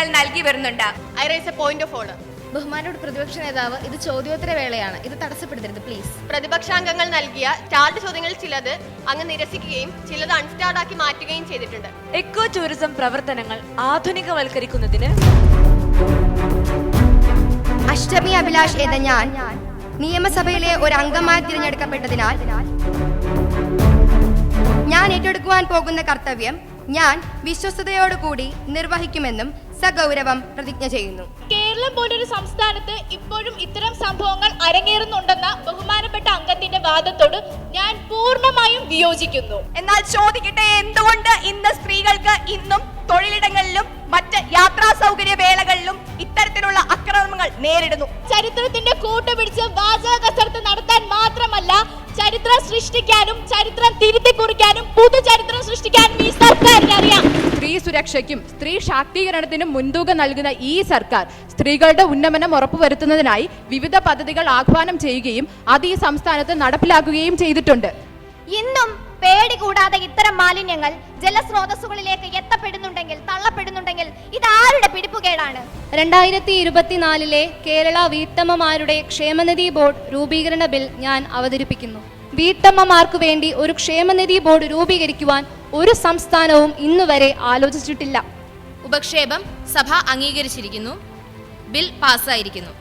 സേവനങ്ങൾ നൽകി വരുന്നുണ്ട്. I rise a point of order. ബഹുമാനോട് പ്രതിപക്ഷ നേതാവ്, ഇത് ചോദ്യോത്തര വേളയാണ്, ഇത് തടസ്സപ്പെടുത്തരുത് പ്ലീസ്. പ്രതിപക്ഷാംഗങ്ങൾ നൽകിയ സ്റ്റാർഡ് ചോദ്യങ്ങളിൽ ചിലത് അങ്ങ് നിരസിക്കുകയും ചിലത് അൺസ്റ്റാർഡ് ആക്കി മാറ്റുകയും ചെയ്തിട്ടുണ്ട്. എക്കോ ടൂറിസം പ്രവർത്തനങ്ങൾ ആധുനികവൽക്കരിക്കുന്നതിന് അഷ്ടമി അഭിലാഷ് എന്ന ഞാൻ നിയമസഭയിലെ ഒരു അംഗമായി തിരഞ്ഞെടുക്കപ്പെട്ടതിനാൽ ഞാൻ ഏറ്റെടുക്കുവാൻ പോകുന്ന കർത്തവ്യം ഞാൻ വിശ്വസ്തയോടുകൂടി നിർവഹിക്കുമെന്നും സഗൗരവം പ്രതിജ്ഞ ചെയ്യുന്നു. കേരളം പോലൊരു സംസ്ഥാനത്ത് ഇപ്പോഴും ഇത്തരം സംഭവങ്ങൾ അരങ്ങേറുന്നുണ്ടെന്ന ബഹുമാനപ്പെട്ട അംഗത്തിന്റെ വാദത്തോട് ഞാൻ പൂർണ്ണമായും വിയോജിക്കുന്നു. എന്നാൽ ചോദിക്കട്ടെ, എന്തുകൊണ്ട് ഇന്ന് സ്ത്രീകൾക്ക് ഇന്നും തൊഴിലിടങ്ങളിലും മറ്റ് യാത്രാ സൗകര്യ വേളകളിലും ഇത്തരത്തിലുള്ള അക്രമങ്ങൾ നേരിടുന്നു? ചരിത്രത്തിന്റെ കൂട്ടുപിടിച്ച് വാചക കസരത്ത് നടത്താൻ മാത്രമല്ല, ചരിത്രം സൃഷ്ടിക്കാനും ചരിത്രം തിരുത്തി കുറിക്കാനും പുതുചരിത്രം സൃഷ്ടിക്കാനും ഈ സർക്കാരിന് അറിയാം. സ്ത്രീ സുരക്ഷയ്ക്കും സ്ത്രീ ശാക്തീകരണത്തിനും മുൻതൂക്കം നൽകുന്ന ഈ സർക്കാർ സ്ത്രീകളുടെ ഉന്നമനം ഉറപ്പുവരുത്തുന്നതിനായി വിവിധ പദ്ധതികൾ ആഹ്വാനം ചെയ്യുകയും അത് ഈ സംസ്ഥാനത്ത് നടപ്പിലാക്കുകയും ചെയ്തിട്ടുണ്ട്. ഇന്നും പേടി കൂടാതെ ഇത്തരം മാലിന്യങ്ങൾ ജലസ്രോതസ്സുകളിലേക്ക് എത്തപ്പെടുന്നുണ്ടെങ്കിൽ തള്ളപ്പെടുന്നുണ്ടെങ്കിൽ ഇത് ആരുടെ പിടിപ്പുകേടാണ്? 2024 കേരള വീട്ടമ്മമാരുടെ ക്ഷേമനിധി ബോർഡ് രൂപീകരണ ബിൽ ഞാൻ അവതരിപ്പിക്കുന്നു. വീട്ടമ്മമാർക്കു വേണ്ടി ഒരു ക്ഷേമനിധി ബോർഡ് രൂപീകരിക്കുവാൻ ഒരു സംസ്ഥാനവും ഇന്നുവരെ ആലോചിച്ചിട്ടില്ല. ഉപക്ഷേപം സഭ അംഗീകരിച്ചിരിക്കുന്നു. ബിൽ പാസ്സായിരിക്കുന്നു.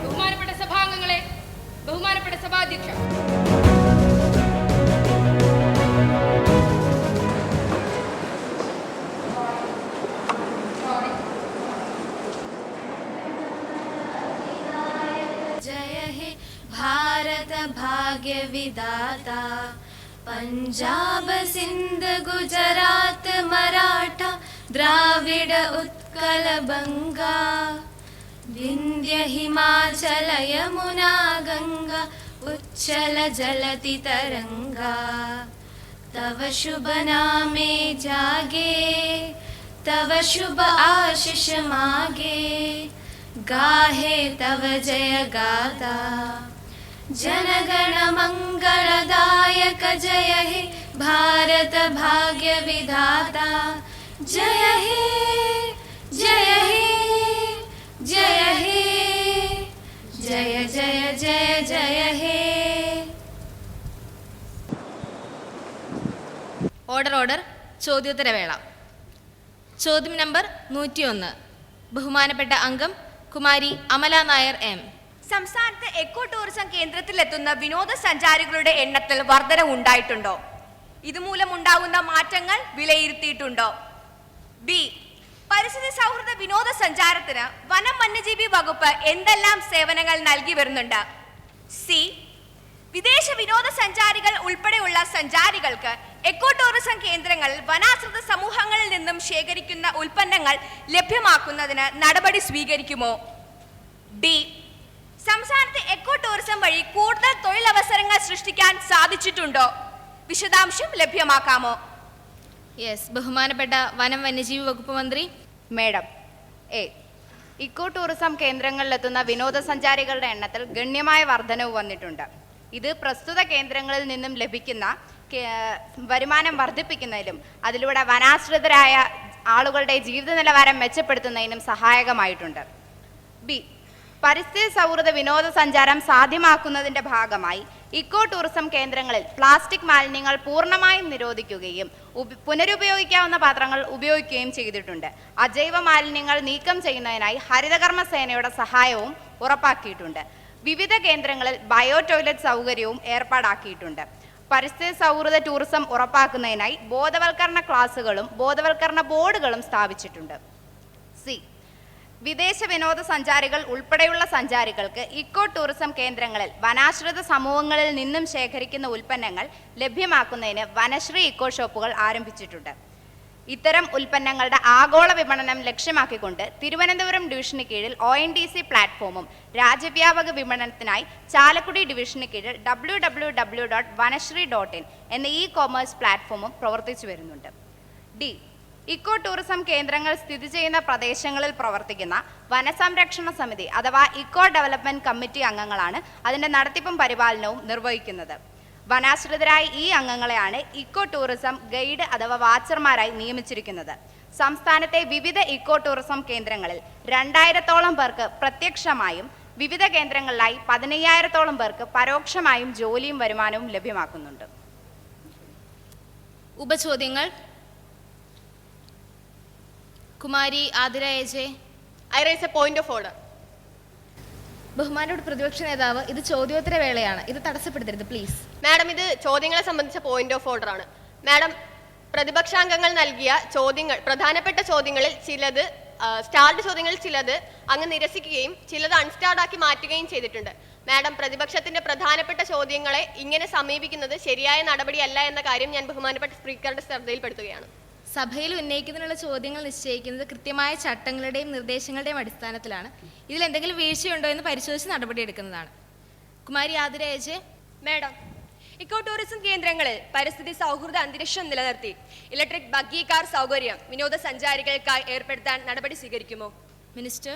ബഹുമാനപ്പെട്ട സഭാംഗങ്ങളെ, ബഹുമാനപ്പെട്ട സഭാധ്യക്ഷ, जय हे भारत भाग्य विधाता, पंजाब सिंध गुजरात मराठा द्राविड उत्कल बंगा, विंध्य हिमाचल यमुना गंगा उच्चल जलति तरंगा, तव शुभ नामे जागे, तव शुभ आशीष मागे, गाहे तव जय गाथा, जनगण मंगलदायक जय हे भारत भाग्य विधाता, जय हे जय हे जय हे जय जय जय जय हे. Order order. ചോദ്യോത്തരവേള. ചോദ്യം നമ്പർ 101. ബഹുമാനപ്പെട്ട അംഗം കുമാരി അമല നായർ എം. സംസ്ഥാനത്ത് എക്കോ ടൂറിസം കേന്ദ്രത്തിലെത്തുന്ന വിനോദസഞ്ചാരികളുടെ എണ്ണത്തിൽ വർധനവ് ഉണ്ടായിട്ടുണ്ടോ? ഇതുമൂലം ഉണ്ടാകുന്ന മാറ്റങ്ങൾ വിലയിരുത്തിയിട്ടുണ്ടോ? ബി. പരിസ്ഥിതി സൗഹൃദ വിനോദസഞ്ചാരത്തിന് വനം വന്യജീവി വകുപ്പ് എന്തെല്ലാം സേവനങ്ങൾ നൽകി വരുന്നുണ്ട്? സി. വിദേശ വിനോദസഞ്ചാരികൾ ഉൾപ്പെടെയുള്ള സഞ്ചാരികൾക്ക് എക്കോ ടൂറിസം കേന്ദ്രങ്ങളിൽ വനാശ്രിത സമൂഹങ്ങളിൽ നിന്നും ശേഖരിക്കുന്ന ഉൽപ്പന്നങ്ങൾ ലഭ്യമാക്കുന്നതിന് നടപടി സ്വീകരിക്കുമോ? ഡി. സംസ്ഥാനത്ത് എക്കോ ടൂറിസം വഴി കൂടുതൽ തൊഴിലവസരങ്ങൾ സൃഷ്ടിക്കാൻ സാധിച്ചിട്ടുണ്ടോ? വിശദാംശം ലഭ്യമാക്കാമോ? യെസ്. ബഹുമാനപ്പെട്ട വനം വന്യജീവി വകുപ്പ് മന്ത്രി. Madam, A. ഇക്കോ ടൂറിസം കേന്ദ്രങ്ങളിലെത്തുന്ന വിനോദസഞ്ചാരികളുടെ എണ്ണത്തിൽ ഗണ്യമായ വർധനവ് വന്നിട്ടുണ്ട്. ഇത് പ്രസ്തുത കേന്ദ്രങ്ങളിൽ നിന്നും ലഭിക്കുന്ന വരുമാനം വർദ്ധിപ്പിക്കുന്നതിലും അതിലൂടെ വനാശ്രിതരായ ആളുകളുടെ ജീവിത നിലവാരം മെച്ചപ്പെടുത്തുന്നതിനും സഹായകമായിട്ടുണ്ട്. ബി. പരിസ്ഥിതി സൗഹൃദ വിനോദസഞ്ചാരം സാധ്യമാക്കുന്നതിൻ്റെ ഭാഗമായി ഇക്കോ ടൂറിസം കേന്ദ്രങ്ങളിൽ പ്ലാസ്റ്റിക് മാലിന്യങ്ങൾ പൂർണ്ണമായും നിരോധിക്കുകയും പുനരുപയോഗിക്കാവുന്ന പാത്രങ്ങൾ ഉപയോഗിക്കുകയും ചെയ്തിട്ടുണ്ട്. അജൈവ മാലിന്യങ്ങൾ നീക്കം ചെയ്യുന്നതിനായി ഹരിതകർമ്മ സേനയുടെ സഹായവും ഉറപ്പാക്കിയിട്ടുണ്ട്. വിവിധ കേന്ദ്രങ്ങളിൽ ബയോ ടോയ്ലറ്റ് സൗകര്യവും ഏർപ്പാടാക്കിയിട്ടുണ്ട്. പരിസ്ഥിതി സൗഹൃദ ടൂറിസം ഉറപ്പാക്കുന്നതിനായി ബോധവൽക്കരണ ക്ലാസുകളും ബോധവൽക്കരണ ബോർഡുകളും സ്ഥാപിച്ചിട്ടുണ്ട്. സി. വിദേശ വിനോദസഞ്ചാരികൾ ഉൾപ്പെടെയുള്ള സഞ്ചാരികൾക്ക് ഇക്കോ ടൂറിസം കേന്ദ്രങ്ങളിൽ വനാശ്രിത സമൂഹങ്ങളിൽ നിന്നും ശേഖരിക്കുന്ന ഉൽപ്പന്നങ്ങൾ ലഭ്യമാക്കുന്നതിന് വനശ്രീ ഇക്കോ ഷോപ്പുകൾ ആരംഭിച്ചിട്ടുണ്ട്. ഇത്തരം ഉൽപ്പന്നങ്ങളുടെ ആഗോള വിപണനം ലക്ഷ്യമാക്കിക്കൊണ്ട് തിരുവനന്തപുരം ഡിവിഷന് കീഴിൽ ONDC പ്ലാറ്റ്ഫോമും രാജ്യവ്യാപക വിപണനത്തിനായി ചാലക്കുടി ഡിവിഷന് കീഴിൽ www.vanashri.in എന്ന ഇ-കൊമേഴ്സ് പ്ലാറ്റ്ഫോമും പ്രവർത്തിച്ചു വരുന്നുണ്ട്. ഡി. ഇക്കോ ടൂറിസം കേന്ദ്രങ്ങൾ സ്ഥിതി ചെയ്യുന്ന പ്രദേശങ്ങളിൽ പ്രവർത്തിക്കുന്ന വനസംരക്ഷണ സമിതി അഥവാ ഇക്കോ ഡെവലപ്മെന്റ് കമ്മിറ്റി അംഗങ്ങളാണ് അതിൻ്റെ നടത്തിപ്പും പരിപാലനവും നിർവഹിക്കുന്നത്. വനാശ്രിതരായ ഈ അംഗങ്ങളെയാണ് ഇക്കോ ടൂറിസം ഗൈഡ് അഥവാ വാച്ചർമാരായി നിയമിച്ചിരിക്കുന്നത്. സംസ്ഥാനത്തെ വിവിധ ഇക്കോ ടൂറിസം കേന്ദ്രങ്ങളിൽ 2000-ഓളം പേർക്ക് പ്രത്യക്ഷമായും വിവിധ കേന്ദ്രങ്ങളിലായി 15,000-ഓളം പേർക്ക് പരോക്ഷമായും ജോലിയും വരുമാനവും ലഭ്യമാക്കുന്നുണ്ട്. ഉപചോദ്യങ്ങൾ. Kumari Athira AJ. I rise a point of order. ബഹുമാനോട് പ്രതിപക്ഷ നേതാവ്, ഇത് ചോദ്യോത്തര വേളയാണ്, ഇത് തടസ്സപ്പെടുത്തരുത് പ്ലീസ്. മാഡം, ഇത് ചോദ്യങ്ങളെ സംബന്ധിച്ച പോയിന്റ് ഓഫ് ഓർഡർ ആണ്. മാഡം, പ്രതിപക്ഷാംഗങ്ങൾ നൽകിയ ചോദ്യങ്ങൾ, പ്രധാനപ്പെട്ട ചോദ്യങ്ങളിൽ ചിലത്, സ്റ്റാർഡ് ചോദ്യങ്ങളിൽ ചിലത് അങ്ങ് നിരസിക്കുകയും ചിലത് അൺസ്റ്റാർഡ് ആക്കി മാറ്റുകയും ചെയ്തിട്ടുണ്ട്. മാഡം, പ്രതിപക്ഷത്തിന്റെ പ്രധാനപ്പെട്ട ചോദ്യങ്ങളെ ഇങ്ങനെ സമീപിക്കുന്നത് ശരിയായ നടപടിയല്ല എന്ന കാര്യം ഞാൻ ബഹുമാനപ്പെട്ട സ്പീക്കറുടെ ശ്രദ്ധയിൽപ്പെടുത്തുകയാണ്. സഭയിൽ ഉന്നയിക്കുന്നതിനുള്ള ചോദ്യങ്ങൾ നിശ്ചയിക്കുന്നത് കൃത്യമായ ചട്ടങ്ങളുടെയും നിർദ്ദേശങ്ങളുടെയും അടിസ്ഥാനത്തിലാണ്. ഇതിൽ എന്തെങ്കിലും വീഴ്ചയുണ്ടോ എന്ന് പരിശോധിച്ച് നടപടിയെടുക്കുന്നതാണ്. Kumari Athira AJ. Madam, eco tourism കേന്ദ്രങ്ങളിൽ പരിസ്ഥിതി സൗഹൃദ അന്തരീക്ഷം നിലനിർത്തി ഇലക്ട്രിക് ബഗ്ഗി കാർ സൗകര്യം വിനോദസഞ്ചാരികൾക്കായി ഏർപ്പെടുത്താൻ നടപടി സ്വീകരിക്കുമോ? മിനിസ്റ്റർ.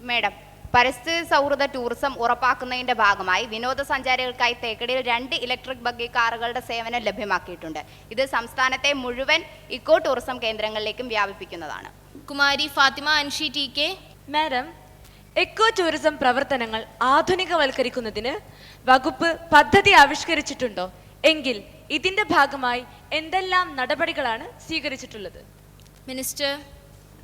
മാഡം, പരിസ്ഥിതി സൗഹൃദ ടൂറിസം ഉറപ്പാക്കുന്നതിന്റെ ഭാഗമായി വിനോദസഞ്ചാരികൾക്കായി തേക്കടിയിൽ 2 ഇലക്ട്രിക് ബഗ്ഗി കാറുകളുടെ സേവനം ലഭ്യമാക്കിയിട്ടുണ്ട്. ഇത് സംസ്ഥാനത്തെ മുഴുവൻ ഇക്കോ ടൂറിസം കേന്ദ്രങ്ങളിലേക്കും വ്യാപിപ്പിക്കുന്നതാണ്. Kumari Fathima Anshi T K. Madam, eco tourism പ്രവർത്തനങ്ങൾ ആധുനികവൽക്കരിക്കുന്നതിന് വകുപ്പ് പദ്ധതി ആവിഷ്കരിച്ചിട്ടുണ്ടോ? എങ്കിൽ ഇതിന്റെ ഭാഗമായി എന്തെല്ലാം നടപടികളാണ് സ്വീകരിച്ചിട്ടുള്ളത്? മിനിസ്റ്റർ.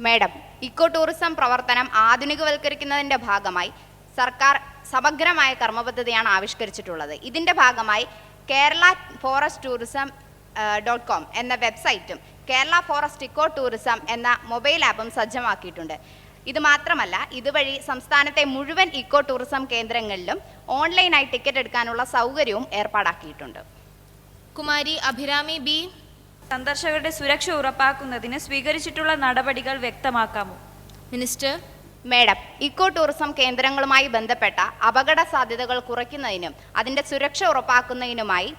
മാഡം, ഇക്കോ ടൂറിസം പ്രവർത്തനം ആധുനികവൽക്കരിക്കുന്നതിന്റെ ഭാഗമായി സർക്കാർ സമഗ്രമായ കർമ്മപദ്ധതിയാണ് ആവിഷ്കരിച്ചിട്ടുള്ളത്. ഇതിന്റെ ഭാഗമായി കേരള ഫോറസ്റ്റ് ടൂറിസം .com എന്ന വെബ്സൈറ്റും കേരള ഫോറസ്റ്റ് ഇക്കോ ടൂറിസം എന്ന മൊബൈൽ ആപ്പും സജ്ജമാക്കിയിട്ടുണ്ട്. ഇത് മാത്രമല്ല, ഇതുവഴി സംസ്ഥാനത്തെ മുഴുവൻ ഇക്കോ ടൂറിസം കേന്ദ്രങ്ങളിലും ഓൺലൈനായി ടിക്കറ്റ് എടുക്കാനുള്ള സൗകര്യവും ഏർപ്പാടാക്കിയിട്ടുണ്ട്. കുമാരി അഭിരാമി ബി. സന്ദർശകരുടെ സുരക്ഷ ഉറപ്പാക്കുന്നതിന് സ്വീകരിച്ചിട്ടുള്ള നടപടികൾ വ്യക്തമാക്കാമോ? മിനിസ്റ്റർ. മാഡം, ഇക്കോ ടൂറിസം കേന്ദ്രങ്ങളുമായി ബന്ധപ്പെട്ട അപകട സാധ്യതകൾ കുറയ്ക്കുന്നതിനും അതിൻ്റെ സുരക്ഷ ഉറപ്പാക്കുന്നതിനുമായി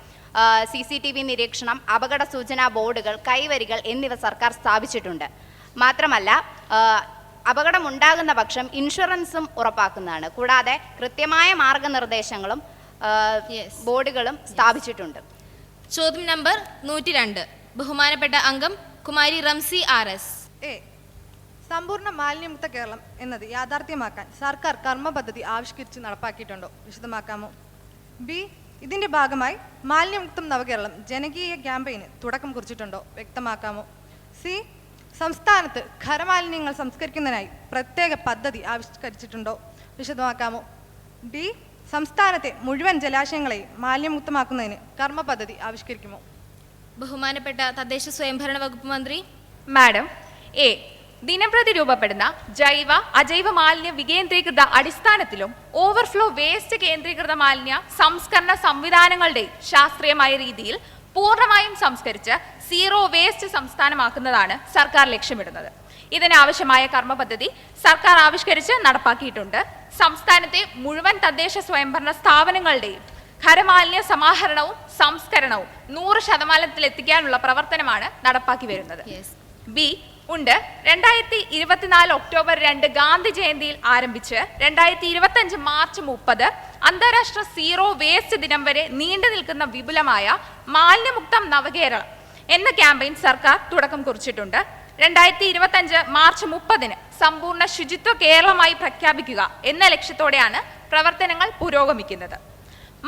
CCTV നിരീക്ഷണം, അപകട സൂചനാ ബോർഡുകൾ, കൈവരികൾ എന്നിവ സർക്കാർ സ്ഥാപിച്ചിട്ടുണ്ട്. മാത്രമല്ല, അപകടമുണ്ടാകുന്ന പക്ഷം ഇൻഷുറൻസും ഉറപ്പാക്കുന്നതാണ്. കൂടാതെ കൃത്യമായ മാർഗനിർദ്ദേശങ്ങളും ബോർഡുകളും സ്ഥാപിച്ചിട്ടുണ്ട്. ചോദ്യം നമ്പർ 102. ബഹുമാനപ്പെട്ട അംഗം കുമാരി റംസി RS. സമ്പൂർണ്ണ മാലിന്യമുക്ത കേരളം എന്നത് യാഥാർത്ഥ്യമാക്കാൻ സർക്കാർ കർമ്മ പദ്ധതി ആവിഷ്കരിച്ച് നടപ്പാക്കിയിട്ടുണ്ടോ? വിശദമാക്കാമോ? ബി. ഇതിന്റെ ഭാഗമായി മാലിന്യമുക്തം നവകേരളം ജനകീയ ക്യാമ്പയിന് തുടക്കം കുറിച്ചിട്ടുണ്ടോ? വ്യക്തമാക്കാമോ? സി. സംസ്ഥാനത്ത് ഖരമാലിന്യങ്ങൾ സംസ്കരിക്കുന്നതിനായി പ്രത്യേക പദ്ധതി ആവിഷ്കരിച്ചിട്ടുണ്ടോ? വിശദമാക്കാമോ? ഡി. സംസ്ഥാനത്തെ മുഴുവൻ ജലാശയങ്ങളെയും മാലിന്യമുക്തമാക്കുന്നതിന് കർമ്മ പദ്ധതി ആവിഷ്കരിക്കുമോ? ബഹുമാനപ്പെട്ട തദ്ദേശ സ്വയംഭരണ വകുപ്പ് മന്ത്രി. Madam, A. ദിനംപ്രതി രൂപപ്പെടുന്ന ജൈവ അജൈവ മാലിന്യ വികേന്ദ്രീകൃത അടിസ്ഥാനത്തിലും ഓവർഫ്ലോ വേസ്റ്റ് കേന്ദ്രീകൃത മാലിന്യ സംസ്കരണ സംവിധാനങ്ങളുടെ ശാസ്ത്രീയമായ രീതിയിൽ പൂർണ്ണമായും സംസ്കരിച്ച് സീറോ വേസ്റ്റ് സംസ്ഥാനമാക്കുന്നതാണ് സർക്കാർ ലക്ഷ്യമിടുന്നത്. ഇതിനാവശ്യമായ കർമ്മ പദ്ധതി സർക്കാർ ആവിഷ്കരിച്ച് നടപ്പാക്കിയിട്ടുണ്ട്. സംസ്ഥാനത്തെ മുഴുവൻ തദ്ദേശ സ്വയംഭരണ സ്ഥാപനങ്ങളുടെയും ഖരമാലിന്യ സമാഹരണവും സംസ്കരണവും 100% എത്തിക്കാനുള്ള പ്രവർത്തനമാണ് നടപ്പാക്കി വരുന്നത്. ബി. ഉണ്ട്. 2024 ഒക്ടോബർ 2 ഗാന്ധി ജയന്തിയിൽ ആരംഭിച്ച് 2025 മാർച്ച് 30 അന്താരാഷ്ട്ര സീറോ വേസ്റ്റ് ദിനം വരെ നീണ്ടു നിൽക്കുന്ന വിപുലമായ മാലിന്യമുക്തം നവകേരളം എന്ന ക്യാമ്പയിൻ സർക്കാർ തുടക്കം കുറിച്ചിട്ടുണ്ട്. 2025 മാർച്ച് 30 സമ്പൂർണ്ണ ശുചിത്വ കേരളമായി പ്രഖ്യാപിക്കുക എന്ന ലക്ഷ്യത്തോടെയാണ് പ്രവർത്തനങ്ങൾ പുരോഗമിക്കുന്നത്.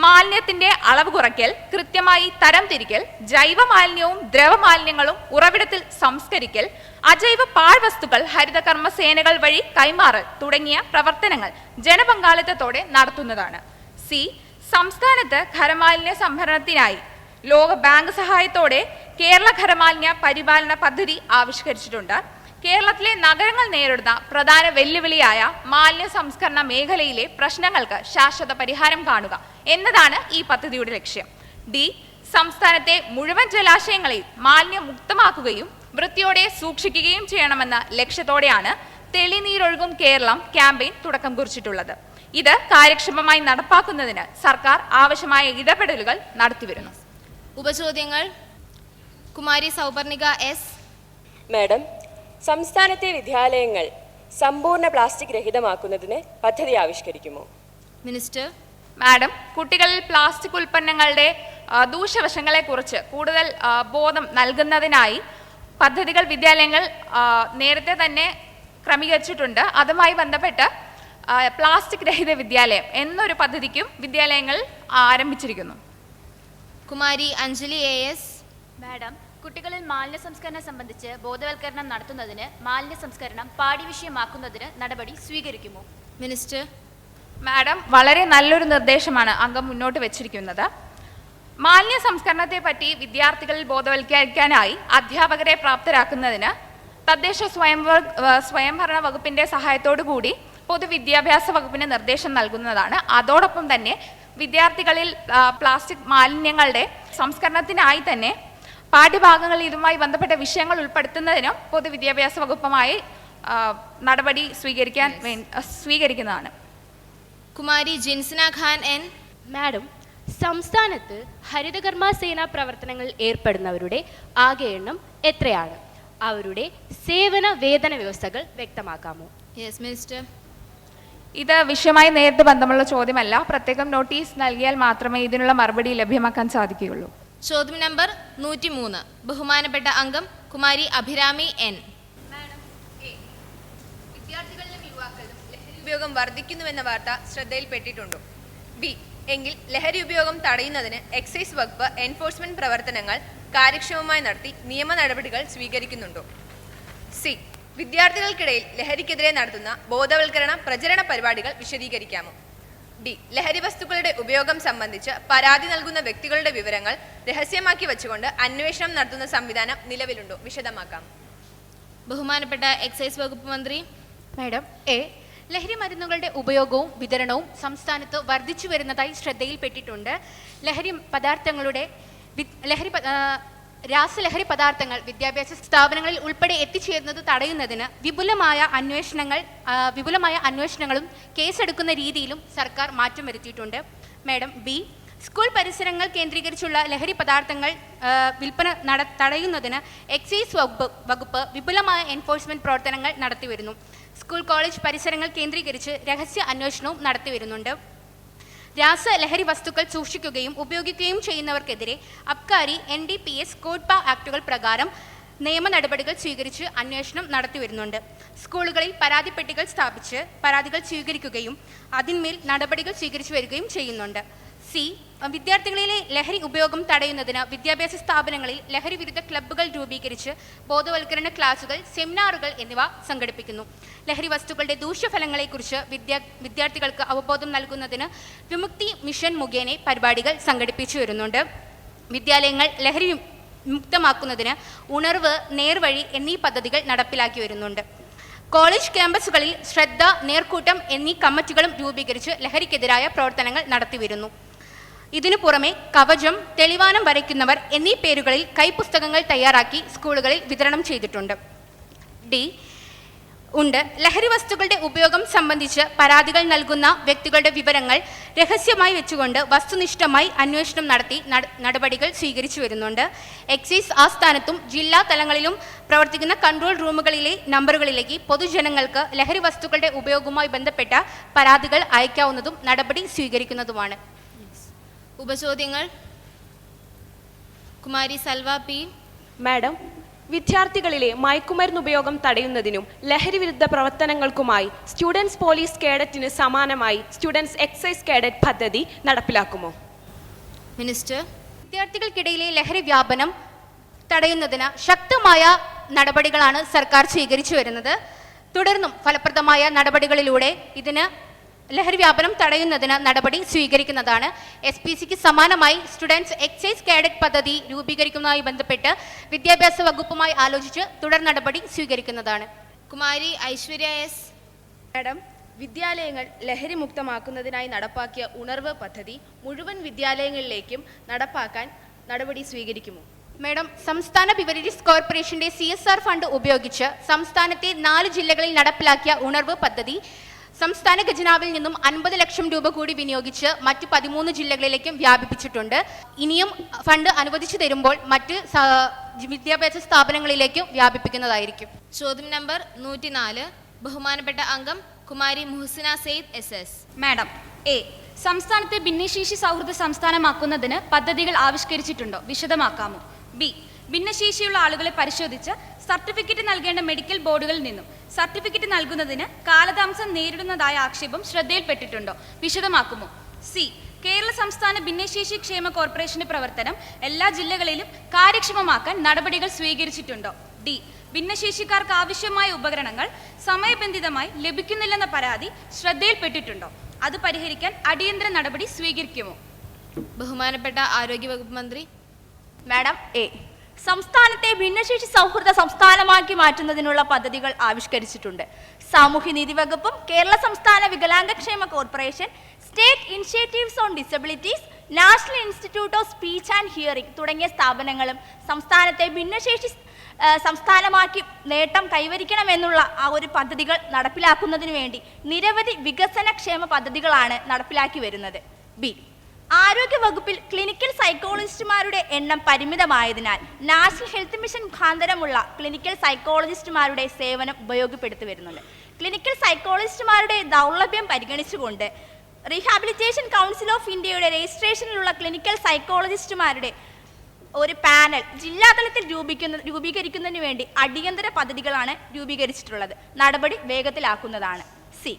മാലിന്യത്തിന്റെ അളവ് കുറയ്ക്കൽ, കൃത്യമായി തരംതിരിക്കൽ, ജൈവ മാലിന്യവും ദ്രവമാലിന്യങ്ങളും ഉറവിടത്തിൽ സംസ്കരിക്കൽ, അജൈവ പാഴ്വസ്തുക്കൾ ഹരിതകർമ്മ സേനകൾ വഴി കൈമാറൽ തുടങ്ങിയ പ്രവർത്തനങ്ങൾ ജനപങ്കാളിത്തത്തോടെ നടത്തുന്നതാണ്. സി. സംസ്ഥാനത്ത് ഖരമാലിന്യ സംഭരണത്തിനായി ലോക ബാങ്ക് സഹായത്തോടെ കേരള ഖരമാലിന്യ പരിപാലന പദ്ധതി ആവിഷ്കരിച്ചിട്ടുണ്ട്. കേരളത്തിലെ നഗരങ്ങൾ നേരിടുന്ന പ്രധാന വെല്ലുവിളിയായ മാലിന്യ സംസ്കരണ മേഖലയിലെ പ്രശ്നങ്ങൾക്ക് ശാശ്വത പരിഹാരം കാണുക എന്നതാണ് ഈ പദ്ധതിയുടെ ലക്ഷ്യം. ഡി. സംസ്ഥാനത്തെ മുഴുവൻ ജലാശയങ്ങളെയും മാലിന്യമുക്തമാക്കുകയും വൃത്തിയോടെ സൂക്ഷിക്കുകയും ചെയ്യണമെന്ന ലക്ഷ്യത്തോടെയാണ് തെളിനീരൊഴുകും കേരളം ക്യാമ്പയിൻ തുടക്കം കുറിച്ചിട്ടുള്ളത്. ഇത് കാര്യക്ഷമമായി നടപ്പാക്കുന്നതിന് സർക്കാർ ആവശ്യമായ ഇടപെടലുകൾ നടത്തിവരുന്നു. ഉപചോദ്യങ്ങൾ. കുമാരി സൗപർണിക S. മാഡം, സംസ്ഥാനത്തെ വിദ്യാലയങ്ങൾ സമ്പൂർണ്ണ പ്ലാസ്റ്റിക് രഹിതമാക്കുന്നതിന് പദ്ധതി ആവിഷ്കരിക്കുമോ? മിനിസ്റ്റർ. മാഡം, കുട്ടികളിൽ പ്ലാസ്റ്റിക് ഉൽപ്പന്നങ്ങളുടെ ദൂഷ്യവശങ്ങളെക്കുറിച്ച് കൂടുതൽ ബോധം നൽകുന്നതിനായി പദ്ധതികൾ വിദ്യാലയങ്ങൾ നേരത്തെ തന്നെ ക്രമീകരിച്ചിട്ടുണ്ട്. അതുമായി ബന്ധപ്പെട്ട് പ്ലാസ്റ്റിക് രഹിത വിദ്യാലയം എന്നൊരു പദ്ധതിക്കും വിദ്യാലയങ്ങൾ ആരംഭിച്ചിരിക്കുന്നു. കുമാരി അഞ്ജലി AS. മാഡം, കുട്ടികളിൽ മാലിന്യ സംസ്കരണം സംബന്ധിച്ച് ബോധവൽക്കരണം നടത്തുന്നതിന് മാലിന്യ സംസ്കരണം പാഠ്യവിഷയമാക്കുന്നതിന് നടപടി സ്വീകരിക്കുമോ? മിനിസ്റ്റർ. മാഡം, വളരെ നല്ലൊരു നിർദ്ദേശമാണ് അംഗം മുന്നോട്ട് വെച്ചിരിക്കുന്നത്. മാലിന്യ സംസ്കരണത്തെ പറ്റി വിദ്യാർത്ഥികളിൽ ബോധവൽക്കരിക്കാനായി അധ്യാപകരെ പ്രാപ്തരാക്കുന്നതിന് തദ്ദേശ സ്വയംഭരണ വകുപ്പിന്റെ സഹായത്തോടു കൂടി പൊതുവിദ്യാഭ്യാസ വകുപ്പിന് നിർദ്ദേശം നൽകുന്നതാണ്. അതോടൊപ്പം തന്നെ വിദ്യാർത്ഥികളിൽ പ്ലാസ്റ്റിക് മാലിന്യങ്ങളുടെ സംസ്കരണത്തിനായി തന്നെ പാഠ്യഭാഗങ്ങളിൽ ഇതുമായി ബന്ധപ്പെട്ട വിഷയങ്ങൾ ഉൾപ്പെടുത്തുന്നതിനും പൊതുവിദ്യാഭ്യാസ വകുപ്പുമായി നടപടി സ്വീകരിക്കുന്നതാണ്. കുമാരി ജിൻസിന ഖാൻ N. മാഡം, സംസ്ഥാനത്ത് ഹരിതകർമ്മ സേനാ പ്രവർത്തനങ്ങളിൽ ഏർപ്പെടുന്നവരുടെ ആകെ എണ്ണം എത്രയാണ്? അവരുടെ സേവന വേതന വ്യവസ്ഥകൾ വ്യക്തമാക്കാമോ? Yes minister. ഇത് വിഷയമായി നേരിട്ട് ബന്ധമുള്ള ചോദ്യമല്ല. പ്രത്യേകം നോട്ടീസ് നൽകിയാൽ മാത്രമേ ഇതിനുള്ള മറുപടി ലഭ്യമാക്കാൻ സാധിക്കുകയുള്ളൂ. ചോദ്യം നമ്പർ 103. ബഹുമാനപ്പെട്ട അംഗം കുമാരി അഭിരാമി N. വിദ്യാർത്ഥികളിലും യുവാക്കളിലും ലഹരി ഉപയോഗം വർദ്ധിക്കുന്നുവെന്ന വാർത്ത ശ്രദ്ധയിൽപ്പെട്ടിട്ടുണ്ടോ? ബി. എങ്കിൽ ലഹരി ഉപയോഗം തടയുന്നതിന് എക്സൈസ് വകുപ്പ് എൻഫോഴ്സ്മെന്റ് പ്രവർത്തനങ്ങൾ കാര്യക്ഷമമായി നടത്തി നിയമ നടപടികൾ സ്വീകരിക്കുന്നുണ്ടോ? സി. വിദ്യാർത്ഥികൾക്കിടയിൽ ലഹരിക്കെതിരെ നടത്തുന്ന ബോധവൽക്കരണ പ്രചരണ പരിപാടികൾ വിശദീകരിക്കാമോ? ഡി. ലഹരി വസ്തുക്കളുടെ ഉപയോഗം സംബന്ധിച്ച് പരാതി നൽകുന്ന വ്യക്തികളുടെ വിവരങ്ങൾ രഹസ്യമാക്കി വെച്ചുകൊണ്ട് അന്വേഷണം നടത്തുന്ന സംവിധാനം നിലവിലുണ്ടോ? വിശദമാക്കാം. ബഹുമാനപ്പെട്ട എക്സൈസ് വകുപ്പ് മന്ത്രി. Madam, A. ലഹരി മരുന്നുകളുടെ ഉപയോഗവും വിതരണവും സംസ്ഥാനത്ത് വർദ്ധിച്ചു വരുന്നതായി ശ്രദ്ധയിൽപ്പെട്ടിട്ടുണ്ട്. രാസലഹരി പദാർത്ഥങ്ങൾ വിദ്യാഭ്യാസ സ്ഥാപനങ്ങളിൽ ഉൾപ്പെടെ എത്തിച്ചേരുന്നത് തടയുന്നതിന് വിപുലമായ അന്വേഷണങ്ങളും കേസെടുക്കുന്ന രീതിയിലും സർക്കാർ മാറ്റം വരുത്തിയിട്ടുണ്ട്. Madam, B. സ്കൂൾ പരിസരങ്ങൾ കേന്ദ്രീകരിച്ചുള്ള ലഹരി പദാർത്ഥങ്ങൾ വിൽപ്പന തടയുന്നതിന് എക്സൈസ് വകുപ്പ് വിപുലമായ എൻഫോഴ്സ്മെന്റ് പ്രവർത്തനങ്ങൾ നടത്തിവരുന്നു. സ്കൂൾ കോളേജ് പരിസരങ്ങൾ കേന്ദ്രീകരിച്ച് രഹസ്യ അന്വേഷണവും നടത്തിവരുന്നുണ്ട്. രാസലഹരി വസ്തുക്കൾ സൂക്ഷിക്കുകയും ഉപയോഗിക്കുകയും ചെയ്യുന്നവർക്കെതിരെ അബ്കാരി NDPS കോഡ്പ ആക്ടുകൾ പ്രകാരം നിയമ നടപടികൾ സ്വീകരിച്ച് അന്വേഷണം നടത്തിവരുന്നുണ്ട്. സ്കൂളുകളിൽ പരാതിപ്പെട്ടികൾ സ്ഥാപിച്ച് പരാതികൾ സ്വീകരിക്കുകയും അതിന്മേൽ നടപടികൾ സ്വീകരിച്ചു വരികയും ചെയ്യുന്നുണ്ട്. സി. വിദ്യാർത്ഥികളിലെ ലഹരി ഉപയോഗം തടയുന്നതിന് വിദ്യാഭ്യാസ സ്ഥാപനങ്ങളിൽ ലഹരി വിരുദ്ധ ക്ലബ്ബുകൾ രൂപീകരിച്ച് ബോധവൽക്കരണ ക്ലാസുകൾ, സെമിനാറുകൾ എന്നിവ സംഘടിപ്പിക്കുന്നു. ലഹരി വസ്തുക്കളുടെ ദൂഷ്യഫലങ്ങളെക്കുറിച്ച് വിദ്യാർത്ഥികൾക്ക് അവബോധം നൽകുന്നതിന് വിമുക്തി മിഷൻ മുഖേന പരിപാടികൾ സംഘടിപ്പിച്ചു വരുന്നുണ്ട്. വിദ്യാലയങ്ങൾ ലഹരി മുക്തമാക്കുന്നതിന് ഉണർവ്, നേർവഴി എന്നീ പദ്ധതികൾ നടപ്പിലാക്കി വരുന്നുണ്ട്. കോളേജ് ക്യാമ്പസുകളിൽ ശ്രദ്ധ, നേർക്കൂട്ടം എന്നീ കമ്മിറ്റികളും രൂപീകരിച്ച് ലഹരിക്കെതിരായ പ്രവർത്തനങ്ങൾ നടത്തിവരുന്നു. ഇതിനു പുറമെ കവചം, തെളിവാനം വരയ്ക്കുന്നവർ എന്നീ പേരുകളിൽ കൈപ്പുസ്തകങ്ങൾ തയ്യാറാക്കി സ്കൂളുകളിൽ വിതരണം ചെയ്തിട്ടുണ്ട്. ഡി. ലഹരി വസ്തുക്കളുടെ ഉപയോഗം സംബന്ധിച്ച് പരാതികൾ നൽകുന്ന വ്യക്തികളുടെ വിവരങ്ങൾ രഹസ്യമായി വെച്ചുകൊണ്ട് വസ്തുനിഷ്ഠമായി അന്വേഷണം നടത്തി നടപടികൾ സ്വീകരിച്ചു വരുന്നുണ്ട്. എക്സൈസ് ആസ്ഥാനത്തും ജില്ലാ തലങ്ങളിലും പ്രവർത്തിക്കുന്ന കൺട്രോൾ റൂമുകളിലെ നമ്പറുകളിലേക്ക് പൊതുജനങ്ങൾക്ക് ലഹരി വസ്തുക്കളുടെ ഉപയോഗവുമായി ബന്ധപ്പെട്ട പരാതികൾ അയക്കാവുന്നതും നടപടി സ്വീകരിക്കുന്നതുമാണ്. ഉപചോദ്യങ്ങൾ. കുമാരി സൽവ P. മാഡം, വിദ്യാർത്ഥികളിലെ മയക്കുമരുന്ന് ഉപയോഗം തടയുന്നതിനും ലഹരി വിരുദ്ധ പ്രവർത്തനങ്ങൾക്കുമായി സ്റ്റുഡൻസ് പോലീസ് കേഡറ്റിന് സമാനമായി സ്റ്റുഡൻസ് എക്സൈസ് കേഡറ്റ് പദ്ധതി നടപ്പിലാക്കുമോ? മിനിസ്റ്റർ. വിദ്യാർത്ഥികൾക്കിടയിലെ ലഹരി വ്യാപനം തടയുന്നതിന് ശക്തമായ നടപടികളാണ് സർക്കാർ സ്വീകരിച്ചു വരുന്നത്. തുടർന്നും ഫലപ്രദമായ നടപടികളിലൂടെ ലഹരി വ്യാപനം തടയുന്നതിന് നടപടി സ്വീകരിക്കുന്നതാണ്. SPCക്ക് സമാനമായി സ്റ്റുഡൻസ് എക്സൈസ് കേഡറ്റ് പദ്ധതി രൂപീകരിക്കുന്നതുമായി ബന്ധപ്പെട്ട് വിദ്യാഭ്യാസ വകുപ്പുമായി ആലോചിച്ച് തുടർ നടപടി സ്വീകരിക്കുന്നതാണ്. കുമാരി ഐശ്വര്യ S. മാഡം, വിദ്യാലയങ്ങൾ ലഹരി മുക്തമാക്കുന്നതിനായി നടപ്പാക്കിയ ഉണർവ് പദ്ധതി മുഴുവൻ വിദ്യാലയങ്ങളിലേക്കും നടപ്പാക്കാൻ നടപടി സ്വീകരിക്കുമോ? മാഡം, സംസ്ഥാന ബിവറേജസ് കോർപ്പറേഷന്റെ CSR ഫണ്ട് ഉപയോഗിച്ച് സംസ്ഥാനത്തെ 4 ജില്ലകളിൽ നടപ്പിലാക്കിയ ഉണർവ് പദ്ധതി സംസ്ഥാന ഖജനാവിൽ നിന്നും 50 ലക്ഷം രൂപ കൂടി വിനിയോഗിച്ച് മറ്റ് 13 ജില്ലകളിലേക്കും വ്യാപിപ്പിച്ചിട്ടുണ്ട്. ഇനിയും ഫണ്ട് അനുവദിച്ചു തരുമ്പോൾ മറ്റ് വിദ്യാഭ്യാസ സ്ഥാപനങ്ങളിലേക്കും വ്യാപിപ്പിക്കുന്നതായിരിക്കും. ചോദ്യം നമ്പർ 104 ബഹുമാനപ്പെട്ട അംഗം കുമാരി മുഹസിന സെയ്ദ് SS. മാഡം എ. സംസ്ഥാനത്തെ ഭിന്നശേഷി സൗഹൃദ സംസ്ഥാനമാക്കുന്നതിന് പദ്ധതികൾ ആവിഷ്കരിച്ചിട്ടുണ്ടോ? വിശദമാക്കാമോ? ബി. ഭിന്നശേഷിയുള്ള ആളുകളെ പരിശോധിച്ച് സർട്ടിഫിക്കറ്റ് നൽകേണ്ട മെഡിക്കൽ ബോർഡുകളിൽ നിന്നും സർട്ടിഫിക്കറ്റ് നൽകുന്നതിന് കാലതാമസം നേരിടുന്നതായ ആക്ഷേപം ശ്രദ്ധയിൽപ്പെട്ടിട്ടുണ്ടോ? വിശദമാക്കുമോ? സി. കേരള സംസ്ഥാന ഭിന്നശേഷി ക്ഷേമ കോർപ്പറേഷന്റെ പ്രവർത്തനം എല്ലാ ജില്ലകളിലും കാര്യക്ഷമമാക്കാൻ നടപടികൾ സ്വീകരിച്ചിട്ടുണ്ടോ? ഡി. ഭിന്നശേഷിക്കാർക്ക് ആവശ്യമായ ഉപകരണങ്ങൾ സമയബന്ധിതമായി ലഭിക്കുന്നില്ലെന്ന പരാതി ശ്രദ്ധയിൽപ്പെട്ടിട്ടുണ്ടോ? അത് പരിഹരിക്കാൻ അടിയന്തര നടപടി സ്വീകരിക്കുമോ? ബഹുമാനപ്പെട്ട ആരോഗ്യവകുപ്പ് മന്ത്രി. മാഡം എ. സംസ്ഥാനത്തെ ഭിന്നശേഷി സൗഹൃദ സംസ്ഥാനമാക്കി മാറ്റുന്നതിനുള്ള പദ്ധതികൾ ആവിഷ്കരിച്ചിട്ടുണ്ട്. സാമൂഹ്യനീതി വകുപ്പും കേരള സംസ്ഥാന വികലാംഗക്ഷേമ corporation, state initiatives on disabilities, national institute of speech and hearing തുടങ്ങിയ സ്ഥാപനങ്ങളും സംസ്ഥാനത്തെ ഭിന്നശേഷി സംസ്ഥാനമാക്കി നേട്ടം കൈവരിക്കണമെന്നുള്ള ആ ഒരു പദ്ധതികൾ നടപ്പിലാക്കുന്നതിന് വേണ്ടി നിരവധി വികസനക്ഷേമ പദ്ധതികളാണ് നടപ്പിലാക്കി വരുന്നത്. ബി. ആരോഗ്യ വകുപ്പിൽ ക്ലിനിക്കൽ സൈക്കോളജിസ്റ്റുമാരുടെ എണ്ണം പരിമിതമായതിനാൽ നാഷണൽ ഹെൽത്ത് മിഷൻ മുഖാന്തരമുള്ള ക്ലിനിക്കൽ സൈക്കോളജിസ്റ്റുമാരുടെ സേവനം ഉപയോഗപ്പെടുത്തി വരുന്നുണ്ട്. ക്ലിനിക്കൽ സൈക്കോളജിസ്റ്റുമാരുടെ ദൗർലഭ്യം പരിഗണിച്ചുകൊണ്ട് റീഹാബിലിറ്റേഷൻ കൗൺസിൽ ഓഫ് ഇന്ത്യയുടെ രജിസ്ട്രേഷനിലുള്ള ക്ലിനിക്കൽ സൈക്കോളജിസ്റ്റുമാരുടെ ഒരു പാനൽ ജില്ലാതലത്തിൽ രൂപീകരിക്കുന്നതിന് വേണ്ടി അടിയന്തര പദ്ധതികളാണ് രൂപീകരിച്ചിട്ടുള്ളത്. നടപടി വേഗത്തിലാക്കുന്നതാണ്. സി.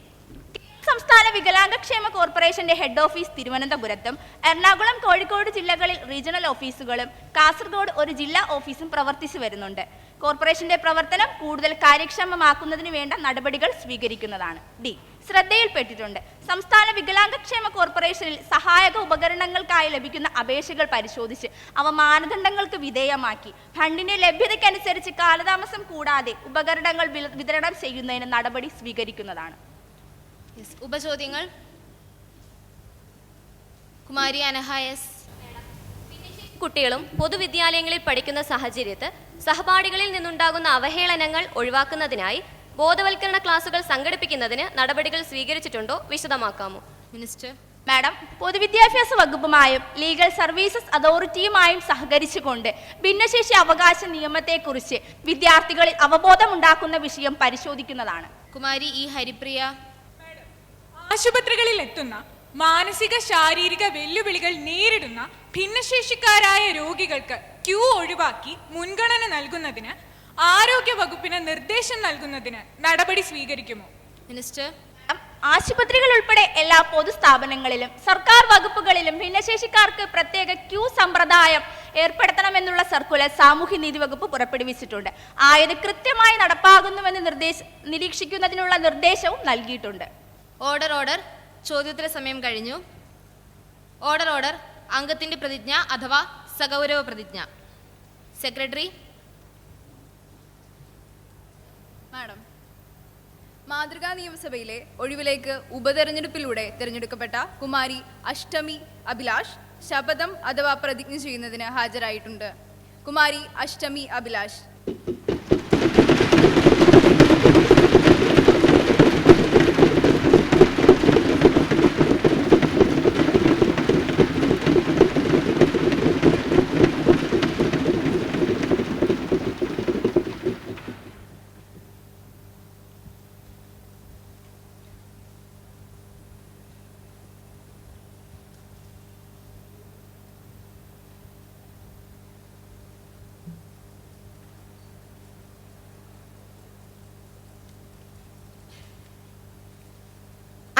സംസ്ഥാന വികലാംഗക്ഷേമ കോർപ്പറേഷന്റെ ഹെഡ് ഓഫീസ് തിരുവനന്തപുരത്തും എറണാകുളം, കോഴിക്കോട് ജില്ലകളിൽ റീജിയണൽ ഓഫീസുകളും കാസർഗോഡ് ഒരു ജില്ലാ ഓഫീസും പ്രവർത്തിച്ചു വരുന്നുണ്ട്. കോർപ്പറേഷന്റെ പ്രവർത്തനം കൂടുതൽ കാര്യക്ഷമമാക്കുന്നതിന് വേണ്ട നടപടികൾ സ്വീകരിക്കുന്നതാണ്. ഡി. ശ്രദ്ധയിൽപ്പെട്ടിട്ടുണ്ട്. സംസ്ഥാന വികലാംഗക്ഷേമ കോർപ്പറേഷനിൽ സഹായക ഉപകരണങ്ങൾക്കായി ലഭിക്കുന്ന അപേക്ഷകൾ പരിശോധിച്ച് അവ മാനദണ്ഡങ്ങൾക്ക് വിധേയമാക്കി ഫണ്ടിന്റെ ലഭ്യതയ്ക്കനുസരിച്ച് കാലതാമസം കൂടാതെ ഉപകരണങ്ങൾ വിതരണം ചെയ്യുന്നതിന് നടപടി സ്വീകരിക്കുന്നതാണ്. ഉപചോദ്യങ്ങൾ. കുമാരി അനഹ എസ്. കുട്ടികളും പൊതുവിദ്യാലയങ്ങളിൽ പഠിക്കുന്ന സാഹചര്യത്തിൽ സഹപാഠികളിൽ നിന്നുണ്ടാകുന്ന അവഹേളനങ്ങൾ ഒഴിവാക്കുന്നതിനായി ബോധവൽക്കരണ ക്ലാസുകൾ സംഘടിപ്പിക്കുന്നതിന് നടപടികൾ സ്വീകരിച്ചിട്ടുണ്ടോ? വിശദമാക്കാമോ? മിനിസ്റ്റർ. മാഡം, പൊതുവിദ്യാഭ്യാസ വകുപ്പുമായും ലീഗൽ സർവീസസ് അതോറിറ്റിയുമായും സഹകരിച്ചുകൊണ്ട് ഭിന്നശേഷി അവകാശ നിയമത്തെക്കുറിച്ച് വിദ്യാർത്ഥികളിൽ അവബോധമുണ്ടാക്കുന്ന വിഷയം പരിശോധിക്കുന്നതാണ്. കുമാരി ഇ ഹരിപ്രിയ. ആശുപത്രികളിൽ എത്തുന്ന മാനസിക ശാരീരിക വെല്ലുവിളികൾ നേരിടുന്ന ഭിന്നശേഷിക്കാരായ രോഗികൾക്ക് ക്യൂ ഒഴിവാക്കി മുൻഗണന നൽകുന്നതിന് ആരോഗ്യ വകുപ്പിന് നിർദ്ദേശം നൽകുന്നതിന് നടപടി സ്വീകരിക്കുമോ? മിനിസ്റ്റർ. ആശുപത്രികൾ ഉൾപ്പെടെ എല്ലാ പൊതുസ്ഥാപനങ്ങളിലും സർക്കാർ വകുപ്പുകളിലും ഭിന്നശേഷിക്കാർക്ക് പ്രത്യേക ക്യൂ സമ്പ്രദായം ഏർപ്പെടുത്തണമെന്നുള്ള സർക്കുലർ സാമൂഹ്യനീതി വകുപ്പ് പുറപ്പെടുവിച്ചിട്ടുണ്ട്. ആയത് കൃത്യമായി നടപ്പാകുന്നുവെന്ന് നിരീക്ഷിക്കുന്നതിനുള്ള നിർദ്ദേശവും നൽകിയിട്ടുണ്ട്. ഓർഡർ. ചോദ്യോത്തര സമയം കഴിഞ്ഞു. ഓർഡർ. അംഗത്തിന്റെ പ്രതിജ്ഞ അഥവാ സഗൗരവ പ്രതിജ്ഞ. സെക്രട്ടറി. മാഡം, മാതൃകാ നിയമസഭയിലെ ഒഴിവിലേക്ക് ഉപതെരഞ്ഞെടുപ്പിലൂടെ തിരഞ്ഞെടുക്കപ്പെട്ട കുമാരി അഷ്ടമി അഭിലാഷ് ശപഥം അഥവാ പ്രതിജ്ഞ ചെയ്യുന്നതിന് ഹാജരായിട്ടുണ്ട്. കുമാരി അഷ്ടമി അഭിലാഷ്.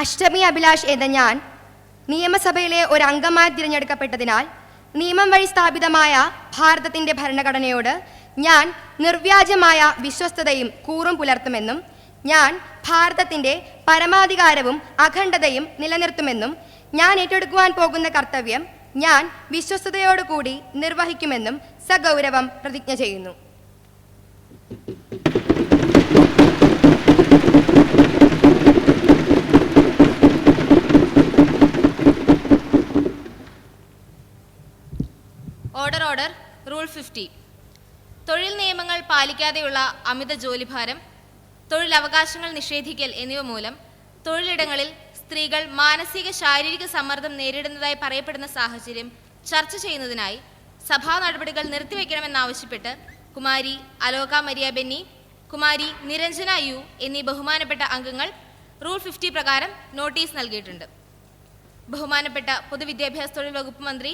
അഷ്ടമി അഭിലാഷ് എന്ന ഞാൻ നിയമസഭയിലെ ഒരു അംഗമായി തിരഞ്ഞെടുക്കപ്പെട്ടതിനാൽ നിയമം വഴി സ്ഥാപിതമായ ഭാരതത്തിൻ്റെ ഭരണഘടനയോട് ഞാൻ നിർവ്യാജമായ വിശ്വസ്തതയും കൂറും പുലർത്തുമെന്നും ഞാൻ ഭാരതത്തിൻ്റെ പരമാധികാരവും അഖണ്ഡതയും നിലനിർത്തുമെന്നും ഞാൻ ഏറ്റെടുക്കുവാൻ പോകുന്ന കർത്തവ്യം ഞാൻ വിശ്വസ്തയോടുകൂടി നിർവഹിക്കുമെന്നും സഗൗരവം പ്രതിജ്ഞ ചെയ്യുന്നു. ഓർഡർ. റൂൾ 50. തൊഴിൽ നിയമങ്ങൾ പാലിക്കാതെയുള്ള അമിത ജോലിഭാരം, തൊഴിലവകാശങ്ങൾ നിഷേധിക്കൽ എന്നിവ മൂലം തൊഴിലിടങ്ങളിൽ സ്ത്രീകൾ മാനസിക ശാരീരിക സമ്മർദ്ദം നേരിടുന്നതായി പറയപ്പെടുന്ന സാഹചര്യം ചർച്ച ചെയ്യുന്നതിനായി സഭാ നടപടികൾ നിർത്തിവെക്കണമെന്നാവശ്യപ്പെട്ട് കുമാരി അലോക മരിയ ബെന്നി, കുമാരി നിരഞ്ജന യു എന്നീ ബഹുമാനപ്പെട്ട അംഗങ്ങൾ റൂൾ 50 പ്രകാരം നോട്ടീസ് നൽകിയിട്ടുണ്ട്. ബഹുമാനപ്പെട്ട പൊതുവിദ്യാഭ്യാസ തൊഴിൽ വകുപ്പ് മന്ത്രി.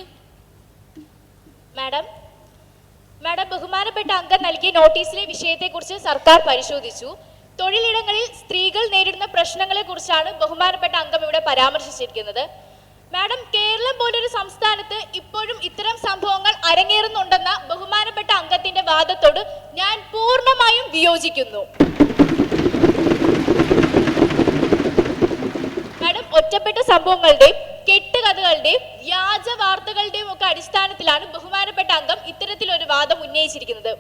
മാഡം, ബഹുമാനപ്പെട്ട അംഗം നൽകിയ നോട്ടീസിലെ വിഷയത്തെക്കുറിച്ച് സർക്കാർ പരിശോധിച്ചു. തൊഴിലിടങ്ങളിൽ സ്ത്രീകൾ നേരിടുന്ന പ്രശ്നങ്ങളെക്കുറിച്ചാണ് ബഹുമാനപ്പെട്ട അംഗം ഇവിടെ പരാമർശിച്ചിരിക്കുന്നത്. മാഡം, കേരളം പോലൊരു സംസ്ഥാനത്ത് ഇപ്പോഴും ഇത്തരം സംഭവങ്ങൾ അരങ്ങേറുന്നുണ്ടെന്ന ബഹുമാനപ്പെട്ട അംഗത്തിന്റെ വാദത്തോട് ഞാൻ പൂർണ്ണമായും വിയോജിക്കുന്നു. മാഡം, ഒറ്റപ്പെട്ട സംഭവങ്ങളുടെയും കെട്ടുകഥകളുടെയും വ്യാജ വാർത്തകളുടെയും ഒക്കെ അടിസ്ഥാനത്തിലാണ് ബഹുമാനപ്പെട്ട അംഗം ഇത്തരത്തിലൊരു വാദം ഉന്നയിച്ചിരിക്കുന്നത്.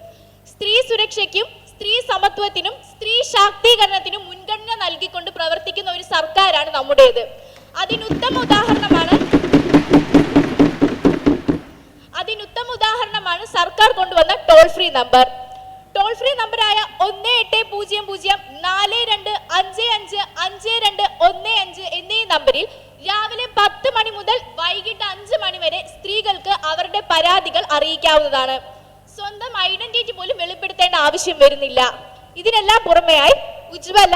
സ്ത്രീ സുരക്ഷയ്ക്കും സ്ത്രീ സമത്വത്തിനും സ്ത്രീ ശാക്തീകരണത്തിനും മുൻഗണന നൽകിക്കൊണ്ട് പ്രവർത്തിക്കുന്ന ഒരു സർക്കാരാണ് നമ്മുടേത്. അതിനുത്തമ ഉദാഹരണമാണ് സർക്കാർ കൊണ്ടുവന്ന toll free number. Toll free നമ്പറായ 180042555215 എന്നീ നമ്പറിൽ രാവിലെ 10 മണി മുതൽ വൈകിട്ട് 5 മണി വരെ സ്ത്രീകൾക്ക് അവരുടെ പരാതികൾ അറിയിക്കാവുന്നതാണ്. സ്വന്തം ഐഡന്റിറ്റി പോലും വെളിപ്പെടുത്തേണ്ട ആവശ്യം വരുന്നില്ല. ഇതിനെല്ലാം പുറമെയായി ഉജ്വല,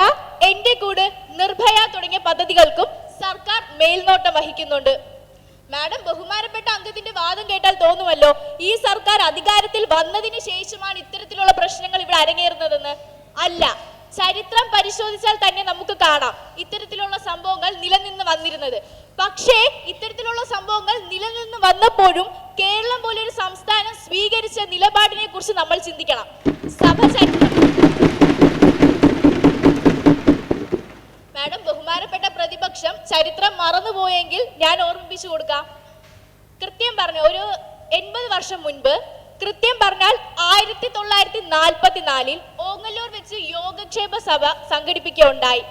എന്റെ കൂട്, നിർഭയ തുടങ്ങിയ പദ്ധതികൾക്കും സർക്കാർ മേൽനോട്ടം വഹിക്കുന്നുണ്ട്. മാഡം, ബഹുമാനപ്പെട്ട അംഗത്തിന്റെ വാദം കേട്ടാൽ തോന്നുമല്ലോ ഈ സർക്കാർ അധികാരത്തിൽ വന്നതിന് ശേഷമാണ് ഇത്തരത്തിലുള്ള പ്രശ്നങ്ങൾ ഇവിടെ അരങ്ങേറുന്നതെന്ന്. അല്ല, ചരിത്രം പരിശോധിച്ചാൽ തന്നെ നമുക്ക് കാണാം ഇത്തരത്തിലുള്ള സംഭവങ്ങൾ നിലനിന്ന് വന്നിരുന്നത്. പക്ഷേ ഇത്തരത്തിലുള്ള സംഭവങ്ങൾ നിലനിന്ന് വന്നപ്പോഴും കേരളം പോലൊരു സംസ്ഥാനം സ്വീകരിച്ച നിലപാടിനെ കുറിച്ച് നമ്മൾ ചിന്തിക്കണം. മാഡം, ബഹുമാനപ്പെട്ട പ്രതിപക്ഷം ചരിത്രം മറന്നുപോയെങ്കിൽ ഞാൻ ഓർമ്മിപ്പിച്ചു കൊടുക്കാം. കൃത്യം പറഞ്ഞ ഒരു 80 വർഷം മുൻപ്, കൃത്യം പറഞ്ഞാൽ 1944 ഓങ്ങല്ലൂർ വെച്ച് യോഗക്ഷേമ സഭ സംഘടിപ്പിക്കുകയുണ്ടായി.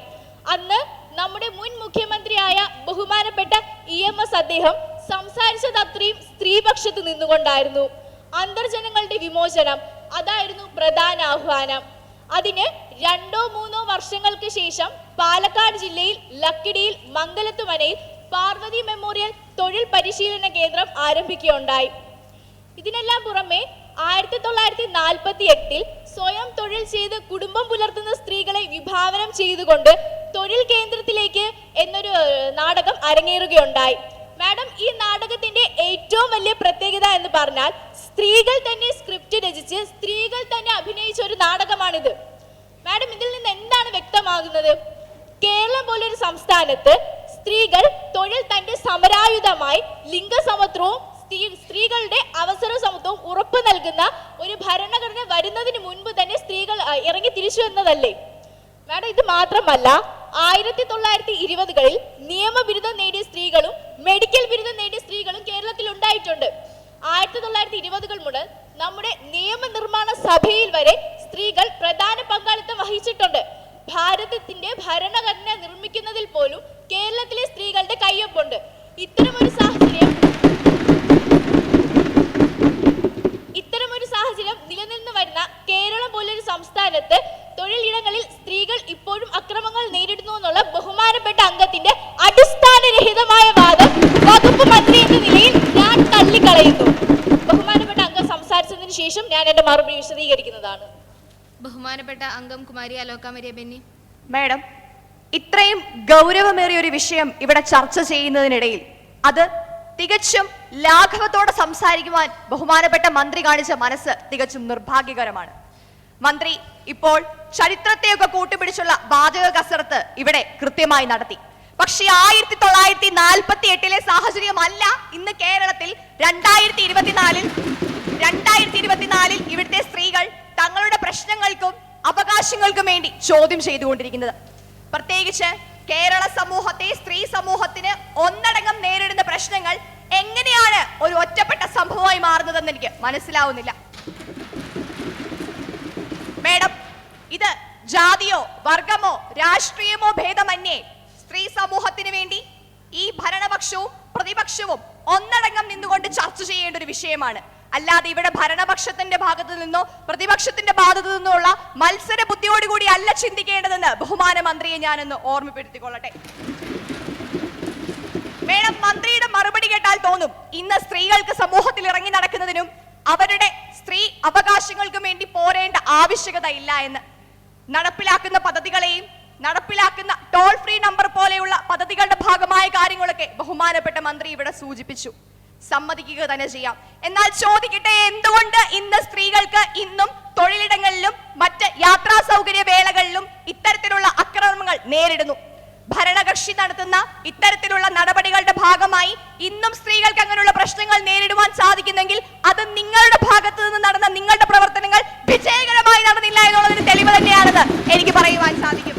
അന്ന് നമ്മുടെ മുൻ മുഖ്യമന്ത്രിയായ ബഹുമാനപ്പെട്ട EMS അദ്ദേഹം സംസാരിച്ചത് അത്രയും സ്ത്രീപക്ഷത്ത് നിന്നുകൊണ്ടായിരുന്നു. അന്തർജനങ്ങളുടെ വിമോചനം അതായിരുന്നു പ്രധാന ആഹ്വാനം. അതിന് 2-3 വർഷങ്ങൾക്ക് ശേഷം പാലക്കാട് ജില്ലയിൽ ലക്കിടിയിൽ മംഗലത്തുമനയിൽ പാർവതി മെമ്മോറിയൽ തൊഴിൽ പരിശീലന കേന്ദ്രം ആരംഭിക്കുകയുണ്ടായി. ഇതിനെല്ലാം പുറമെ 1948 സ്വയം തൊഴിൽ ചെയ്ത് കുടുംബം പുലർത്തുന്ന സ്ത്രീകളെ വിഭാവനം ചെയ്തുകൊണ്ട് തൊഴിൽ കേന്ദ്രത്തിലേക്ക് എന്നൊരു നാടകം അരങ്ങേറുകയുണ്ടായി. മാഡം, ഈ നാടകത്തിന്റെ ഏറ്റവും വലിയ പ്രത്യേകത എന്ന് പറഞ്ഞാൽ സ്ത്രീകൾ തന്നെ സ്ക്രിപ്റ്റ് രചിച്ച് സ്ത്രീകൾ തന്നെ അഭിനയിച്ച ഒരു നാടകമാണിത്. മാഡം, ഇതിൽ നിന്ന് എന്താണ് വ്യക്തമാകുന്നത്? കേരളം പോലൊരു സംസ്ഥാനത്ത് സ്ത്രീകൾ തൊഴിൽ തന്റെ സമരായുധമായി ലിംഗസമത്വവും സ്ത്രീകളുടെ അവസര സമത്വവും ഉറപ്പു നൽകുന്ന ഒരു ഭരണഘടന വരുന്നതിന് മുൻപ് തന്നെ സ്ത്രീകൾ ഇറങ്ങി തിരിച്ചു എന്നതല്ലേ? മാഡം, ഇത് മാത്രമല്ല 1920കളിൽ നിയമബിരുദം നേടിയ സ്ത്രീകളും മെഡിക്കൽ ബിരുദം നേടിയ സ്ത്രീകളും കേരളത്തിൽ ഉണ്ടായിട്ടുണ്ട്. 1920കൾ മുതൽ നമ്മുടെ നിയമനിർമ്മാണ സഭയിൽ വരെ സ്ത്രീകൾ പ്രധാന പങ്കാളിത്തം വഹിച്ചിട്ടുണ്ട്. ഭാരതത്തിന്റെ ഭരണഘടന നിർമ്മിക്കുന്നതിൽ പോലും കേരളത്തിലെ സ്ത്രീകളുടെ കയ്യൊപ്പുണ്ട്. ഇത്തരമൊരു സാഹചര്യം നിലനിന്ന് വരുന്ന കേരളം പോലൊരു സംസ്ഥാനത്ത് തൊഴിലിടങ്ങളിൽ സ്ത്രീകൾ ഇപ്പോഴും അക്രമങ്ങൾ നേരിടുന്നു എന്നുള്ള ബഹുമാനപ്പെട്ട അംഗത്തിന്റെ അടിസ്ഥാനരഹിതമായ വാദം വകുപ്പ് മന്ത്രി എന്ന നിലയിൽ ഞാൻ തള്ളിക്കളയുന്നു. ബഹുമാനപ്പെട്ട അംഗം സംസാരിച്ചതിന് ശേഷം ഞാൻ എന്റെ മറുപടി വിശദീകരിക്കുന്നതാണ്. ബഹുമാനപ്പെട്ട അംഗം കുമാരി അലോക മരിയ ബെന്നി. മാഡം, ഇത്രയും ഗൗരവമേറിയ ഒരു വിഷയം ഇവിടെ ചർച്ച ചെയ്യുന്നതിനിടയിൽ അത് തികച്ചും ലാഘവത്തോടെ സംസാരിക്കുവാൻ ബഹുമാനപ്പെട്ട മന്ത്രി കാണിച്ച മനസ്സ് തികച്ചും നിർഭാഗ്യകരമാണ്. മന്ത്രി ഇപ്പോൾ ചരിത്രത്തെയൊക്കെ കൂട്ടുപിടിച്ചുള്ള വാചക കസരത്ത് ഇവിടെ കൃത്യമായി നടത്തി. പക്ഷേ 1948 സാഹചര്യമല്ല ഇന്ന് കേരളത്തിൽ 2024 ഇവിടുത്തെ സ്ത്രീകൾ തങ്ങളുടെ പ്രശ്നങ്ങൾക്കും അവകാശങ്ങൾക്കും വേണ്ടി ചോദ്യം ചെയ്തുകൊണ്ടിരിക്കുന്നത്. പ്രത്യേകിച്ച് കേരള സമൂഹത്തെ, സ്ത്രീ സമൂഹത്തിന് ഒന്നടങ്കം നേരിടുന്ന പ്രശ്നങ്ങൾ എങ്ങനെയാണ് ഒരു ഒറ്റപ്പെട്ട സംഭവമായി മാറുന്നതെന്ന് എനിക്ക് മനസ്സിലാവുന്നില്ല. മേഡം, ഇത് ജാതിയോ വർഗമോ രാഷ്ട്രീയമോ ഭേദമന്യേ സ്ത്രീ സമൂഹത്തിന് വേണ്ടി ഈ ഭരണപക്ഷവും പ്രതിപക്ഷവും ഒന്നടങ്കം നിന്നുകൊണ്ട് ചർച്ച ചെയ്യേണ്ട ഒരു വിഷയമാണ്. അല്ലാതെ ഇവിടെ ഭരണപക്ഷത്തിന്റെ ഭാഗത്തു നിന്നോ പ്രതിപക്ഷത്തിന്റെ ഭാഗത്തു നിന്നോ ഉള്ള മത്സര ബുദ്ധിയോടുകൂടി അല്ല ചിന്തിക്കേണ്ടതെന്ന് ബഹുമാന മന്ത്രിയെ ഞാനൊന്ന് ഓർമ്മപ്പെടുത്തിക്കൊള്ളട്ടെ. മേഡം, മന്ത്രിയുടെ മറുപടി കേട്ടാൽ തോന്നും ഇന്ന് സ്ത്രീകൾക്ക് സമൂഹത്തിൽ ഇറങ്ങി നടക്കുന്നതിനും അവരുടെ സ്ത്രീ അവകാശങ്ങൾക്കും വേണ്ടി പോരേണ്ട ആവശ്യകത ഇല്ല എന്ന്. നടപ്പിലാക്കുന്ന പദ്ധതികളെയും നടപ്പിലാക്കുന്ന ടോൾ ഫ്രീ നമ്പർ പോലെയുള്ള പദ്ധതികളുടെ ഭാഗമായ കാര്യങ്ങളൊക്കെ ബഹുമാനപ്പെട്ട മന്ത്രി ഇവിടെ സൂചിപ്പിച്ചു. സമ്മതിക്കുക തന്നെ ചെയ്യാം. എന്നാൽ ചോദിക്കട്ടെ, എന്തുകൊണ്ട് ഇന്ന് സ്ത്രീകൾക്ക് ഇന്നും തൊഴിലിടങ്ങളിലും മറ്റ് യാത്രാ സൗകര്യ വേളകളിലും ഇത്തരത്തിലുള്ള അക്രമങ്ങൾ നേരിടുന്നു? ഭരണകക്ഷി നടത്തുന്ന ഇത്തരത്തിലുള്ള നടപടികളുടെ ഭാഗമായി ഇന്നും സ്ത്രീകൾക്ക് അങ്ങനെയുള്ള പ്രശ്നങ്ങൾ നേരിടുവാൻ സാധിക്കുന്നെങ്കിൽ അത് നിങ്ങളുടെ ഭാഗത്ത് നിന്ന് നടന്ന നിങ്ങളുടെ പ്രവർത്തനങ്ങൾ വിജയകരമായി നടന്നില്ല എന്നുള്ളതിന് തെളിവ് തന്നെയാണെന്ന് എനിക്ക് പറയുവാൻ സാധിക്കും.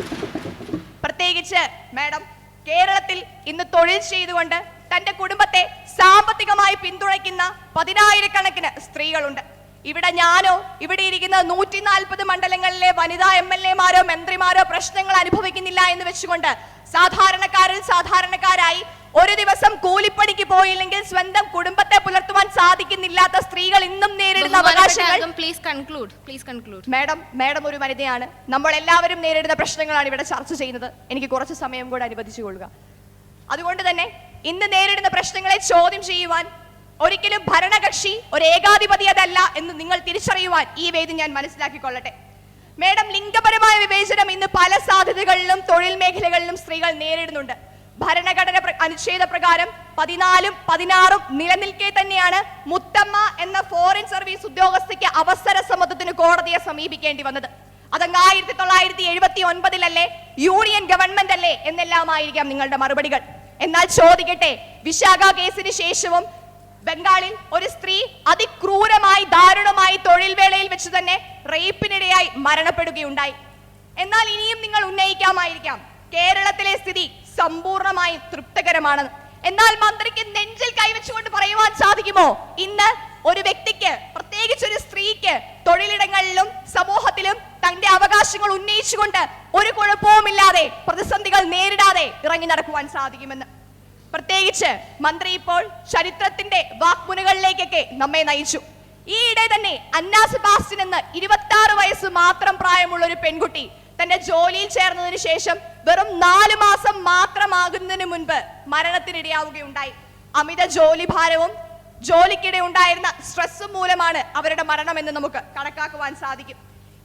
പ്രത്യേകിച്ച് മാഡം, കേരളത്തിൽ ഇന്ന് തൊഴിൽ ചെയ്തുകൊണ്ട് തന്റെ കുടുംബത്തെ സാമ്പത്തികമായി പിന്തുണയ്ക്കുന്ന 10,000-കണക്കിന് സ്ത്രീകളുണ്ട്. ഇവിടെ ഞാനോ ഇവിടെ ഇരിക്കുന്ന 140 മണ്ഡലങ്ങളിലെ വനിതാ MLA-മാരോ മന്ത്രിമാരോ പ്രശ്നങ്ങൾ അനുഭവിക്കുന്നില്ല എന്ന് വെച്ചുകൊണ്ട് സാധാരണക്കാരിൽ സാധാരണക്കാരായി ഒരു ദിവസം കൂലിപ്പണിക്ക് പോയില്ലെങ്കിൽ സ്വന്തം കുടുംബത്തെ പുലർത്തുവാൻ സാധിക്കുന്നില്ലാത്ത സ്ത്രീകൾ ഇന്നും നേരിടുന്ന അവകാശങ്ങൾ. മാഡം ഒരു വനിതയാണ്. നമ്മൾ എല്ലാവരും നേരിടുന്ന പ്രശ്നങ്ങളാണ് ഇവിടെ ചർച്ച ചെയ്യുന്നത്. എനിക്ക് കുറച്ച് സമയം കൂടെ അനുവദിച്ചു കൊള്ളുക. അതുകൊണ്ട് തന്നെ ഇന്ന് നേരിടുന്ന പ്രശ്നങ്ങളെ ചോദ്യം ചെയ്യുവാൻ ഒരിക്കലും ഭരണകക്ഷി ഒരു ഏകാധിപതിയതല്ല എന്ന് നിങ്ങൾ തിരിച്ചറിയുവാൻ ഈ വേദി ഞാൻ മനസ്സിലാക്കിക്കൊള്ളട്ടെ. മേഡം, ലിംഗപരമായ വിവേചനം ഇന്ന് പല സാധ്യതകളിലും തൊഴിൽ മേഖലകളിലും സ്ത്രീകൾ നേരിടുന്നുണ്ട്. ഭരണഘടന അനുച്ഛേദ പ്രകാരം 14ഉം 16ഉം നിലനിൽക്കെ തന്നെയാണ് മുത്തമ്മ എന്ന ഫോറിൻ സർവീസ് ഉദ്യോഗസ്ഥയ്ക്ക് അവസര സമത്വത്തിന് കോടതിയെ സമീപിക്കേണ്ടി വന്നത്. അതങ്ങ് 1979-ലല്ലേ, യൂണിയൻ ഗവൺമെന്റ് അല്ലേ എന്നെല്ലാമായിരിക്കാം നിങ്ങളുടെ മറുപടികൾ. എന്നാൽ ചോദിക്കട്ടെ, വിശാഖ കേസിന് ശേഷവും ബംഗാളിൽ ഒരു സ്ത്രീ അതിക്രൂരമായി ദാരുണമായി തൊഴിൽ വേളയിൽ വെച്ച് തന്നെ റേപ്പിനിടയായി മരണപ്പെടുകയുണ്ടായി. എന്നാൽ ഇനിയും നിങ്ങൾ ഉന്നയിക്കാമായിരിക്കാം കേരളത്തിലെ സ്ഥിതി സമ്പൂർണമായും തൃപ്തികരമാണെന്ന്. എന്നാൽ മന്ത്രിക്ക് നെഞ്ചിൽ കൈവച്ചുകൊണ്ട് പറയുവാൻ സാധിക്കുമോ, ഇന്ന് ഒരു വ്യക്തിക്ക്, പ്രത്യേകിച്ച് ഒരു സ്ത്രീക്ക് തൊഴിലിടങ്ങളിലും സമൂഹത്തിലും തന്റെ അവകാശങ്ങൾ ഉന്നയിച്ചുകൊണ്ട് ഒരു കുഴപ്പവുമില്ലാതെ പ്രതിസന്ധികൾ നേരിടാതെ ഇറങ്ങി നടക്കുവാൻ സാധിക്കുമെന്ന്? പ്രത്യേകിച്ച് മന്ത്രി ഇപ്പോൾ ചരിത്രത്തിന്റെ വാക്മുനകളിലേക്കൊക്കെ നമ്മെ നയിച്ചു. ഈയിടെ തന്നെ അന്ന സെബാസ്റ്റ്യൻ എന്ന 26 വയസ്സ് മാത്രം പ്രായമുള്ള ഒരു പെൺകുട്ടി തന്റെ ജോലിയിൽ ചേർന്നതിന് ശേഷം വെറും 4 മാസം മാത്രമാകുന്നതിന് മുൻപ് മരണത്തിനിടയാവുകയുണ്ടായി. അമിത ജോലിഭാരവും ജോലിക്കിടെ ഉണ്ടായിരുന്ന സ്ട്രെസ്സും മൂലമാണ് അവരുടെ മരണമെന്ന് നമുക്ക് കണക്കാക്കുവാൻ സാധിക്കും.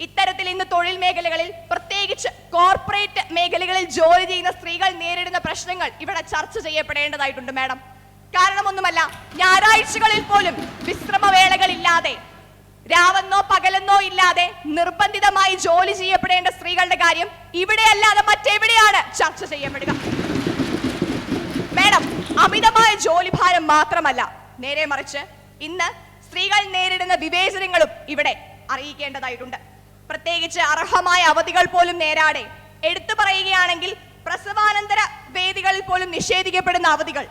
ഇത്തരത്തിൽ ഇന്ന് തൊഴിൽ മേഖലകളിൽ, പ്രത്യേകിച്ച് കോർപ്പറേറ്റ് മേഖലകളിൽ ജോലി ചെയ്യുന്ന സ്ത്രീകൾ നേരിടുന്ന പ്രശ്നങ്ങൾ ഇവിടെ ചർച്ച ചെയ്യപ്പെടേണ്ടതായിട്ടുണ്ട് മാഡം. കാരണമൊന്നുമല്ല, ഞായറാഴ്ചകളിൽ പോലും വിശ്രമവേളകളില്ലാതെ, രാവെന്നോ പകലെന്നോ ഇല്ലാതെ നിർബന്ധിതമായി ജോലി ചെയ്യപ്പെടേണ്ട സ്ത്രീകളുടെ കാര്യം ഇവിടെ അല്ലാതെ മറ്റെവിടെയാണ് ചർച്ച ചെയ്യപ്പെടുക? മാഡം, അമിതമായ ജോലിഭാരം മാത്രമല്ല, നേരെ മറിച്ച് ഇന്ന് സ്ത്രീകൾ നേരിടുന്ന വിവേചനങ്ങളും ഇവിടെ അറിയിക്കേണ്ടതായിട്ടുണ്ട്. പ്രത്യേകിച്ച് അർഹമായ അവധികൾ പോലും നേരാതെ, എടുത്തു പറയുകയാണെങ്കിൽ പ്രസവാനന്തര വേദികളിൽ പോലും നിഷേധിക്കപ്പെടുന്ന അവധികൾ,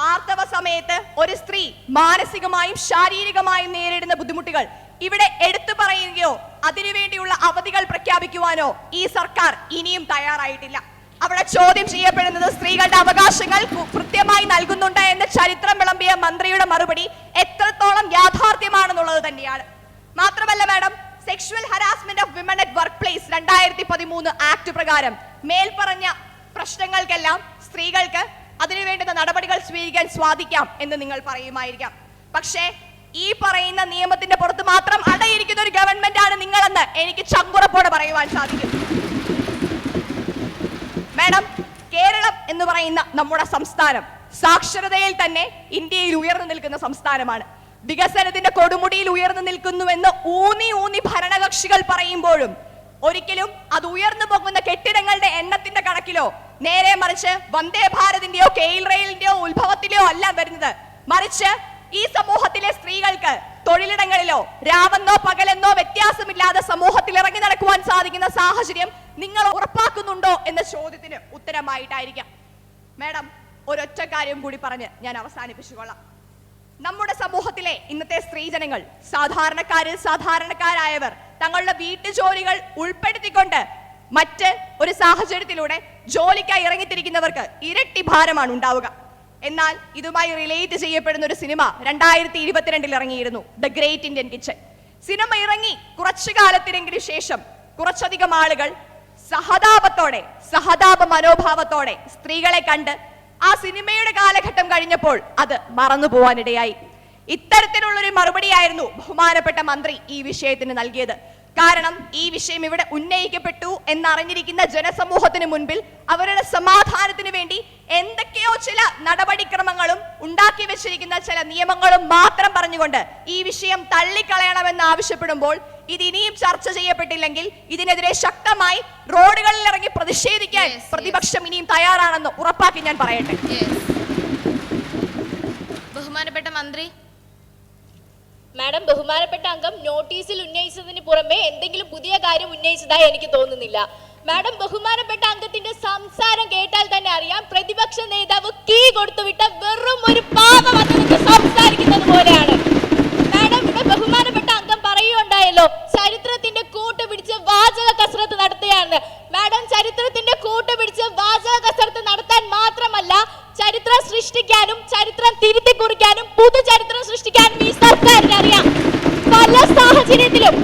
ആർത്തവ സമയത്ത് ഒരു സ്ത്രീ മാനസികമായും ശാരീരികമായും നേരിടുന്ന ബുദ്ധിമുട്ടുകൾ ഇവിടെ എടുത്തു പറയുകയോ അതിനുവേണ്ടിയുള്ള അവധികൾ പ്രഖ്യാപിക്കുവാനോ ഈ സർക്കാർ ഇനിയും തയ്യാറായിട്ടില്ല. അവിടെ ചോദ്യം ചെയ്യപ്പെടുന്നത് സ്ത്രീകളുടെ അവകാശങ്ങൾ കൃത്യമായി നൽകുന്നുണ്ട് എന്ന ചരിത്രം വിളമ്പിയ മന്ത്രിയുടെ മറുപടി എത്രത്തോളം യാഥാർത്ഥ്യമാണെന്നുള്ളത് തന്നെയാണ്. മാത്രമല്ല madam, sexual harassment of women at work place 2013 act പ്രകാരം മേൽപ്പറഞ്ഞ പ്രശ്നങ്ങൾക്കെല്ലാം സ്ത്രീകൾക്ക് അതിനു വേണ്ടുന്ന നടപടികൾ സ്വീകരിക്കാൻ സാധിക്കാം എന്ന് നിങ്ങൾ പറയുമായിരിക്കാം. പക്ഷേ ഈ പറയുന്ന നിയമത്തിന്റെ പുറത്ത് മാത്രം അടയിരിക്കുന്ന ഒരു ഗവൺമെന്റ് ആണ് നിങ്ങളെന്ന് എനിക്ക് ചങ്കുറപ്പോടെ പറയുവാൻ സാധിക്കും. മാഡം, കേരളം എന്ന് പറയുന്ന നമ്മുടെ സംസ്ഥാനം സാക്ഷരതയിൽ തന്നെ ഇന്ത്യയിൽ ഉയർന്നു നിൽക്കുന്ന സംസ്ഥാനമാണ്. വികസനത്തിന്റെ കൊടുമുടിയിൽ ഉയർന്നു നിൽക്കുന്നുവെന്ന് ഊന്നി ഭരണകക്ഷികൾ പറയുമ്പോഴും ഒരിക്കലും അത് ഉയർന്നു പോകുന്ന കെട്ടിടങ്ങളുടെ എണ്ണത്തിന്റെ കണക്കിലോ നേരെ മറിച്ച് വന്ദേ ഭാരതിന്റെയോ കെയിൽ റെയിലിന്റെയോ ഉത്ഭവത്തിലോ അല്ല വരുന്നത്. മറിച്ച് ഈ സമൂഹത്തിലെ സ്ത്രീകൾക്ക് തൊഴിലിടങ്ങളിലോ രാവെന്നോ പകലെന്നോ വ്യത്യാസമില്ലാതെ സമൂഹത്തിൽ ഇറങ്ങി നടക്കുവാൻ സാധിക്കുന്ന സാഹചര്യം നിങ്ങൾ ഉറപ്പാക്കുന്നുണ്ടോ എന്ന ചോദ്യത്തിന് ഉത്തരമായിട്ടായിരിക്കാം. മാഡം, ഒരൊറ്റ കാര്യം കൂടി പറഞ്ഞ് ഞാൻ അവസാനിപ്പിച്ചുകൊള്ളാം. നമ്മുടെ സമൂഹത്തിലെ ഇന്നത്തെ സ്ത്രീജനങ്ങൾ, സാധാരണക്കാരിൽ സാധാരണക്കാരായവർ തങ്ങളുടെ വീട്ടുജോലികൾ ഉൾപ്പെടുത്തിക്കൊണ്ട് മറ്റ് ഒരു സാഹചര്യത്തിലൂടെ ജോലിക്കായി ഇറങ്ങിത്തിരിക്കുന്നവർക്ക് ഇരട്ടി ഭാരമാണ് ഉണ്ടാവുക. എന്നാൽ ഇതുമായി റിലേറ്റ് ചെയ്യപ്പെടുന്ന ഒരു സിനിമ 2022 ഇറങ്ങിയിരുന്നു, the great Indian kitchen. Cinema ഇറങ്ങി കുറച്ചു കാലത്തിനെങ്കിലും ശേഷം കുറച്ചധികം ആളുകൾ സഹതാപ മനോഭാവത്തോടെ സ്ത്രീകളെ കണ്ട് ആ സിനിമയുടെ കാലഘട്ടം കഴിഞ്ഞപ്പോൾ അത് മറന്നു പോവാനിടയായി. ഇത്തരത്തിലുള്ളൊരു മറുപടിയായിരുന്നു ബഹുമാനപ്പെട്ട മന്ത്രി ഈ വിഷയത്തിന് നൽകിയത്. കാരണം ഈ വിഷയം ഇവിടെ ഉന്നയിക്കപ്പെട്ടു എന്നറിഞ്ഞിരിക്കുന്ന ജനസമൂഹത്തിന് മുൻപിൽ അവരുടെ സമാധാനത്തിന് വേണ്ടി എന്തൊക്കെയോ ചില നടപടിക്രമങ്ങളും ഉണ്ടാക്കി വെച്ചിരിക്കുന്ന ചില നിയമങ്ങളും മാത്രം പറഞ്ഞുകൊണ്ട് ഈ വിഷയം തള്ളിക്കളയണമെന്ന് ആവശ്യപ്പെടുമ്പോൾ ഇത് ഇനിയും ചർച്ച ചെയ്യപ്പെട്ടില്ലെങ്കിൽ ഇതിനെതിരെ ശക്തമായി റോഡുകളിൽ ഇറങ്ങി പ്രതിഷേധിക്കാൻ പ്രതിപക്ഷം ഇനിയും തയ്യാറാണെന്ന് ഉറപ്പാക്കി ഞാൻ പറയട്ടെ. ബഹുമാനപ്പെട്ട മന്ത്രി. മാഡം, ബഹുമാനപ്പെട്ട അംഗം നോട്ടീസിൽ ഉന്നയിച്ചതിന് പുറമെ എന്തെങ്കിലും പുതിയ കാര്യം ഉന്നയിച്ചതായി എനിക്ക് തോന്നുന്നില്ല. മാഡം, ബഹുമാനപ്പെട്ട അംഗത്തിന്റെ സംസാരം കേട്ടാൽ തന്നെ അറിയാം പ്രതിപക്ഷ നേതാവ് കീ കൊടുത്തുവിട്ട വെറും ഒരു പാവം അദ്ദേഹത്തെ സംസാരിക്കുന്നത് പോലെയാണ്. മാഡം, ഇവിടെ ബഹുമാനപ്പെട്ട അംഗം പറയുകയുണ്ടായല്ലോ ചരിത്രത്തിന്റെ കൂട്ട് പിടിച്ച് വാചക കസരത്ത് നടത്തുകയാണെന്ന്. മാഡം, ചരിത്രത്തിന്റെ കൂട്ട് പിടിച്ച് വാചക കസരത്ത് നടത്താൻ മാത്രമല്ല ചരിത്രം സൃഷ്ടിക്കാനും ചരിത്രം തിരുത്തി കുറിക്കാനും പുതുചരിത്രം സൃഷ്ടിക്കാനും ഈ സർക്കാരിന് അറിയാം. പല സാഹചര്യത്തിലും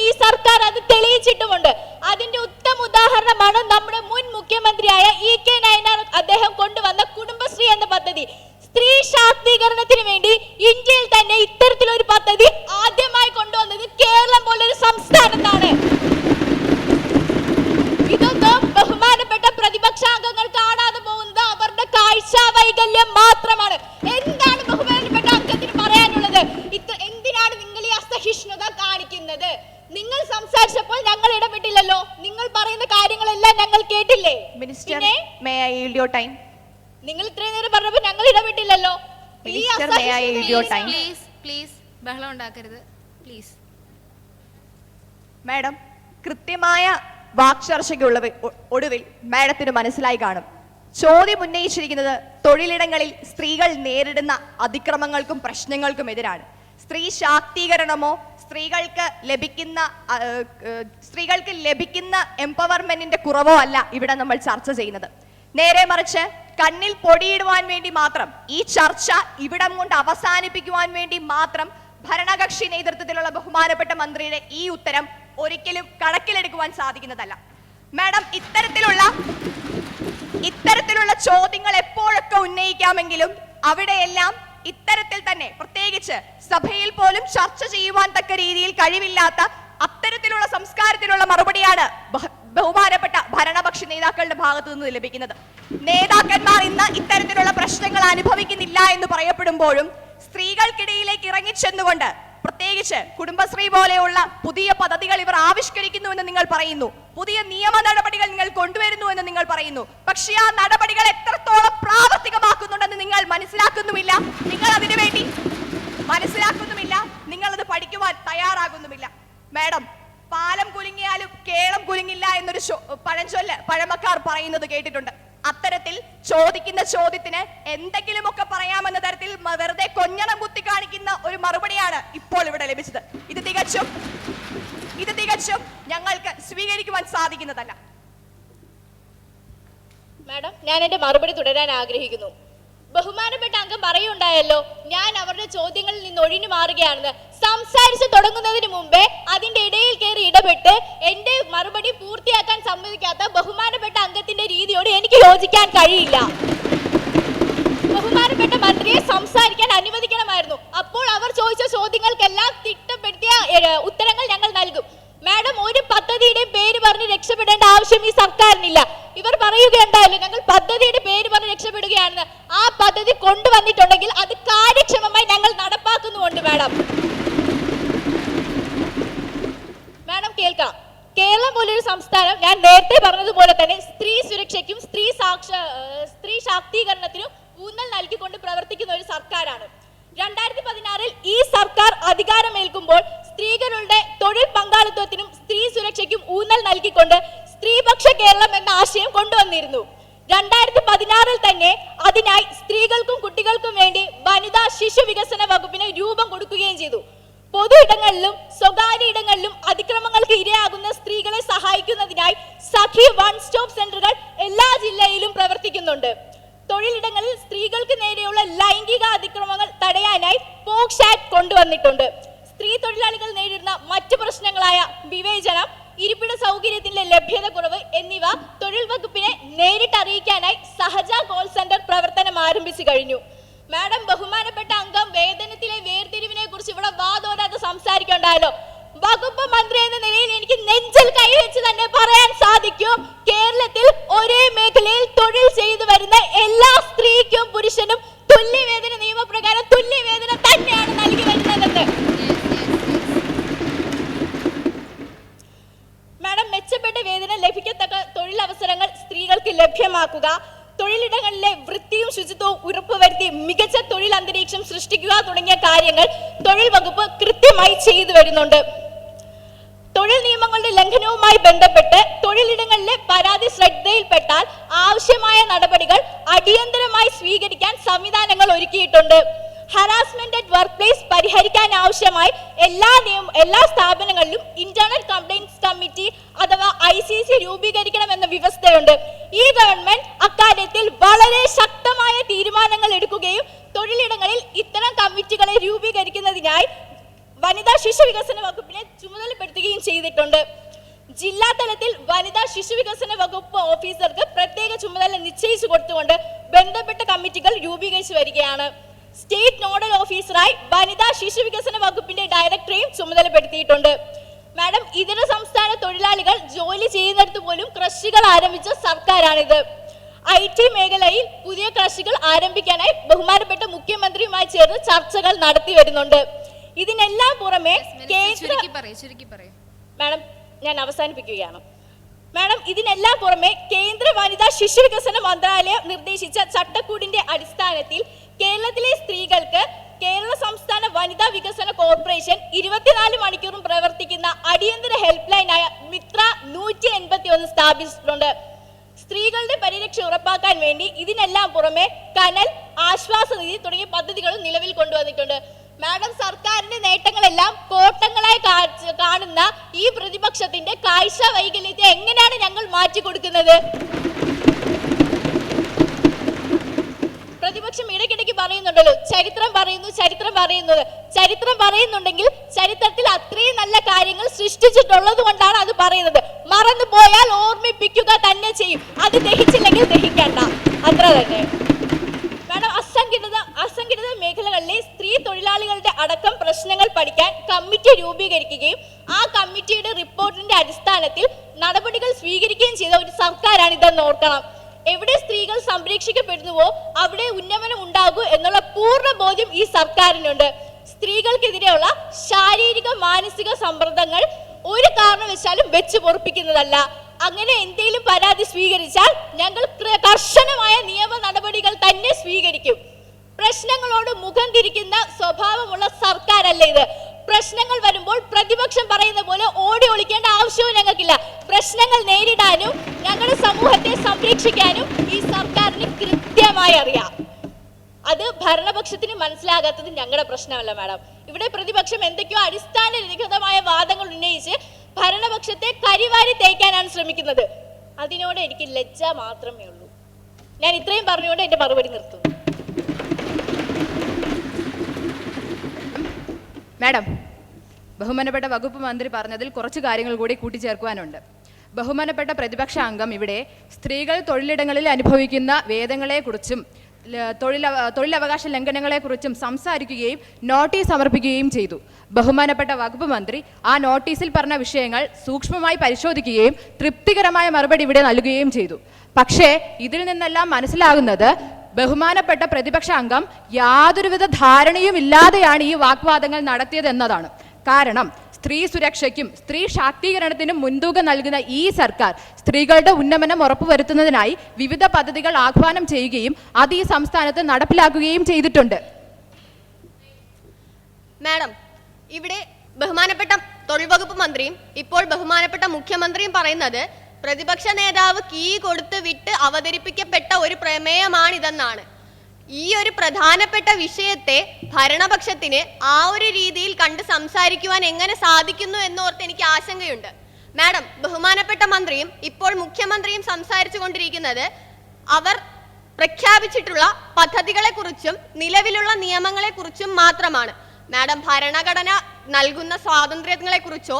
ഈ സർക്കാർ അത് തെളിയിച്ചിട്ടുമുണ്ട്. അതിന്റെ ഉത്തമ ഉദാഹരണമാണ് നമ്മുടെ മുൻ മുഖ്യമന്ത്രിയായ E.K. നയനാർ അദ്ദേഹം കൊണ്ടുവന്ന കുടുംബശ്രീ എന്ന പദ്ധതി. സ്ത്രീ ശാക്തീകരണത്തിന് വേണ്ടി ഇന്ത്യയിൽ തന്നെ ഇത്തരത്തിലൊരു പദ്ധതി ആദ്യമായി കൊണ്ടുവന്നത് കേരളം പോലൊരു സംസ്ഥാനത്താണ്. ഇതൊന്നും ബഹുമാനപ്പെട്ട പ്രതിപക്ഷാംഗങ്ങൾ കാണാതെ പോകുന്നത് അവരുടെ കാഴ്ച വൈകല്യം മാത്രമാണ്. എന്താണ് ബഹുമാനപ്പെട്ട അംഗത്തിന് പറയാനുള്ളത്? എന്തിനാണ് നിങ്ങൾ ഈ അസഹിഷ്ണുത കാണിക്കുന്നത്? നിങ്ങൾ സംസാരിച്ചപ്പോൾ ഞങ്ങൾ ഇടപെട്ടില്ലല്ലോ. നിങ്ങൾ പറയുന്ന കാര്യങ്ങളെല്ലാം ഞങ്ങൾ കേട്ടില്ലേ? Minister, may I yield your time? നിങ്ങൾ ഇത്രയും നേരം പറഞ്ഞപ്പോൾ ഞങ്ങൾ ഇടപെട്ടില്ലല്ലോ. Minister, may I yield your time? Please ബഹളം ഉണ്ടാക്കരുത് പ്ലീസ്. മാഡം, കൃത്യമായ വാക്ചർച്ചയ്ക്കുള്ള ഒടുവിൽ മാഡത്തിന് മനസ്സിലായി കാണും ചോദ്യം ഉന്നയിച്ചിരിക്കുന്നത് തൊഴിലിടങ്ങളിൽ സ്ത്രീകൾ നേരിടുന്ന അതിക്രമങ്ങൾക്കും പ്രശ്നങ്ങൾക്കും എതിരാണ്. സ്ത്രീ ശാക്തീകരണമോ സ്ത്രീകൾക്ക് ലഭിക്കുന്ന എംപവർമെന്റിന്റെ കുറവോ അല്ല ഇവിടെ നമ്മൾ ചർച്ച ചെയ്യുന്നത്. നേരെ മറിച്ച് കണ്ണിൽ പൊടിയിടുവാൻ വേണ്ടി മാത്രം ഈ ചർച്ച ഇവിടം കൊണ്ട് അവസാനിപ്പിക്കുവാൻ വേണ്ടി മാത്രം ഭരണകക്ഷി നേതൃത്വത്തിലുള്ള ബഹുമാനപ്പെട്ട മന്ത്രിയുടെ ഈ ഉത്തരം ഒരിക്കലും കണക്കിലെടുക്കുവാൻ സാധിക്കുന്നതല്ല. മാഡം, ഇത്തരത്തിലുള്ള ചോദ്യങ്ങൾ എപ്പോഴൊക്കെ ഉന്നയിക്കാമെങ്കിലും അവിടെയെല്ലാം ഇത്തരത്തിൽ തന്നെ പ്രത്യേകിച്ച് സഭയിൽ പോലും ചർച്ച ചെയ്യുവാൻ തക്ക രീതിയിൽ കഴിവില്ലാത്ത അത്തരത്തിലുള്ള സംസ്കാരത്തിലുള്ള മറുപടിയാണ് ബഹുമാനപ്പെട്ട ഭരണപക്ഷ നേതാക്കളുടെ ഭാഗത്തു നിന്ന് ലഭിക്കുന്നത്. നേതാക്കന്മാർ ഇന്ന് ഇത്തരത്തിലുള്ള പ്രശ്നങ്ങൾ അനുഭവിക്കുന്നില്ല എന്ന് പറയപ്പെടുമ്പോഴും സ്ത്രീകൾക്കിടയിലേക്ക് ഇറങ്ങിച്ചെന്നുകൊണ്ട് പ്രത്യേകിച്ച് കുടുംബശ്രീ പോലെയുള്ള പുതിയ പദ്ധതികൾ ഇവർ ആവിഷ്കരിക്കുന്നുവെന്ന് നിങ്ങൾ പറയുന്നു, പുതിയ നിയമ നടപടികൾ നിങ്ങൾ കൊണ്ടുവരുന്നു എന്ന് നിങ്ങൾ പറയുന്നു. പക്ഷേ ആ നടപടികൾ എത്രത്തോളം പ്രാവർത്തികമാക്കുന്നുണ്ടെന്ന് നിങ്ങൾ മനസ്സിലാക്കുന്നുമില്ല. നിങ്ങൾ അതിനുവേണ്ടി മനസ്സിലാക്കുന്നുമില്ല, നിങ്ങൾ അത് പഠിക്കുവാൻ തയ്യാറാകുന്നുമില്ല. മാഡം, പാലം കുലുങ്ങിയാലും കേളം കുലുങ്ങില്ല എന്നൊരു പഴഞ്ചൊല്ല് പഴമക്കാർ പറയുന്നത് കേട്ടിട്ടുണ്ട്. അത്തരത്തിൽ ചോദിക്കുന്ന ചോദ്യത്തിന് എന്തെങ്കിലുമൊക്കെ പറയാമെന്ന തരത്തിൽ വെറുതെ കൊഞ്ഞണം കുത്തി കാണിക്കുന്ന ഒരു മറുപടിയാണ് ഇപ്പോൾ ഇവിടെ ലഭിച്ചത്. ഇത് തികച്ചും ഞങ്ങൾക്ക് സ്വീകരിക്കുവാൻ സാധിക്കുന്നതല്ല. മാഡം, ഞാൻ എന്റെ മറുപടി തുടരാൻ ആഗ്രഹിക്കുന്നു. ബഹുമാനപ്പെട്ട അംഗം പറയുണ്ടായല്ലോ ഞാൻ അവരുടെ ചോദ്യങ്ങളിൽ നിന്ന് ഒഴിഞ്ഞു മാറുകയാണെന്ന്. സംസാരിച്ചു തുടങ്ങുന്നതിന് മുമ്പേ അതിന്റെ ഇടയിൽ കയറി ഇടപെട്ട് എന്റെ മറുപടി പൂർത്തിയാക്കാൻ സമ്മതിക്കാത്ത ബഹുമാനപ്പെട്ട അംഗത്തിന്റെ രീതിയോട് എനിക്ക് യോജിക്കാൻ കഴിയില്ല. ബഹുമാനപ്പെട്ട മന്ത്രിയെ സംസാരിക്കാൻ അനുവദിക്കണമായിരുന്നു. അപ്പോൾ അവർ ചോദിച്ച ചോദ്യങ്ങൾക്കെല്ലാം തിട്ടപ്പെടുത്തിയ ഉത്തരങ്ങൾ ഞങ്ങൾ നൽകും. മാഡം, ഒരു പദ്ധതിയുടെയും പേര് പറഞ്ഞ് രക്ഷപ്പെടേണ്ട ആവശ്യം ഈ സർക്കാരിനില്ല. ഇവർ പറയുകയുണ്ടായല്ലോ ഞങ്ങൾ പദ്ധതിയുടെ പേര് പറഞ്ഞ് രക്ഷപ്പെടുകയാണെന്ന്. ആ പദ്ധതി കൊണ്ടുവന്നിട്ടുണ്ടെങ്കിൽ അത് കാര്യക്ഷമമായി ഞങ്ങൾ നടപ്പാക്കുന്നുണ്ട്. മാഡം കേൾക്കാം, കേരളം പോലൊരു സംസ്ഥാനം ഞാൻ നേരത്തെ പറഞ്ഞതുപോലെ തന്നെ സ്ത്രീ സുരക്ഷയ്ക്കും സ്ത്രീ ശാക്തീകരണത്തിനും ഊന്നൽ നൽകിക്കൊണ്ട് പ്രവർത്തിക്കുന്ന ഒരു സർക്കാരാണ്. 2016 ഈ സർക്കാർ അധികാരമേൽക്കുമ്പോൾ സ്ത്രീകളുടെ തൊഴിൽ പങ്കാളിത്തത്തിനും സ്ത്രീ സുരക്ഷയ്ക്കും ഊന്നൽ നൽകിക്കൊണ്ട് സ്ത്രീപക്ഷ കേരളം എന്ന ആശയം കൊണ്ടുവന്നിരുന്നു. 2016 തന്നെ അതിനായി സ്ത്രീകൾക്കും കുട്ടികൾക്കും വേണ്ടി വനിതാ ശിശു വികസന വകുപ്പിന് രൂപം കൊടുക്കുകയും ചെയ്തു. പൊതു ഇടങ്ങളിലും സ്വകാര്യ ഇടങ്ങളിലും അതിക്രമങ്ങൾക്ക് ഇരയാകുന്ന സ്ത്രീകളെ സഹായിക്കുന്നതിനായി സഖി വൺ സ്റ്റോപ്പ് സെന്ററുകൾ എല്ലാ ജില്ലയിലും പ്രവർത്തിക്കുന്നുണ്ട്. തൊഴിലിടങ്ങളിൽ സ്ത്രീകൾക്ക് നേരെയുള്ള ലൈംഗിക അതിക്രമങ്ങൾ തടയാനായി പോക്സോ ആക്ട് കൊണ്ടുവന്നിട്ടുണ്ട്. സ്ത്രീ തൊഴിലാളികൾ നേരിടുന്ന മറ്റു പ്രശ്നങ്ങളായ വിവേചനം, ഇരിപ്പിട സൗകര്യത്തിന്റെ ലഭ്യത കുറവ് എന്നിവ തൊഴിൽ വകുപ്പിനെ നേരിട്ട് അറിയിക്കാനായി സഹജ കോൾ സെന്റർ പ്രവർത്തനം ആരംഭിച്ചു കഴിഞ്ഞു. മാഡം, ബഹുമാനപ്പെട്ട അംഗം വേതനത്തിലെ വേർതിരിവിനെ കുറിച്ച് ഇവിടെ വാദോരാതെ സംസാരിക്കണ്ടായല്ലോ. വകുപ്പ് മന്ത്രി എന്ന നിലയിൽ എനിക്ക് നെഞ്ചിൽ കൈവച്ച് തന്നെ പറയാൻ സാധിക്കും, കേരളത്തിൽ ഒരേ മേഖലയിൽ തൊഴിൽ ചെയ്തു വരുന്ന എല്ലാ സ്ത്രീക്കും പുരുഷനും തുല്യവേതന നിയമപ്രകാരം തുല്യവേതനം തന്നെയാണ് നൽകി വരുന്നതെന്ന്. മാഡം, മെച്ചപ്പെട്ട വേതനം ലഭിക്കത്തക്ക തൊഴിലവസരങ്ങൾ സ്ത്രീകൾക്ക് ലഭ്യമാക്കുക, തൊഴിലിടങ്ങളിലെ വൃത്തിയും ശുചിത്വവും ഉറപ്പുവരുത്തി മികച്ച തൊഴിൽ അന്തരീക്ഷം സൃഷ്ടിക്കുക തുടങ്ങിയ കാര്യങ്ങൾ തൊഴിൽ വകുപ്പ് കൃത്യമായി ചെയ്തു വരുന്നുണ്ട്. തൊഴിൽ നിയമങ്ങളുടെ ലംഘനവുമായി ബന്ധപ്പെട്ട് തൊഴിലിടങ്ങളിലെ പരാതി ശ്രദ്ധയിൽപ്പെട്ടാൽ ആവശ്യമായ നടപടികൾ അടിയന്തരമായി സ്വീകരിക്കാൻ സംവിധാനങ്ങൾ ഒരുക്കിയിട്ടുണ്ട്. ഹറാസ്മെന്റ് അറ്റ് വർക്ക് പ്ലേസ് പരിഹരിക്കാൻ ആവശ്യമായി എല്ലാ സ്ഥാപനങ്ങളിലും ഇന്റേണൽ കംപ്ലൈന്റ്സ് കമ്മിറ്റി അഥവാ ICC രൂപീകരിക്കണമെന്ന വ്യവസ്ഥയുണ്ട്. ഈ ഗവൺമെന്റ് അക്കാര്യത്തിൽ വളരെ ശക്തമായ തീരുമാനങ്ങൾ എടുക്കുകയും തൊഴിലിടങ്ങളിൽ ഇത്തരം കമ്മിറ്റികളെ രൂപീകരിക്കുന്നതിനായി വനിതാ ശിശു വികസന വകുപ്പിനെ ചുമതലപ്പെടുത്തുകയും ചെയ്തിട്ടുണ്ട്. ജില്ലാ തലത്തിൽ വനിതാ ശിശു വികസന വകുപ്പ് ഓഫീസർക്ക് പ്രത്യേക ചുമതല നിശ്ചയിച്ചു കൊടുത്തുകൊണ്ട് ബന്ധപ്പെട്ട കമ്മിറ്റികൾ രൂപീകരിച്ചു വരികയാണ്. സ്റ്റേറ്റ് നോഡൽ ഓഫീസറായി വനിതാ ശിശു വികസന വകുപ്പിന്റെ ഡയറക്ടറെയും ചുമതലപ്പെടുത്തിയിട്ടുണ്ട്. മാഡം, ഇതര സംസ്ഥാന തൊഴിലാളികൾ ജോലി ചെയ്യുന്നിടത്ത് പോലും ക്രഷുകൾ ആരംഭിച്ച സർക്കാരാണിത്. IT മേഖലയിൽ പുതിയ ക്രഷുകൾ ആരംഭിക്കാനായി ബഹുമാനപ്പെട്ട മുഖ്യമന്ത്രിയുമായി ചേർന്ന് ചർച്ചകൾ നടത്തി വരുന്നുണ്ട്. ഇതിനെല്ലാം പുറമെ മാഡം, ഞാൻ അവസാനിപ്പിക്കുകയാണ്. മാഡം, ഇതിനെല്ലാം പുറമെ കേന്ദ്ര വനിതാ ശിശു വികസന മന്ത്രാലയം നിർദ്ദേശിച്ച ചട്ടക്കൂടിന്റെ അടിസ്ഥാനത്തിൽ കേരളത്തിലെ സ്ത്രീകൾക്ക് കേരള സംസ്ഥാന വനിതാ വികസന കോർപ്പറേഷൻ 24 മണിക്കൂറും പ്രവർത്തിക്കുന്ന അടിയന്തര ഹെൽപ്പ് ലൈനായ മിത്ര 181 സ്ഥാപിച്ചിട്ടുണ്ട്. സ്ത്രീകളുടെ പരിരക്ഷ ഉറപ്പാക്കാൻ വേണ്ടി ഇതിനെല്ലാം പുറമെ കനൽ, ആശ്വാസനിധി തുടങ്ങിയ പദ്ധതികളും നിലവിൽ കൊണ്ടുവന്നിട്ടുണ്ട്. മാഡം, സർക്കാരിന്റെ നേട്ടങ്ങളെല്ലാം കോട്ടങ്ങളായി കാണുന്ന ഈ പ്രതിപക്ഷത്തിന്റെ കാഴ്ച വൈകല്യത്തെ എങ്ങനെയാണ് ഞങ്ങൾ മാറ്റിക്കൊടുക്കുന്നത്? പ്രതിപക്ഷം ഇടയ്ക്കിടയ്ക്ക് പറയുന്നുണ്ടല്ലോ, ചരിത്രം പറയുന്നുണ്ടെങ്കിൽ ചരിത്രത്തിൽ അത്രയും നല്ല കാര്യങ്ങൾ സൃഷ്ടിച്ചിട്ടുള്ളത് കൊണ്ടാണ് അത് പറയുന്നത്. മറന്നു പോയാൽ ഓർമ്മിപ്പിക്കുക തന്നെ ചെയ്യും. അത് ദഹിച്ചില്ലെങ്കിൽ ദഹിക്കണ്ട, അത്ര തന്നെ. മാഡം, അസംഘടിത മേഖലകളിലെ സ്ത്രീ തൊഴിലാളികളുടെ അടക്കം പ്രശ്നങ്ങൾ പഠിക്കാൻ കമ്മിറ്റി രൂപീകരിക്കുകയും ആ കമ്മിറ്റിയുടെ റിപ്പോർട്ടിന്റെ അടിസ്ഥാനത്തിൽ നടപടികൾ സ്വീകരിക്കുകയും ചെയ്ത ഒരു സർക്കാരാണ് ഇതെന്ന് ഓർക്കണം. എവിടെ സ്ത്രീകൾ സംരക്ഷിക്കപ്പെടുന്നുവോ അവിടെ ഉന്നമനം ഉണ്ടാകൂ എന്നുള്ള പൂർണ്ണ ബോധ്യം ഈ സർക്കാരിനുണ്ട്. സ്ത്രീകൾക്കെതിരെയുള്ള ശാരീരിക മാനസിക സമ്മർദ്ദങ്ങൾ ഒരു കാരണവശാലും വെച്ച് പൊറുപ്പിക്കുന്നതല്ല. അങ്ങനെ എന്തെങ്കിലും പരാതി സ്വീകരിച്ചാൽ ഞങ്ങൾ കർശനമായ നിയമ നടപടികൾ തന്നെ സ്വീകരിക്കും. പ്രശ്നങ്ങളോട് മുഖം തിരിക്കുന്ന സ്വഭാവമുള്ള സർക്കാരല്ല ഇത്. പ്രശ്നങ്ങൾ വരുമ്പോൾ പ്രതിപക്ഷം പറയുന്ന പോലെ ഓടി ഒളിക്കേണ്ട ആവശ്യവും ഞങ്ങൾക്കില്ല. പ്രശ്നങ്ങൾ നേരിടാനും ഞങ്ങളുടെ സമൂഹത്തെ സംരക്ഷിക്കാനും ഈ സർക്കാരിന് കൃത്യമായി അറിയാം. അത് ഭരണപക്ഷത്തിന് മനസ്സിലാകാത്തത് ഞങ്ങളുടെ പ്രശ്നമല്ല മാഡം. ഇവിടെ പ്രതിപക്ഷം എന്തൊക്കെയോ അടിസ്ഥാനരഹിതമായ വാദങ്ങൾ ഉന്നയിച്ച് ഭരണപക്ഷത്തെ കരിവാരി തേക്കാനാണ് ശ്രമിക്കുന്നത്. അതിനോട് എനിക്ക് ലജ്ജ മാത്രമേ ഉള്ളൂ. ഞാൻ ഇത്രയും പറഞ്ഞുകൊണ്ട് എന്റെ മറുപടി നിർത്തുന്നു. മാഡം, ബഹുമാനപ്പെട്ട വകുപ്പ് മന്ത്രി പറഞ്ഞതിൽ കുറച്ച് കാര്യങ്ങൾ കൂടി കൂട്ടിച്ചേർക്കുവാനുണ്ട്. ബഹുമാനപ്പെട്ട പ്രതിപക്ഷ അംഗം ഇവിടെ സ്ത്രീകൾ തൊഴിലിടങ്ങളിൽ അനുഭവിക്കുന്ന വേദനകളെക്കുറിച്ചും തൊഴിലവകാശ ലംഘനങ്ങളെക്കുറിച്ചും സംസാരിക്കുകയും നോട്ടീസ് സമർപ്പിക്കുകയും ചെയ്തു. ബഹുമാനപ്പെട്ട വകുപ്പ് മന്ത്രി ആ നോട്ടീസിൽ പറഞ്ഞ വിഷയങ്ങൾ സൂക്ഷ്മമായി പരിശോധിക്കുകയും തൃപ്തികരമായ മറുപടി ഇവിടെ നൽകുകയും ചെയ്തു. പക്ഷേ ഇതിൽ നിന്നെല്ലാം മനസ്സിലാകുന്നത് ബഹുമാനപ്പെട്ട പ്രതിപക്ഷ അംഗം യാതൊരുവിധ ധാരണയും ഇല്ലാതെയാണ് ഈ വാഗ്വാദങ്ങൾ നടത്തിയതെന്നതാണ്. കാരണം സ്ത്രീ സുരക്ഷയ്ക്കും സ്ത്രീ ശാക്തീകരണത്തിനും മുൻതൂക്കം നൽകുന്ന ഈ സർക്കാർ സ്ത്രീകളുടെ ഉന്നമനം ഉറപ്പുവരുത്തുന്നതിനായി വിവിധ പദ്ധതികൾ ആഹ്വാനം ചെയ്യുകയും അത് ഈ സംസ്ഥാനത്ത് നടപ്പിലാക്കുകയും ചെയ്തിട്ടുണ്ട്. മാഡം, ഇവിടെ ബഹുമാനപ്പെട്ട തൊഴിൽ വകുപ്പ് മന്ത്രിയും ഇപ്പോൾ ബഹുമാനപ്പെട്ട മുഖ്യമന്ത്രിയും പറയുന്നത് പ്രതിപക്ഷ നേതാവ് കീ കൊടുത്ത് വിട്ട് അവതരിപ്പിക്കപ്പെട്ട ഒരു പ്രമേയമാണിതെന്നാണ്. ഈ ഒരു പ്രധാനപ്പെട്ട വിഷയത്തെ ഭരണപക്ഷത്തിന് ആ ഒരു രീതിയിൽ കണ്ട് സംസാരിക്കുവാൻ എങ്ങനെ സാധിക്കുന്നു എന്നോർത്ത് എനിക്ക് ആശങ്കയുണ്ട്. മാഡം, ബഹുമാനപ്പെട്ട മന്ത്രിയും ഇപ്പോൾ മുഖ്യമന്ത്രിയും സംസാരിച്ചു കൊണ്ടിരിക്കുന്നത് അവർ പ്രഖ്യാപിച്ചിട്ടുള്ള പദ്ധതികളെക്കുറിച്ചും നിലവിലുള്ള നിയമങ്ങളെക്കുറിച്ചും മാത്രമാണ്. മാഡം, ഭരണഘടന നൽകുന്ന സ്വാതന്ത്ര്യങ്ങളെക്കുറിച്ചോ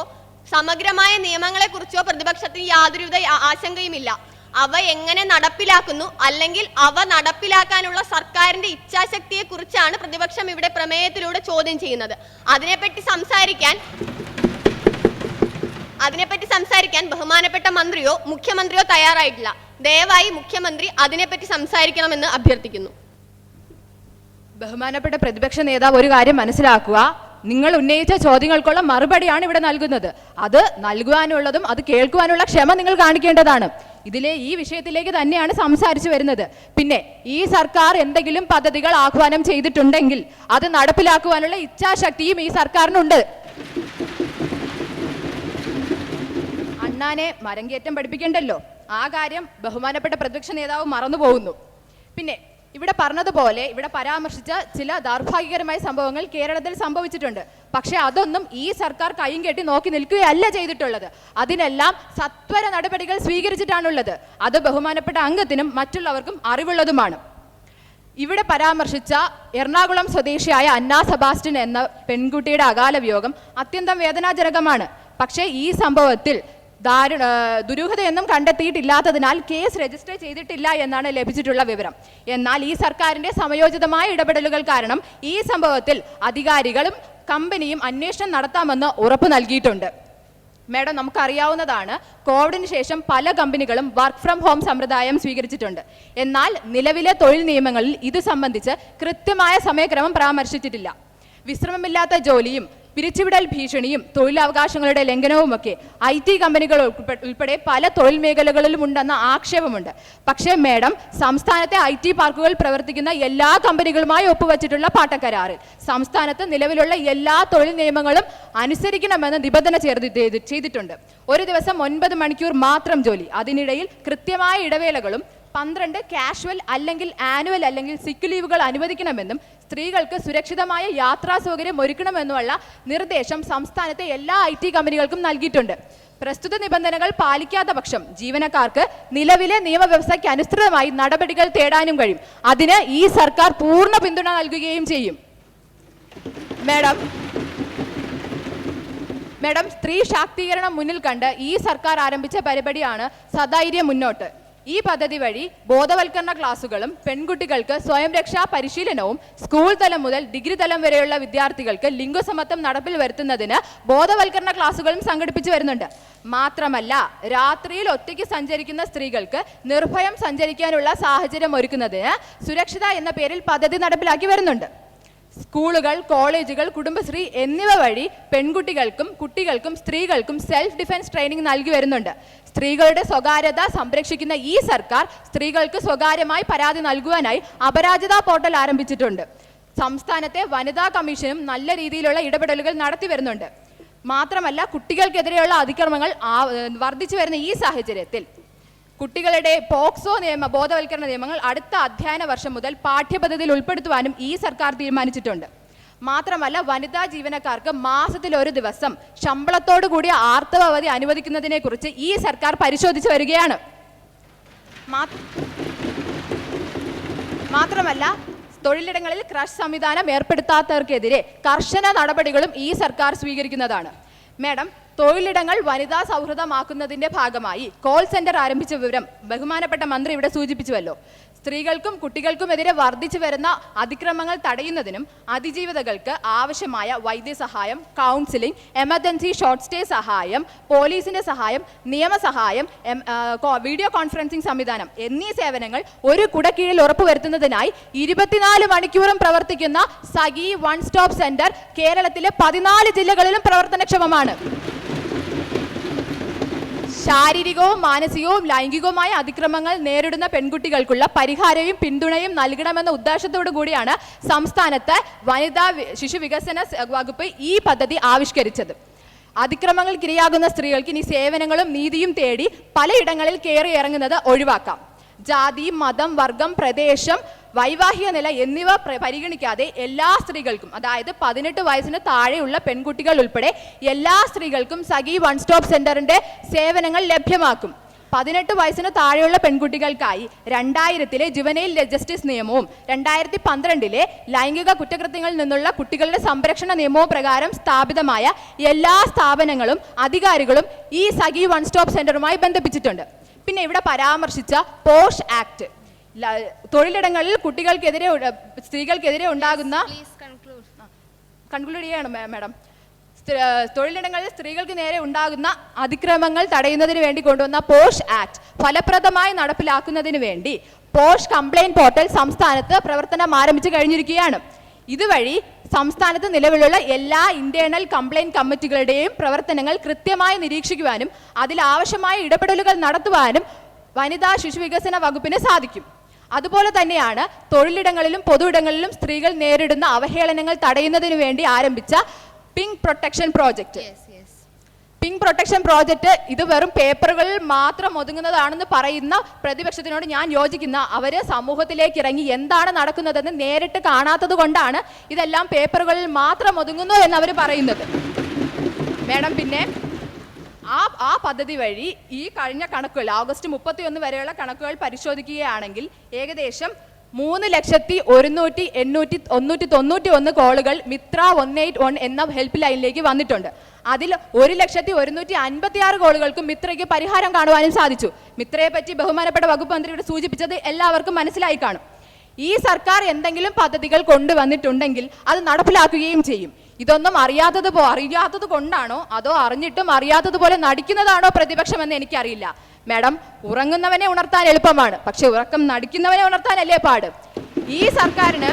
സമഗ്രമായ നിയമങ്ങളെക്കുറിച്ചോ പ്രതിപക്ഷത്തിന് യാതൊരുവിധ ആശങ്കയുമില്ല. അവ എങ്ങനെ നടപ്പിലാക്കുന്നു അല്ലെങ്കിൽ അവ നടപ്പിലാക്കാനുള്ള സർക്കാരിന്റെ ഇച്ഛാശക്തിയെ കുറിച്ചാണ് പ്രതിപക്ഷം ഇവിടെ പ്രമേയത്തിലൂടെ ചോദ്യം ചെയ്യുന്നത്. അതിനെപ്പറ്റി സംസാരിക്കാൻ ബഹുമാനപ്പെട്ട മന്ത്രിയോ മുഖ്യമന്ത്രിയോ തയ്യാറായിട്ടില്ല. ദയവായി മുഖ്യമന്ത്രി അതിനെപ്പറ്റി സംസാരിക്കണമെന്ന് അഭ്യർത്ഥിക്കുന്നു. ബഹുമാനപ്പെട്ട പ്രതിപക്ഷ നേതാവ് ഒരു കാര്യം മനസ്സിലാക്കുക. നിങ്ങൾ ഉന്നയിച്ച ചോദ്യങ്ങൾക്കുള്ള മറുപടിയാണ് ഇവിടെ നൽകുന്നത്. അത് നൽകുവാനുള്ളതും അത് കേൾക്കുവാനുള്ള ക്ഷമ നിങ്ങൾ കാണിക്കേണ്ടതാണ്. ഈ വിഷയത്തിലേക്ക് തന്നെയാണ് സംസാരിച്ചു വരുന്നത്. പിന്നെ ഈ സർക്കാർ എന്തെങ്കിലും പദ്ധതികൾ ആഹ്വാനം ചെയ്തിട്ടുണ്ടെങ്കിൽ അത് നടപ്പിലാക്കുവാനുള്ള ഇച്ഛാശക്തിയും ഈ സർക്കാരിനുണ്ട്. അണ്ണാനെ മരം കയറ്റം പഠിപ്പിക്കണ്ടല്ലോ, ആ കാര്യം ബഹുമാനപ്പെട്ട പ്രതിപക്ഷ നേതാവ് മറന്നുപോകുന്നു. പിന്നെ ഇവിടെ പറഞ്ഞതുപോലെ ഇവിടെ പരാമർശിച്ച ചില ദൗർഭാഗ്യകരമായ സംഭവങ്ങൾ കേരളത്തിൽ സംഭവിച്ചിട്ടുണ്ട്. പക്ഷെ അതൊന്നും ഈ സർക്കാർ കൈയും കെട്ടി നോക്കി നിൽക്കുകയല്ല ചെയ്തിട്ടുള്ളത്. അതിനെല്ലാം സത്വര നടപടികൾ സ്വീകരിച്ചിട്ടാണുള്ളത്. അത് ബഹുമാനപ്പെട്ട അംഗത്തിനും മറ്റുള്ളവർക്കും അറിവുള്ളതുമാണ്. ഇവിടെ പരാമർശിച്ച എറണാകുളം സ്വദേശിയായ അന്ന സെബാസ്റ്റ്യൻ എന്ന പെൺകുട്ടിയുടെ അകാല വിയോഗം അത്യന്തം വേദനാജനകമാണ്. പക്ഷേ ഈ സംഭവത്തിൽ ദുരൂഹതയൊന്നും കണ്ടെത്തിയിട്ടില്ലാത്തതിനാൽ കേസ് രജിസ്റ്റർ ചെയ്തിട്ടില്ല എന്നാണ് ലഭിച്ചിട്ടുള്ള വിവരം. എന്നാൽ ഈ സർക്കാരിന്റെ സമയോചിതമായ ഇടപെടലുകൾ കാരണം ഈ സംഭവത്തിൽ അധികാരികളും കമ്പനിയും അന്വേഷണം നടത്താമെന്ന് ഉറപ്പ് നൽകിയിട്ടുണ്ട്. മേഡം, നമുക്കറിയാവുന്നതാണ് കോവിഡിന് ശേഷം പല കമ്പനികളും വർക്ക് ഫ്രം ഹോം സമ്പ്രദായം സ്വീകരിച്ചിട്ടുണ്ട്. എന്നാൽ നിലവിലെ തൊഴിൽ നിയമങ്ങളിൽ ഇത് സംബന്ധിച്ച് കൃത്യമായ സമയക്രമം പരാമർശിച്ചിട്ടില്ല. വിശ്രമമില്ലാത്ത ജോലിയും പിരിച്ചുവിടൽ ഭീഷണിയും തൊഴിലവകാശങ്ങളുടെ ലംഘനവുമൊക്കെ IT കമ്പനികൾ ഉൾപ്പെടെ പല തൊഴിൽ മേഖലകളിലും ഉണ്ടെന്ന ആക്ഷേപമുണ്ട്. പക്ഷേ മേഡം, സംസ്ഥാനത്തെ IT പാർക്കുകൾ പ്രവർത്തിക്കുന്ന എല്ലാ കമ്പനികളുമായി ഒപ്പുവച്ചിട്ടുള്ള പാട്ടക്കരാറിൽ സംസ്ഥാനത്ത് നിലവിലുള്ള എല്ലാ തൊഴിൽ നിയമങ്ങളും അനുസരിക്കണമെന്ന് നിബന്ധന ചെയ്തിട്ടുണ്ട്. ഒരു ദിവസം 9 മണിക്കൂർ മാത്രം ജോലി, അതിനിടയിൽ കൃത്യമായ ഇടവേളകളും 12 കാഷ്വൽ അല്ലെങ്കിൽ ആനുവൽ അല്ലെങ്കിൽ സിക്ക് ലീവുകൾ അനുവദിക്കണമെന്നും സ്ത്രീകൾക്ക് സുരക്ഷിതമായ യാത്രാ സൗകര്യം ഒരുക്കണമെന്നുമുള്ള നിർദ്ദേശം സംസ്ഥാനത്തെ എല്ലാ IT കമ്പനികൾക്കും നൽകിയിട്ടുണ്ട്. പ്രസ്തുത നിബന്ധനകൾ പാലിക്കാത്ത പക്ഷം ജീവനക്കാർക്ക് നിലവിലെ നിയമവ്യവസ്ഥയ്ക്ക് അനുസൃതമായി നടപടികൾ തേടാനും കഴിയും. അതിന് ഈ സർക്കാർ പൂർണ്ണ പിന്തുണ നൽകുകയും ചെയ്യും. മേഡം, സ്ത്രീ ശാക്തീകരണം മുന്നിൽ കണ്ട് ഈ സർക്കാർ ആരംഭിച്ച പരിപാടിയാണ് സധൈര്യം മുന്നോട്ട്. ഈ പദ്ധതി വഴി ബോധവൽക്കരണ ക്ലാസുകളും പെൺകുട്ടികൾക്ക് സ്വയം രക്ഷാ പരിശീലനവും സ്കൂൾ തലം മുതൽ ഡിഗ്രി തലം വരെയുള്ള വിദ്യാർത്ഥികൾക്ക് ലിംഗസമത്വം നടപ്പിൽ വരുത്തുന്നതിന് ബോധവൽക്കരണ ക്ലാസുകളും സംഘടിപ്പിച്ചു വരുന്നുണ്ട്. മാത്രമല്ല, രാത്രിയിൽ ഒറ്റയ്ക്ക് സഞ്ചരിക്കുന്ന സ്ത്രീകൾക്ക് നിർഭയം സഞ്ചരിക്കാനുള്ള സാഹചര്യം ഒരുക്കുന്നതിന് സുരക്ഷിത എന്ന പേരിൽ പദ്ധതി നടപ്പിലാക്കി വരുന്നുണ്ട്. സ്കൂളുകൾ, കോളേജുകൾ, കുടുംബശ്രീ എന്നിവ വഴി പെൺകുട്ടികൾക്കും കുട്ടികൾക്കും സ്ത്രീകൾക്കും സെൽഫ് ഡിഫൻസ് ട്രെയിനിങ് നൽകി വരുന്നുണ്ട്. സ്ത്രീകളുടെ സ്വകാര്യത സംരക്ഷിക്കുന്ന ഈ സർക്കാർ സ്ത്രീകൾക്ക് സ്വകാര്യമായി പരാതി നൽകുവാനായി അപരാജിത പോർട്ടൽ ആരംഭിച്ചിട്ടുണ്ട്. സംസ്ഥാനത്തെ വനിതാ കമ്മീഷനും നല്ല രീതിയിലുള്ള ഇടപെടലുകൾ നടത്തി വരുന്നുണ്ട്. മാത്രമല്ല, കുട്ടികൾക്കെതിരെയുള്ള അതിക്രമങ്ങൾ വർദ്ധിച്ചു വരുന്ന ഈ സാഹചര്യത്തിൽ കുട്ടികളുടെ പോക്സോ ബോധവൽക്കരണ നിയമങ്ങൾ അടുത്ത അധ്യയന വർഷം മുതൽ പാഠ്യപദ്ധതിയിൽ ഉൾപ്പെടുത്തുവാനും ഈ സർക്കാർ തീരുമാനിച്ചിട്ടുണ്ട്. മാത്രമല്ല, വനിതാ ജീവനക്കാർക്ക് മാസത്തിൽ ഒരു ദിവസം ശമ്പളത്തോടു കൂടിയ ആർത്തവ അവധി അനുവദിക്കുന്നതിനെ കുറിച്ച് ഈ സർക്കാർ പരിശോധിച്ചു വരികയാണ്. മാത്രമല്ല, തൊഴിലിടങ്ങളിൽ ക്രഷ് സംവിധാനം ഏർപ്പെടുത്താത്തവർക്കെതിരെ കർശന നടപടികളും ഈ സർക്കാർ സ്വീകരിക്കുന്നതാണ്. മേഡം, തൊഴിലിടങ്ങൾ വനിതാ സൗഹൃദമാക്കുന്നതിന്റെ ഭാഗമായി കോൾ സെന്റർ ആരംഭിച്ച വിവരം ബഹുമാനപ്പെട്ട മന്ത്രി ഇവിടെ സൂചിപ്പിച്ചുവല്ലോ. സ്ത്രീകൾക്കും കുട്ടികൾക്കുമെതിരെ വർദ്ധിച്ചു വരുന്ന അതിക്രമങ്ങൾ തടയുന്നതിനും അതിജീവിതകൾക്ക് ആവശ്യമായ വൈദ്യസഹായം, കൗൺസിലിംഗ്, എമർജൻസി ഷോർട്ട് സ്റ്റേ സഹായം, പോലീസിന്റെ സഹായം, നിയമസഹായം, വീഡിയോ കോൺഫറൻസിംഗ് സംവിധാനം എന്നീ സേവനങ്ങൾ ഒരു കുടക്കീഴിൽ ഉറപ്പുവരുത്തുന്നതിനായി 24 മണിക്കൂറും പ്രവർത്തിക്കുന്ന സഖി വൺ സ്റ്റോപ്പ് സെന്റർ കേരളത്തിലെ 14 ജില്ലകളിലും പ്രവർത്തനക്ഷമമാണ്. ശാരീരികവും മാനസികവും ലൈംഗികവുമായ അതിക്രമങ്ങൾ നേരിടുന്ന പെൺകുട്ടികൾക്കുള്ള പരിഹാരവും പിന്തുണയും നൽകണമെന്ന ഉദ്ദേശത്തോടു കൂടിയാണ് സംസ്ഥാനത്ത് വനിതാ ശിശു വികസന വകുപ്പ് ഈ പദ്ധതി ആവിഷ്കരിച്ചത്. അതിക്രമങ്ങൾക്കിരയാകുന്ന സ്ത്രീകൾക്ക് ഇനി സേവനങ്ങളും നീതിയും തേടി പലയിടങ്ങളിൽ കയറി ഇറങ്ങുന്നത് ഒഴിവാക്കാം. ജാതി, മതം, വർഗം, പ്രദേശം, വൈവാഹിക നില എന്നിവ പരിഗണിക്കാതെ എല്ലാ സ്ത്രീകൾക്കും, അതായത് 18 വയസ്സിന് താഴെയുള്ള പെൺകുട്ടികൾ ഉൾപ്പെടെ എല്ലാ സ്ത്രീകൾക്കും സഖി വൺ സ്റ്റോപ്പ് സെന്ററിന്റെ സേവനങ്ങൾ ലഭ്യമാക്കും. 18 വയസ്സിന് താഴെയുള്ള പെൺകുട്ടികൾക്കായി 2000-ലെ ജുവനൈൽ ജസ്റ്റിസ് നിയമവും 2012-ലെ ലൈംഗിക കുറ്റകൃത്യങ്ങളിൽ നിന്നുള്ള കുട്ടികളുടെ സംരക്ഷണ നിയമവും പ്രകാരം സ്ഥാപിതമായ എല്ലാ സ്ഥാപനങ്ങളും അധികാരികളും ഈ സഖി വൺ സ്റ്റോപ്പ് സെന്ററുമായി ബന്ധിപ്പിച്ചിട്ടുണ്ട്. പിന്നെ ഇവിടെ പരാമർശിച്ച പോഷ് ആക്ട്, തൊഴിലിടങ്ങളിൽ കുട്ടികൾക്കെതിരെ സ്ത്രീകൾക്കെതിരെ ഉണ്ടാകുന്ന കൺക്ലൂഡ് ചെയ്യണം മാഡം. തൊഴിലിടങ്ങളിൽ സ്ത്രീകൾക്ക് നേരെ ഉണ്ടാകുന്ന അതിക്രമങ്ങൾ തടയുന്നതിന് വേണ്ടി കൊണ്ടുവന്ന പോഷ് ആക്ട് ഫലപ്രദമായി നടപ്പിലാക്കുന്നതിന് വേണ്ടി പോഷ് കംപ്ലൈന്റ് പോർട്ടൽ സംസ്ഥാനത്ത് പ്രവർത്തനം ആരംഭിച്ചു കഴിഞ്ഞിരിക്കുകയാണ്. ഇതുവഴി സംസ്ഥാനത്ത് നിലവിലുള്ള എല്ലാ ഇന്റേണൽ കംപ്ലൈന്റ് കമ്മിറ്റികളുടെയും പ്രവർത്തനങ്ങൾ കൃത്യമായി നിരീക്ഷിക്കുവാനും അതിലാവശ്യമായ ഇടപെടലുകൾ നടത്തുവാനും വനിതാ ശിശുവികസന വകുപ്പിന് സാധിക്കും. അതുപോലെ തന്നെയാണ് തൊഴിലിടങ്ങളിലും പൊതുയിടങ്ങളിലും സ്ത്രീകൾ നേരിടുന്ന അവഹേളനങ്ങൾ തടയുന്നതിന് വേണ്ടി ആരംഭിച്ച pink protection project. Pink protection project ഇത് വെറും പേപ്പറുകളിൽ മാത്രം ഒതുങ്ങുന്നതാണെന്ന് പറയുന്ന പ്രതിപക്ഷത്തിനോട് ഞാൻ യോജിക്കുന്ന. അവര് സമൂഹത്തിലേക്ക് ഇറങ്ങി എന്താണ് നടക്കുന്നതെന്ന് നേരിട്ട് കാണാത്തത് കൊണ്ടാണ് ഇതെല്ലാം പേപ്പറുകളിൽ മാത്രം ഒതുങ്ങുന്നു എന്ന് അവർ പറയുന്നത്. മാഡം, പിന്നെ ആ പദ്ധതി വഴി ഈ കഴിഞ്ഞ കണക്കുകൾ ഓഗസ്റ്റ് 31 വരെയുള്ള കണക്കുകൾ പരിശോധിക്കുകയാണെങ്കിൽ ഏകദേശം 3,191,191 കോളുകൾ മിത്ര 181 എന്ന ഹെൽപ്പ് ലൈനിലേക്ക് വന്നിട്ടുണ്ട്. അതിൽ 1,156,056 കോളുകൾക്കും മിത്രയ്ക്ക് പരിഹാരം കാണുവാനും സാധിച്ചു. മിത്രയെ പറ്റി ബഹുമാനപ്പെട്ട വകുപ്പ് മന്ത്രി ഇവിടെ സൂചിപ്പിച്ചത് എല്ലാവർക്കും മനസ്സിലായി കാണും. ഈ സർക്കാർ എന്തെങ്കിലും പദ്ധതികൾ കൊണ്ടുവന്നിട്ടുണ്ടെങ്കിൽ അത് നടപ്പിലാക്കുകയും ചെയ്യും. ഇതൊന്നും അറിയാത്തത് കൊണ്ടാണോ അതോ അറിഞ്ഞിട്ടും അറിയാത്തതുപോലെ നടിക്കുന്നതാണോ പ്രതിപക്ഷമെന്ന് എനിക്കറിയില്ല. മാഡം, ഉറങ്ങുന്നവനെ ഉണർത്താൻ എളുപ്പമാണ്, പക്ഷെ ഉറക്കം നടിക്കുന്നവനെ ഉണർത്താനല്ലേ പാട്. ഈ സർക്കാരിന്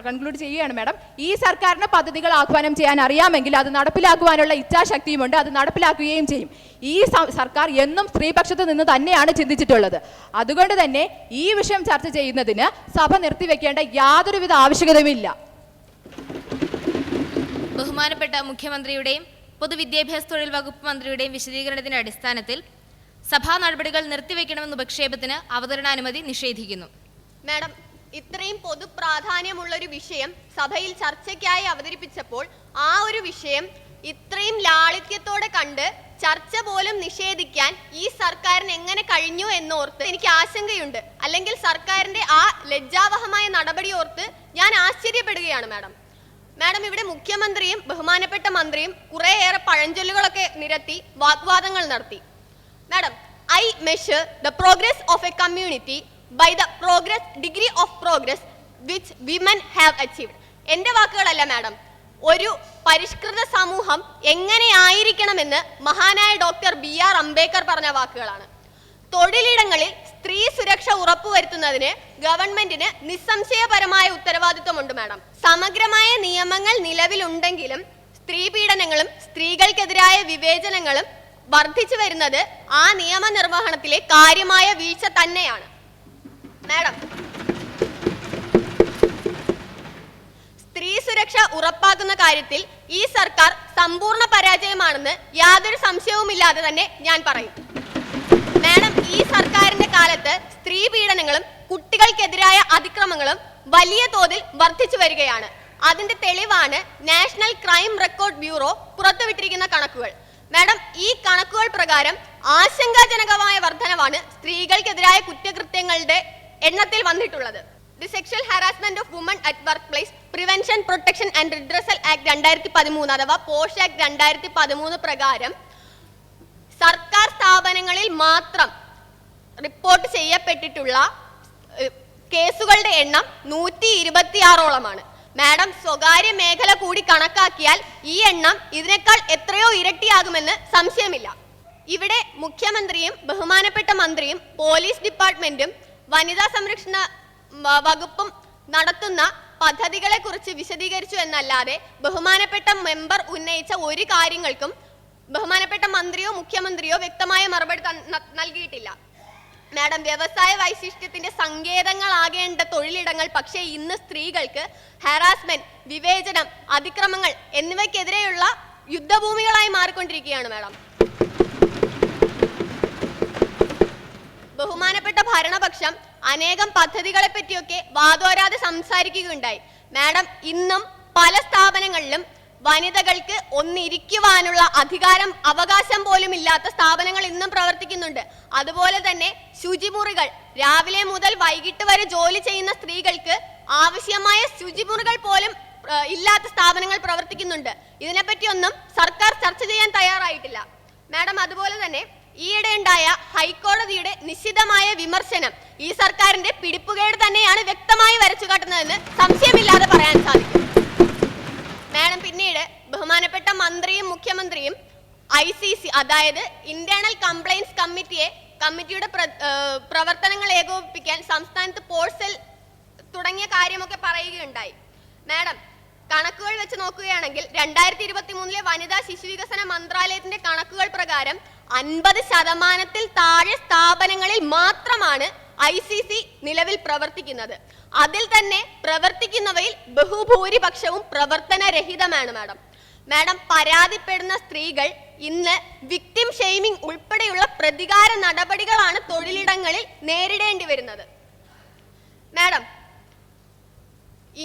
കൺക്ലൂഡ് ചെയ്യുകയാണ് മാഡം. ഈ സർക്കാരിന് പദ്ധതികൾ ആഹ്വാനം ചെയ്യാൻ അറിയാമെങ്കിൽ അത് നടപ്പിലാക്കുവാനുള്ള ഇച്ഛാശക്തിയുമുണ്ട്, അത് നടപ്പിലാക്കുകയും ചെയ്യും. ഈ സർക്കാർ എന്നും സ്ത്രീപക്ഷത്ത് നിന്ന് തന്നെയാണ് ചിന്തിച്ചിട്ടുള്ളത്. അതുകൊണ്ട് തന്നെ ഈ വിഷയം ചർച്ച ചെയ്യുന്നതിന് സഭ നിർത്തിവെക്കേണ്ട യാതൊരുവിധ ആവശ്യകതയുമില്ല. ബഹുമാനപ്പെട്ട മുഖ്യമന്ത്രിയുടെയും പൊതുവിദ്യാഭ്യാസ തൊഴിൽ വകുപ്പ് മന്ത്രിയുടെയും വിശദീകരണത്തിന്റെ അടിസ്ഥാനത്തിൽ സഭാ നടപടികൾ നിർത്തിവെക്കണമെന്ന ഉപക്ഷേപത്തിന് അവതരണാനുമതി നിഷേധിക്കുന്നു. മാഡം, ഇത്രയും പൊതു പ്രാധാന്യമുള്ള ഒരു വിഷയം സഭയിൽ ചർച്ചയ്ക്കായി അവതരിപ്പിച്ചപ്പോൾ ആ ഒരു വിഷയം ഇത്രയും ലാളിത്യത്തോടെ കണ്ട് ചർച്ച പോലും നിഷേധിക്കാൻ ഈ സർക്കാരിന് എങ്ങനെ കഴിഞ്ഞു എന്നോർത്ത് എനിക്ക് ആശങ്കയുണ്ട്. അല്ലെങ്കിൽ സർക്കാരിന്റെ ആ ലജ്ജാവഹമായ നടപടി ഓർത്ത് ഞാൻ ആശ്ചര്യപ്പെടുകയാണ് മാഡം. മാഡം, ഇവിടെ മുഖ്യമന്ത്രിയും ബഹുമാനപ്പെട്ട മന്ത്രിയും കുറേയേറെ പഴഞ്ചൊല്ലുകളൊക്കെ നിരത്തി വാഗ്വാദങ്ങൾ നടത്തി. Madam, I measure the progress of A community by the degree of progress which women have achieved. എൻ്റെ വാക്കുകളല്ല മാഡം, ഒരു പരിഷ്കൃത സമൂഹം എങ്ങനെയായിരിക്കണമെന്ന് മഹാനായ ഡോക്ടർ BR അംബേദ്കർ പറഞ്ഞ വാക്കുകളാണ്. തൊഴിലിടങ്ങളിൽ സ്ത്രീ സുരക്ഷ ഉറപ്പുവരുത്തുന്നതിന് ഗവൺമെന്റിന് നിസ്സംശയപരമായ ഉത്തരവാദിത്വമുണ്ട് മാഡം. സമഗ്രമായ നിയമങ്ങൾ നിലവിലുണ്ടെങ്കിലും സ്ത്രീ പീഡനങ്ങളും സ്ത്രീകൾക്കെതിരായ വിവേചനങ്ങളും വർദ്ധിച്ചു വരുന്നത് ആ നിയമനിർവഹണത്തിലെ കാര്യമായ വീഴ്ച തന്നെയാണ്. മാഡം, സ്ത്രീ സുരക്ഷ ഉറപ്പാക്കുന്ന കാര്യത്തിൽ ഈ സർക്കാർ സമ്പൂർണ്ണ പരാജയമാണെന്ന് യാതൊരു സംശയവുമില്ലാതെ തന്നെ ഞാൻ പറയും. മാഡം, ഈ സർക്കാരിന്റെ കാലത്ത് സ്ത്രീ പീഡനങ്ങളും കുട്ടികൾക്കെതിരായ അതിക്രമങ്ങളും വലിയ തോതിൽ വർദ്ധിച്ചു വരികയാണ്. അതിന്റെ തെളിവാണ് നാഷണൽ ക്രൈം റെക്കോർഡ് ബ്യൂറോ പുറത്തുവിട്ടിരിക്കുന്ന കണക്കുകൾ. മാഡം, ഈ കണക്കുകൾ പ്രകാരം ആശങ്കാജനകമായ വർധനവാണ് സ്ത്രീകൾക്കെതിരായ കുറ്റകൃത്യങ്ങളുടെ എണ്ണത്തിൽ വന്നിട്ടുള്ളത്. The sexual harassment of woman at work place prevention protection and redressal act 2013 അഥവാ പോഷ് ആക്ട് 2013 പ്രകാരം സർക്കാർ സ്ഥാപനങ്ങളിൽ മാത്രം റിപ്പോർട്ട് ചെയ്യപ്പെട്ടിട്ടുള്ള കേസുകളുടെ എണ്ണം 126ഓളമാണ്. മാഡം, സ്വകാര്യ മേഖല കൂടി കണക്കാക്കിയാൽ ഈ എണ്ണം ഇതിനേക്കാൾ എത്രയോ ഇരട്ടിയാകുമെന്ന് സംശയമില്ല. ഇവിടെ മുഖ്യമന്ത്രിയും ബഹുമാനപ്പെട്ട മന്ത്രിയും പോലീസ് ഡിപ്പാർട്ട്മെന്റും വനിതാ സംരക്ഷണ വകുപ്പും നടത്തുന്ന പദ്ധതികളെ കുറിച്ച് വിശദീകരിച്ചു എന്നല്ലാതെ ബഹുമാനപ്പെട്ട മെമ്പർ ഉന്നയിച്ച ഒരു കാര്യങ്ങൾക്കും ബഹുമാനപ്പെട്ട മന്ത്രിയോ മുഖ്യമന്ത്രിയോ വ്യക്തമായ മറുപടി നൽകിയിട്ടില്ല. മാഡം, വ്യവസായ വൈശിഷ്ട്യത്തിന്റെ സങ്കേതങ്ങളാകേണ്ട തൊഴിലിടങ്ങൾ പക്ഷേ ഇന്ന് സ്ത്രീകൾക്ക് ഹാരാസ്മെന്റ്, വിവേചനം, അതിക്രമങ്ങൾ എന്നിവയ്ക്കെതിരെയുള്ള യുദ്ധഭൂമികളായി മാറിക്കൊണ്ടിരിക്കുകയാണ്. മാഡം, ബഹുമാനപ്പെട്ട ഭരണപക്ഷം അനേകം പദ്ധതികളെ പറ്റിയൊക്കെ വാദോരാതെ സംസാരിക്കുകയുണ്ടായി. മാഡം, ഇന്നും പല സ്ഥാപനങ്ങളിലും വനിതകൾക്ക് ഒന്നിരിക്കുവാനുള്ള അധികാരം, അവകാശം പോലും ഇല്ലാത്ത സ്ഥാപനങ്ങൾ ഇന്നും പ്രവർത്തിക്കുന്നുണ്ട്. അതുപോലെ തന്നെ ശുചിമുറികൾ, രാവിലെ മുതൽ വൈകിട്ട് വരെ ജോലി ചെയ്യുന്ന സ്ത്രീകൾക്ക് ആവശ്യമായ ശുചിമുറികൾ പോലും ഇല്ലാത്ത സ്ഥാപനങ്ങൾ പ്രവർത്തിക്കുന്നുണ്ട്. ഇതിനെപ്പറ്റിയൊന്നും സർക്കാർ ചർച്ച ചെയ്യാൻ തയ്യാറായിട്ടില്ല. മാഡം, അതുപോലെ തന്നെ ഈയിടെ ഉണ്ടായ ഹൈക്കോടതിയുടെ നിശ്ചിതമായ വിമർശനം ഈ സർക്കാരിന്റെ പിടിപ്പുകേട് തന്നെയാണ് വ്യക്തമായി വരച്ചു കാട്ടുന്നതെന്ന് സംശയമില്ലാതെ പറയാൻ സാധിക്കും. മാഡം, പിന്നീട് ബഹുമാനപ്പെട്ട മന്ത്രിയും മുഖ്യമന്ത്രിയും ICC അതായത് ഇന്റേണൽ കംപ്ലൈൻസ് കമ്മിറ്റിയുടെ പ്രവർത്തനങ്ങൾ ഏകോപിപ്പിക്കാൻ സംസ്ഥാനത്ത് പോർസൽ തുടങ്ങിയ കാര്യമൊക്കെ പറയുകയുണ്ടായി. മാഡം, കണക്കുകൾ വെച്ച് നോക്കുകയാണെങ്കിൽ 2023 വനിതാ ശിശുവികസന മന്ത്രാലയത്തിന്റെ കണക്കുകൾ പ്രകാരം 50% താഴെ സ്ഥാപനങ്ങളിൽ മാത്രമാണ് ICC നിലവിൽ പ്രവർത്തിക്കുന്നത്. അതിൽ തന്നെ പ്രവർത്തിക്കുന്നവയിൽ ബഹുഭൂരിപക്ഷവും പ്രവർത്തനരഹിതമാണ്. മാഡം, പരാതിപ്പെടുന്ന സ്ത്രീകൾ ഇന്ന് വിക്ടിം ഷെയ്മിംഗ് ഉൾപ്പെടെയുള്ള പ്രതികാര നടപടികളാണ് തൊഴിലിടങ്ങളിൽ നേരിടേണ്ടി വരുന്നത്. മാഡം,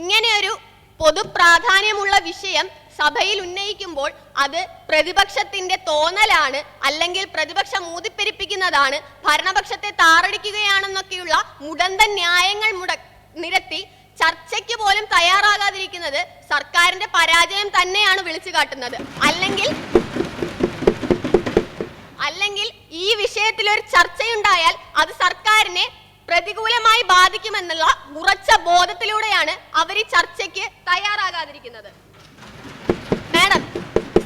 ഇങ്ങനെയൊരു പൊതുപ്രാധാന്യമുള്ള വിഷയം സഭയിൽ ഉന്നയിക്കുമ്പോൾ അത് പ്രതിപക്ഷത്തിന്റെ തോന്നലാണ്, അല്ലെങ്കിൽ പ്രതിപക്ഷം ഊതിപ്പെരിപ്പിക്കുന്നതാണ്, ഭരണപക്ഷത്തെ താറടിക്കുകയാണെന്നൊക്കെയുള്ള മുടന്തൻ ന്യായങ്ങൾ നിരത്തി ചർച്ചയ്ക്ക് പോലും തയ്യാറാകാതിരിക്കുന്നത് സർക്കാരിന്റെ പരാജയം തന്നെയാണ് വിളിച്ചു കാട്ടുന്നത്. അല്ലെങ്കിൽ ഈ വിഷയത്തിൽ ഒരു ചർച്ചയുണ്ടായാൽ അത് സർക്കാരിനെ പ്രതികൂലമായി ബാധിക്കുമെന്നുള്ള ഉറച്ച ബോധത്തിലൂടെയാണ് അവർ ഈ ചർച്ചയ്ക്ക് തയ്യാറാകാതിരിക്കുന്നത്. മാഡം,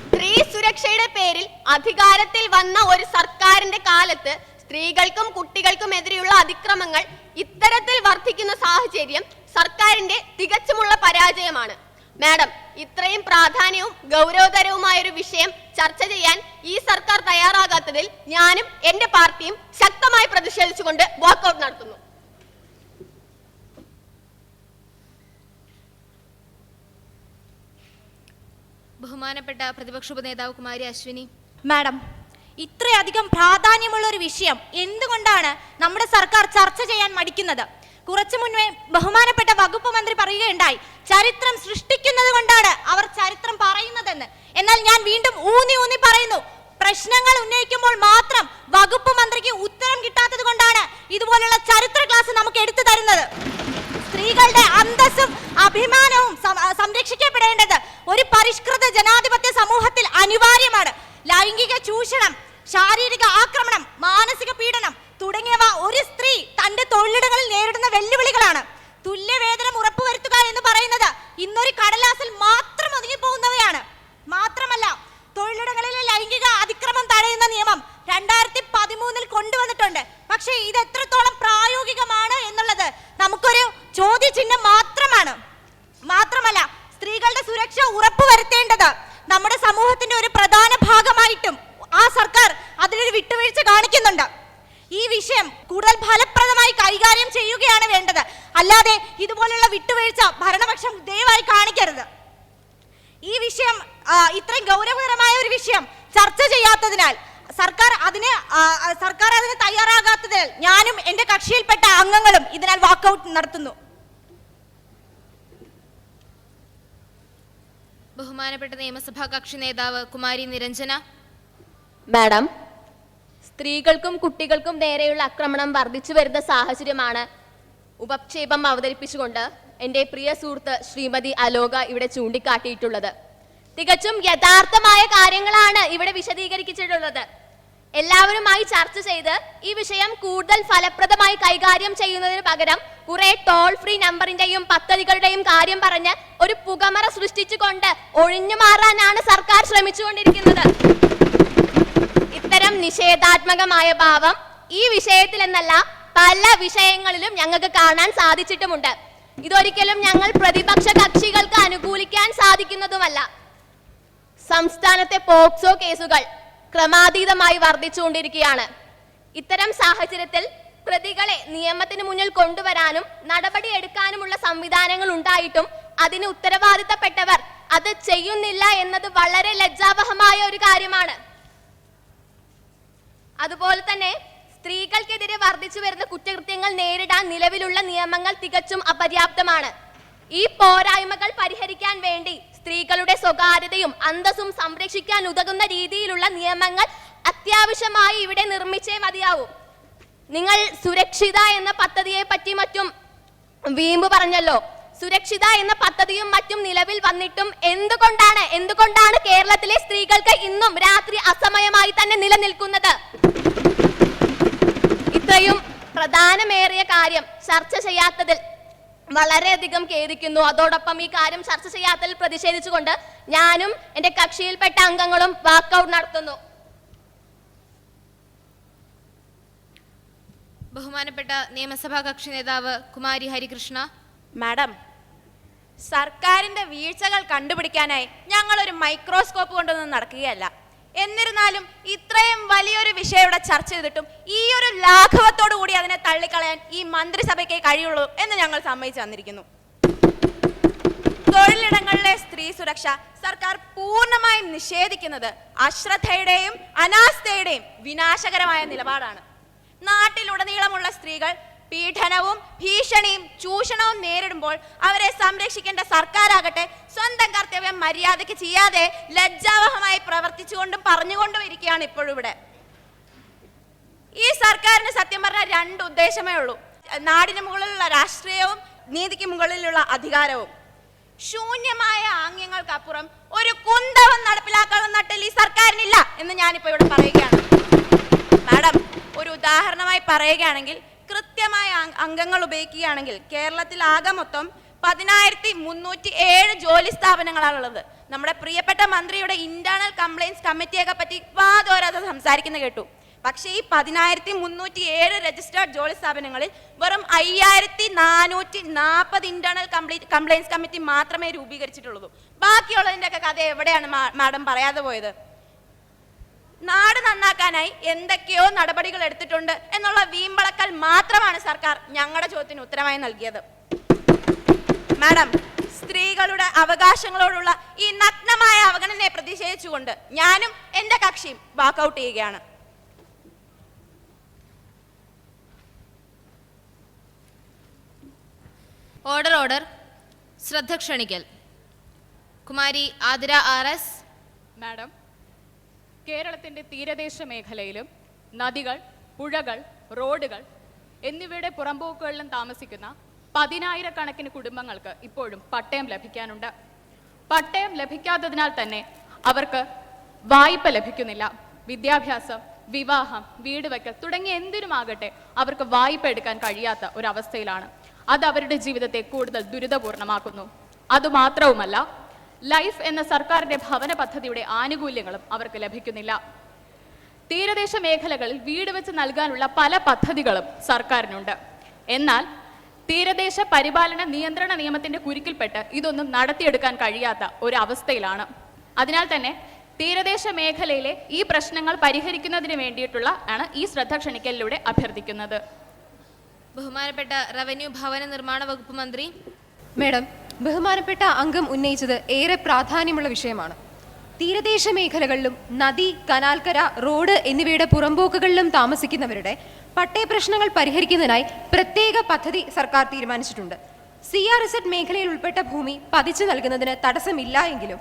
സ്ത്രീ സുരക്ഷയുടെ പേരിൽ അധികാരത്തിൽ വന്ന ഒരു സർക്കാരിന്റെ കാലത്ത് സ്ത്രീകൾക്കും കുട്ടികൾക്കും എതിരെയുള്ള അതിക്രമങ്ങൾ ഇത്തരത്തിൽ വർദ്ധിക്കുന്ന സാഹചര്യം സർക്കാരിന്റെ തികച്ചുമുള്ള പരാജയമാണ്. മാഡം, ഇത്രയും പ്രാധാന്യവും ഗൗരവതരവുമായ ഒരു വിഷയം ചർച്ച ചെയ്യാൻ ഈ സർക്കാർ തയ്യാറാകാത്തതിൽ ഞാനും എന്റെ പാർട്ടിയും ശക്തമായി പ്രതിഷേധിച്ചുകൊണ്ട് വാക്കൌട്ട് നടത്തുന്നു. ബഹുമാനപ്പെട്ട പ്രതിപക്ഷ ഉപനേതാവ് കുമാരി അശ്വിനി. മാഡം, ഇത്രയധികം പ്രാധാന്യമുള്ള ഒരു വിഷയം എന്തുകൊണ്ടാണ് നമ്മുടെ സർക്കാർ ചർച്ച ചെയ്യാൻ മടിക്കുന്നത്? കുറച്ചു മുൻപേ ബഹുമാനപ്പെട്ട വകുപ്പ് മന്ത്രി പറയുകയുണ്ടായി, ചരിത്രം സൃഷ്ടിക്കുന്നത് കൊണ്ടാണ് അവർ ചരിത്രം പറയുന്നതെന്ന്. എന്നാൽ ഞാൻ വീണ്ടും ഊന്നി പറയുന്നു, പ്രശ്നങ്ങൾ ഉന്നയിക്കുമ്പോൾ മാത്രം വകുപ്പ് മന്ത്രിക്ക് ഉത്തരം കിട്ടാത്തത് കൊണ്ടാണ് ഇതുപോലുള്ള ചരിത്ര ക്ലാസ് നമുക്ക് എടുത്തു തരുന്നത്. സ്ത്രീകളുടെ അന്തസ്സും അഭിമാനവും സംരക്ഷിക്കപ്പെടേണ്ടത് ഒരു പരിഷ്കൃത ജനാധിപത്യ സമൂഹത്തിൽ അനിവാര്യമാണ്. ലൈംഗിക ചൂഷണം, ശാരീരിക ആക്രമണം, മാനസിക പീഡനം തുടങ്ങിയവ ഒരു സ്ത്രീ തന്റെ തൊഴിലിടങ്ങളിൽ നേരിടുന്ന വെല്ലുവിളികളാണ്. തുല്യവേതനം ഉറപ്പുവരുത്തുക എന്ന് പറയുന്നത് ഇന്നൊരു കടലാസിൽ മാത്രം ഒതുങ്ങിപ്പോകുന്നവയാണ്. മാത്രമല്ല, തൊഴിലിടങ്ങളിലെ ലൈംഗിക അതിക്രമം തടയുന്ന നിയമം 2013 കൊണ്ടുവന്നിട്ടുണ്ട്. പക്ഷേ ഇത് എത്രത്തോളം പ്രായോഗികമാണ് എന്നുള്ളത് നമുക്കൊരു ചോദ്യചിഹ്നം മാത്രമല്ല, സ്ത്രീകളുടെ സുരക്ഷ ഉറപ്പുവരുത്തേണ്ടത് നമ്മുടെ സമൂഹത്തിന്റെ ഒരു പ്രധാന ഭാഗമായിട്ടും ആ സർക്കാർ അതിലൊരു വിട്ടുവീഴ്ച കാണിക്കുന്നുണ്ട്. ഈ വിഷയം കൂടുതൽ ഫലപ്രദമായി കൈകാര്യം ചെയ്യുകയാണ് വേണ്ടത്. അല്ലാതെ ഇതുപോലുള്ള വിട്ടുവീഴ്ച ഭരണപക്ഷം ദയവായി കാണിക്കരുത്. ഈ വിഷയം ഇത്രയും ഗൗരവകരമായ ഒരു വിഷയം ചർച്ച ചെയ്യാത്തതിനാൽ സർക്കാർ അതിന് തയ്യാറാകാത്തതിനാൽ ഞാനും എന്റെ കക്ഷിയിൽപ്പെട്ട അംഗങ്ങളും ഇതിനാൽ വാക്കൌട്ട് നടത്തുന്നു. ബഹുമാനപ്പെട്ട നിയമസഭാ കക്ഷി നേതാവ് കുമാരി നിരഞ്ജന. മാഡം, സ്ത്രീകൾക്കും കുട്ടികൾക്കും നേരെയുള്ള ആക്രമണം വർദ്ധിച്ചു വരുന്ന സാഹചര്യമാണ് ഉപക്ഷേപം അവതരിപ്പിച്ചുകൊണ്ട് എൻ്റെ പ്രിയ സുഹൃത്ത് ശ്രീമതി അലോക ഇവിടെ ചൂണ്ടിക്കാട്ടിയിട്ടുള്ളത്. തികച്ചും യഥാർത്ഥമായ കാര്യങ്ങളാണ് ഇവിടെ വിശദീകരിച്ചിട്ടുള്ളത്. എല്ലാവരുമായി ചർച്ച ചെയ്ത് ഈ വിഷയം കൂടുതൽ ഫലപ്രദമായി കൈകാര്യം ചെയ്യുന്നതിന് പകരം കുറെ ടോൾ ഫ്രീ നമ്പറിന്റെയും പദ്ധതികളുടെയും കാര്യം പറഞ്ഞ് ഒരു പുകമറ സൃഷ്ടിച്ചുകൊണ്ട് ഒഴിഞ്ഞു മാറാനാണ് സർക്കാർ ശ്രമിച്ചുകൊണ്ടിരിക്കുന്നത്. ഇത്തരം നിഷേധാത്മകമായ ഭാവം ഈ വിഷയത്തിൽ എന്നല്ല പല വിഷയങ്ങളിലും ഞങ്ങൾക്ക് കാണാൻ സാധിച്ചിട്ടുമുണ്ട്. ഇതൊരിക്കലും ഞങ്ങൾ പ്രതിപക്ഷ കക്ഷികൾക്ക് അനുകൂലിക്കാൻ സാധിക്കുന്നതുമല്ല. സംസ്ഥാനത്തെ പോക്സോ കേസുകൾ ക്രമാതീതമായി വർദ്ധിച്ചുകൊണ്ടിരിക്കുകയാണ്. ഇത്തരം സാഹചര്യത്തിൽ പ്രതികളെ നിയമത്തിന് മുന്നിൽ കൊണ്ടുവരാനും നടപടിയെടുക്കാനുമുള്ള സംവിധാനങ്ങൾ ഉണ്ടായിട്ടും അതിന് ഉത്തരവാദിത്തപ്പെട്ടവർ അത് ചെയ്യുന്നില്ല എന്നത് വളരെ ലജ്ജാവഹമായ ഒരു കാര്യമാണ്. അതുപോലെ തന്നെ സ്ത്രീകൾക്കെതിരെ വർദ്ധിച്ചു വരുന്ന കുറ്റകൃത്യങ്ങൾ നേരിടാൻ നിലവിലുള്ള നിയമങ്ങൾ തികച്ചും അപര്യാപ്തമാണ്. ഈ പോരായ്മകൾ പരിഹരിക്കാൻ വേണ്ടി സ്ത്രീകളുടെ സ്വകാര്യതയും അന്തസ്സും സംരക്ഷിക്കാൻ ഉതകുന്ന രീതിയിലുള്ള നിയമങ്ങൾ അത്യാവശ്യമായി ഇവിടെ നിർമ്മിച്ചേ മതിയാവൂ. നിങ്ങൾ സുരക്ഷിത എന്ന പദ്ധതിയെ പറ്റി മറ്റും വീമ്പ് പറഞ്ഞല്ലോ. സുരക്ഷിത എന്ന പദ്ധതിയും മറ്റും നിലവിൽ വന്നിട്ടും എന്തുകൊണ്ടാണ് കേരളത്തിലെ സ്ത്രീകൾക്ക് ഇന്നും രാത്രി അസമയമായി തന്നെ നിലനിൽക്കുന്നത്? ഇത്രയും പ്രധാനമേറിയ കാര്യം ചർച്ച ചെയ്യാത്തതിൽ വളരെയധികം ഖേദിക്കുന്നു. അതോടൊപ്പം ഈ കാര്യം ചർച്ച ചെയ്യാത്തതിൽ പ്രതിഷേധിച്ചുകൊണ്ട് ഞാനും എന്റെ കക്ഷിയിൽപ്പെട്ട അംഗങ്ങളും വാക്കൌട്ട് നടത്തുന്നു. ബഹുമാനപ്പെട്ട നിയമസഭാ കക്ഷി നേതാവ് കുമാരി ഹരികൃഷ്ണ. മാഡം, സർക്കാരിന്റെ വീഴ്ചകൾ കണ്ടുപിടിക്കാനായി ഞങ്ങൾ ഒരു മൈക്രോസ്കോപ്പ് കൊണ്ടൊന്നും നടക്കുകയല്ല. എന്നിരുന്നാലും ഇത്രയും വലിയൊരു വിഷയം ഇവിടെ ചർച്ച ചെയ്തിട്ടും ഈ ഒരു ലാഘവത്തോടു കൂടി അതിനെ തള്ളിക്കളയാൻ ഈ മന്ത്രിസഭയ്ക്കേ കഴിയുള്ളൂ എന്ന് ഞങ്ങൾ സമ്മതിച്ചു തന്നിരിക്കുന്നു. തൊഴിലിടങ്ങളിലെ സ്ത്രീ സുരക്ഷ സർക്കാർ പൂർണ്ണമായും നിഷേധിക്കുന്നത് അശ്രദ്ധയുടെയും അനാസ്ഥയുടെയും വിനാശകരമായ നിലപാടാണ്. നാട്ടിലുടനീളമുള്ള സ്ത്രീകൾ പീഡനവും ഭീഷണിയും ചൂഷണവും നേരിടുമ്പോൾ അവരെ സംരക്ഷിക്കേണ്ട സർക്കാരാകട്ടെ സ്വന്തം കർത്തവ്യം മര്യാദയ്ക്ക് ചെയ്യാതെ ലജ്ജാവഹമായി പ്രവർത്തിച്ചുകൊണ്ടും പറഞ്ഞുകൊണ്ടും ഇരിക്കുകയാണ് ഇപ്പോഴിവിടെ. ഈ സർക്കാരിന് സത്യം പറഞ്ഞാൽ രണ്ട് ഉദ്ദേശമേ ഉള്ളൂ: നാടിന് മുകളിലുള്ള രാഷ്ട്രീയവും നീതിക്ക് മുകളിലുള്ള അധികാരവും. ശൂന്യമായ ആംഗ്യങ്ങൾക്കപ്പുറം ഒരു കുന്തവും നടപ്പിലാക്കാനുള്ള നട്ടിൽ ഈ സർക്കാരിനില്ല എന്ന് ഞാനിപ്പോ ഇവിടെ പറയുകയാണ്. മാഡം, ഒരു ഉദാഹരണമായി പറയുകയാണെങ്കിൽ, കൃത്യമായ അംഗങ്ങൾ ഉപയോഗിക്കുകയാണെങ്കിൽ കേരളത്തിൽ ആകെ മൊത്തം 10,307 ജോലി സ്ഥാപനങ്ങളാണുള്ളത്. നമ്മുടെ പ്രിയപ്പെട്ട മന്ത്രിയുടെ ഇന്റേണൽ കംപ്ലയിൻസ് കമ്മിറ്റിയൊക്കെ പറ്റി വാദോരാതെ സംസാരിക്കുന്ന കേട്ടു. പക്ഷേ ഈ 10,307 രജിസ്റ്റേർഡ് ജോലി സ്ഥാപനങ്ങളിൽ വെറും 5,440 ഇന്റേണൽ കംപ്ലയിൻസ് കമ്മിറ്റി മാത്രമേ രൂപീകരിച്ചിട്ടുള്ളൂ. ബാക്കിയുള്ളതിൻ്റെ ഒക്കെ കഥ എവിടെയാണ് മാഡം പറയാതെ പോയത്? നാട് നന്നാക്കാനായി എന്തൊക്കെയോ നടപടികൾ എടുത്തിട്ടുണ്ട് എന്നുള്ള വീമ്പളക്കൽ മാത്രമാണ് സർക്കാർ ഞങ്ങളുടെ ചോദ്യത്തിന് ഉത്തരമായി നൽകിയത്. മാഡം, സ്ത്രീകളുടെ അവകാശങ്ങളോടുള്ള ഈ നഗ്നമായ അവഗണനയെ പ്രതിഷേധിച്ചുകൊണ്ട് ഞാനും എന്റെ കക്ഷിയും വാക്കൌട്ട് ചെയ്യുകയാണ്. ഓർഡർ. ശ്രദ്ധ ക്ഷണിക്കൽ. കുമാരി ആതിര RS. മാഡം, കേരളത്തിന്റെ തീരദേശ മേഖലയിലും നദികൾ, പുഴകൾ, റോഡുകൾ എന്നിവയുടെ പുറമ്പോക്കുകളിലും താമസിക്കുന്ന 10,000-കണക്കിന് കുടുംബങ്ങൾക്ക് ഇപ്പോഴും പട്ടയം ലഭിക്കാനുണ്ട്. പട്ടയം ലഭിക്കാത്തതിനാൽ തന്നെ അവർക്ക് വായ്പ ലഭിക്കുന്നില്ല. വിദ്യാഭ്യാസം, വിവാഹം, വീട് വയ്ക്കൽ തുടങ്ങിയ എന്തിനുമാകട്ടെ അവർക്ക് വായ്പ എടുക്കാൻ കഴിയാത്ത ഒരവസ്ഥയിലാണ്. അത് അവരുടെ ജീവിതത്തെ കൂടുതൽ ദുരിതപൂർണമാക്കുന്നു. അതുമാത്രവുമല്ല, ലൈഫ് എന്ന സർക്കാരിന്റെ ഭവന പദ്ധതിയുടെ ആനുകൂല്യങ്ങളും അവർക്ക് ലഭിക്കുന്നില്ല. തീരദേശ മേഖലകളിൽ വീട് വെച്ച് നൽകാനുള്ള പല പദ്ധതികളും സർക്കാരിനുണ്ട്. എന്നാൽ തീരദേശ പരിപാലന നിയന്ത്രണ നിയമത്തിന്റെ കുരുക്കിൽപ്പെട്ട് ഇതൊന്നും നടത്തിയെടുക്കാൻ കഴിയാത്ത ഒരു അവസ്ഥയിലാണ്. അതിനാൽ തന്നെ തീരദേശ മേഖലയിലെ ഈ പ്രശ്നങ്ങൾ പരിഹരിക്കുന്നതിന് വേണ്ടിയിട്ടുള്ള ഈ ശ്രദ്ധ ക്ഷണിക്കലിലൂടെ അഭ്യർത്ഥിക്കുന്നത്. ബഹുമാനപ്പെട്ട റവന്യൂ ഭവന നിർമ്മാണ വകുപ്പ് മന്ത്രി. മേഡം, ബഹുമാനപ്പെട്ട അംഗം ഉന്നയിച്ചത് ഏറെ പ്രാധാന്യമുള്ള വിഷയമാണ്. തീരദേശ മേഖലകളിലും നദി, കനാൽക്കര, റോഡ് എന്നിവയുടെ പുറമ്പോക്കുകളിലും താമസിക്കുന്നവരുടെ പട്ടയ പ്രശ്നങ്ങൾ പരിഹരിക്കുന്നതിനായി പ്രത്യേക പദ്ധതി സർക്കാർ തീരുമാനിച്ചിട്ടുണ്ട്. CRZ മേഖലയിൽ ഉൾപ്പെട്ട ഭൂമി പതിച്ചു നൽകുന്നതിന് തടസ്സമില്ല എങ്കിലും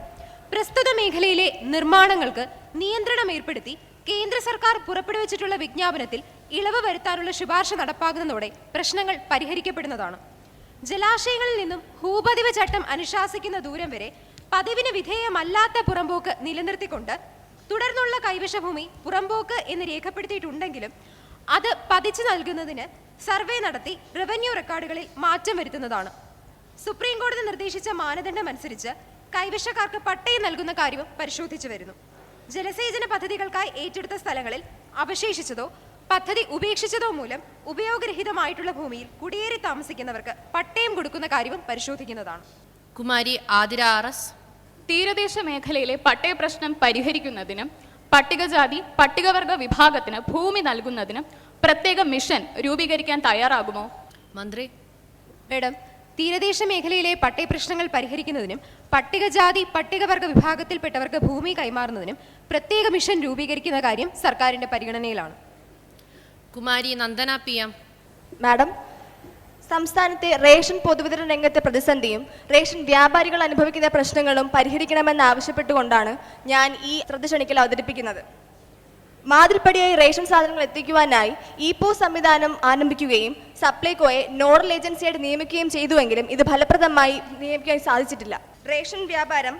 പ്രസ്തുത മേഖലയിലെ നിർമ്മാണങ്ങൾക്ക് നിയന്ത്രണം ഏർപ്പെടുത്തി കേന്ദ്ര സർക്കാർ പുറപ്പെടുവിച്ചിട്ടുള്ള വിജ്ഞാപനത്തിൽ ഇളവ് വരുത്താനുള്ള ശുപാർശ നടപ്പാക്കുന്നതോടെ പ്രശ്നങ്ങൾ പരിഹരിക്കപ്പെടുന്നതാണ്. ജലാശയങ്ങളിൽ നിന്നും ഭൂപതിവ് ചട്ടം അനുശാസിക്കുന്ന ദൂരം വരെ പതിവിന് വിധേയമല്ലാത്ത പുറമ്പോക്ക് നിലനിർത്തിക്കൊണ്ട് തുടർന്നുള്ള കൈവശഭൂമി പുറമ്പോക്ക് എന്ന് രേഖപ്പെടുത്തിയിട്ടുണ്ടെങ്കിലും അത് പതിച്ചു നൽകുന്നതിന് സർവേ നടത്തി റവന്യൂ റെക്കോർഡുകളിൽ മാറ്റം വരുത്തുന്നതാണ്. സുപ്രീം കോടതി നിർദ്ദേശിച്ച മാനദണ്ഡം അനുസരിച്ച് കൈവശക്കാർക്ക് പട്ടയം നൽകുന്ന കാര്യവും പരിശോധിച്ചു വരുന്നു. ജലസേചന പദ്ധതികൾക്കായി ഏറ്റെടുത്ത സ്ഥലങ്ങളിൽ അവശേഷിച്ചതോ പദ്ധതി ഉപേക്ഷിച്ചതോ മൂലം ഉപയോഗരഹിതമായിട്ടുള്ള ഭൂമിയിൽ കുടിയേറി താമസിക്കുന്നവർക്ക് പട്ടയം കൊടുക്കുന്ന കാര്യവും പരിശോധിക്കുന്നതാണ്. കുമാരി ആതിര RS. തീരദേശ മേഖലയിലെ പട്ടയ പ്രശ്നം പരിഹരിക്കുന്നതിനും പട്ടികജാതി പട്ടികവർഗ വിഭാഗത്തിന് ഭൂമി നൽകുന്നതിനും പ്രത്യേക മിഷൻ രൂപീകരിക്കാൻ തയ്യാറാകുമോ? മന്ത്രി. മേഡം, തീരദേശ മേഖലയിലെ പട്ടയ പ്രശ്നങ്ങൾ പരിഹരിക്കുന്നതിനും പട്ടികജാതി പട്ടികവർഗ വിഭാഗത്തിൽപ്പെട്ടവർക്ക് ഭൂമി കൈമാറുന്നതിനും പ്രത്യേക മിഷൻ രൂപീകരിക്കുന്ന കാര്യം സർക്കാരിന്റെ പരിഗണനയിലാണ്. കുമാരി നന്ദന PM. മാഡം, സംസ്ഥാനത്തെ റേഷൻ പൊതുവിതരണ രംഗത്തെ പ്രതിസന്ധിയും റേഷൻ വ്യാപാരികൾ അനുഭവിക്കുന്ന പ്രശ്നങ്ങളും പരിഹരിക്കണമെന്ന് ആവശ്യപ്പെട്ടുകൊണ്ടാണ് ഞാൻ ഈ ശ്രദ്ധ ക്ഷണിക്കൽ അവതരിപ്പിക്കുന്നത്. മാതൃപ്പടിയായി റേഷൻ സാധനങ്ങൾ എത്തിക്കുവാനായി ഇ-പോസ് സംവിധാനം ആരംഭിക്കുകയും സപ്ലൈകോയെ നോഡൽ ഏജൻസിയായിട്ട് നിയമിക്കുകയും ചെയ്തുവെങ്കിലും ഇത് ഫലപ്രദമായി നിയമിക്കാൻ സാധിച്ചിട്ടില്ല. റേഷൻ വ്യാപാരം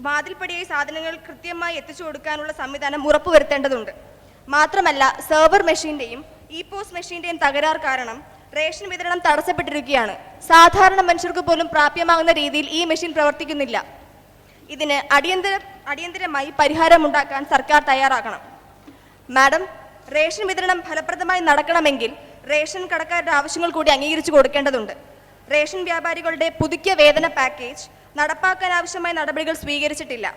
മാതൃപ്പടിയായി സാധനങ്ങൾ കൃത്യമായി എത്തിച്ചു കൊടുക്കാനുള്ള സംവിധാനം ഉറപ്പുവരുത്തേണ്ടതുണ്ട്. മാത്രമല്ല സെർവർ മെഷീന്റെയും ഇ-പോസ് മെഷീന്റെയും തകരാർ കാരണം റേഷൻ വിതരണം തടസ്സപ്പെട്ടിരിക്കുകയാണ്. സാധാരണ മനുഷ്യർക്ക് പോലും പ്രാപ്യമാകുന്ന രീതിയിൽ ഈ മെഷീൻ പ്രവർത്തിക്കുന്നില്ല. ഇതിന് അടിയന്തരമായി പരിഹാരമുണ്ടാക്കാൻ സർക്കാർ തയ്യാറാക്കണം. മാഡം, റേഷൻ വിതരണം ഫലപ്രദമായി നടക്കണമെങ്കിൽ റേഷൻ കടക്കാരുടെ ആവശ്യങ്ങൾ കൂടി അംഗീകരിച്ചു കൊടുക്കേണ്ടതുണ്ട്. റേഷൻ വ്യാപാരികളുടെ പുതുക്കിയ വേതന പാക്കേജ് നടപ്പാക്കാൻ ആവശ്യമായ നടപടികൾ സ്വീകരിച്ചിട്ടില്ല.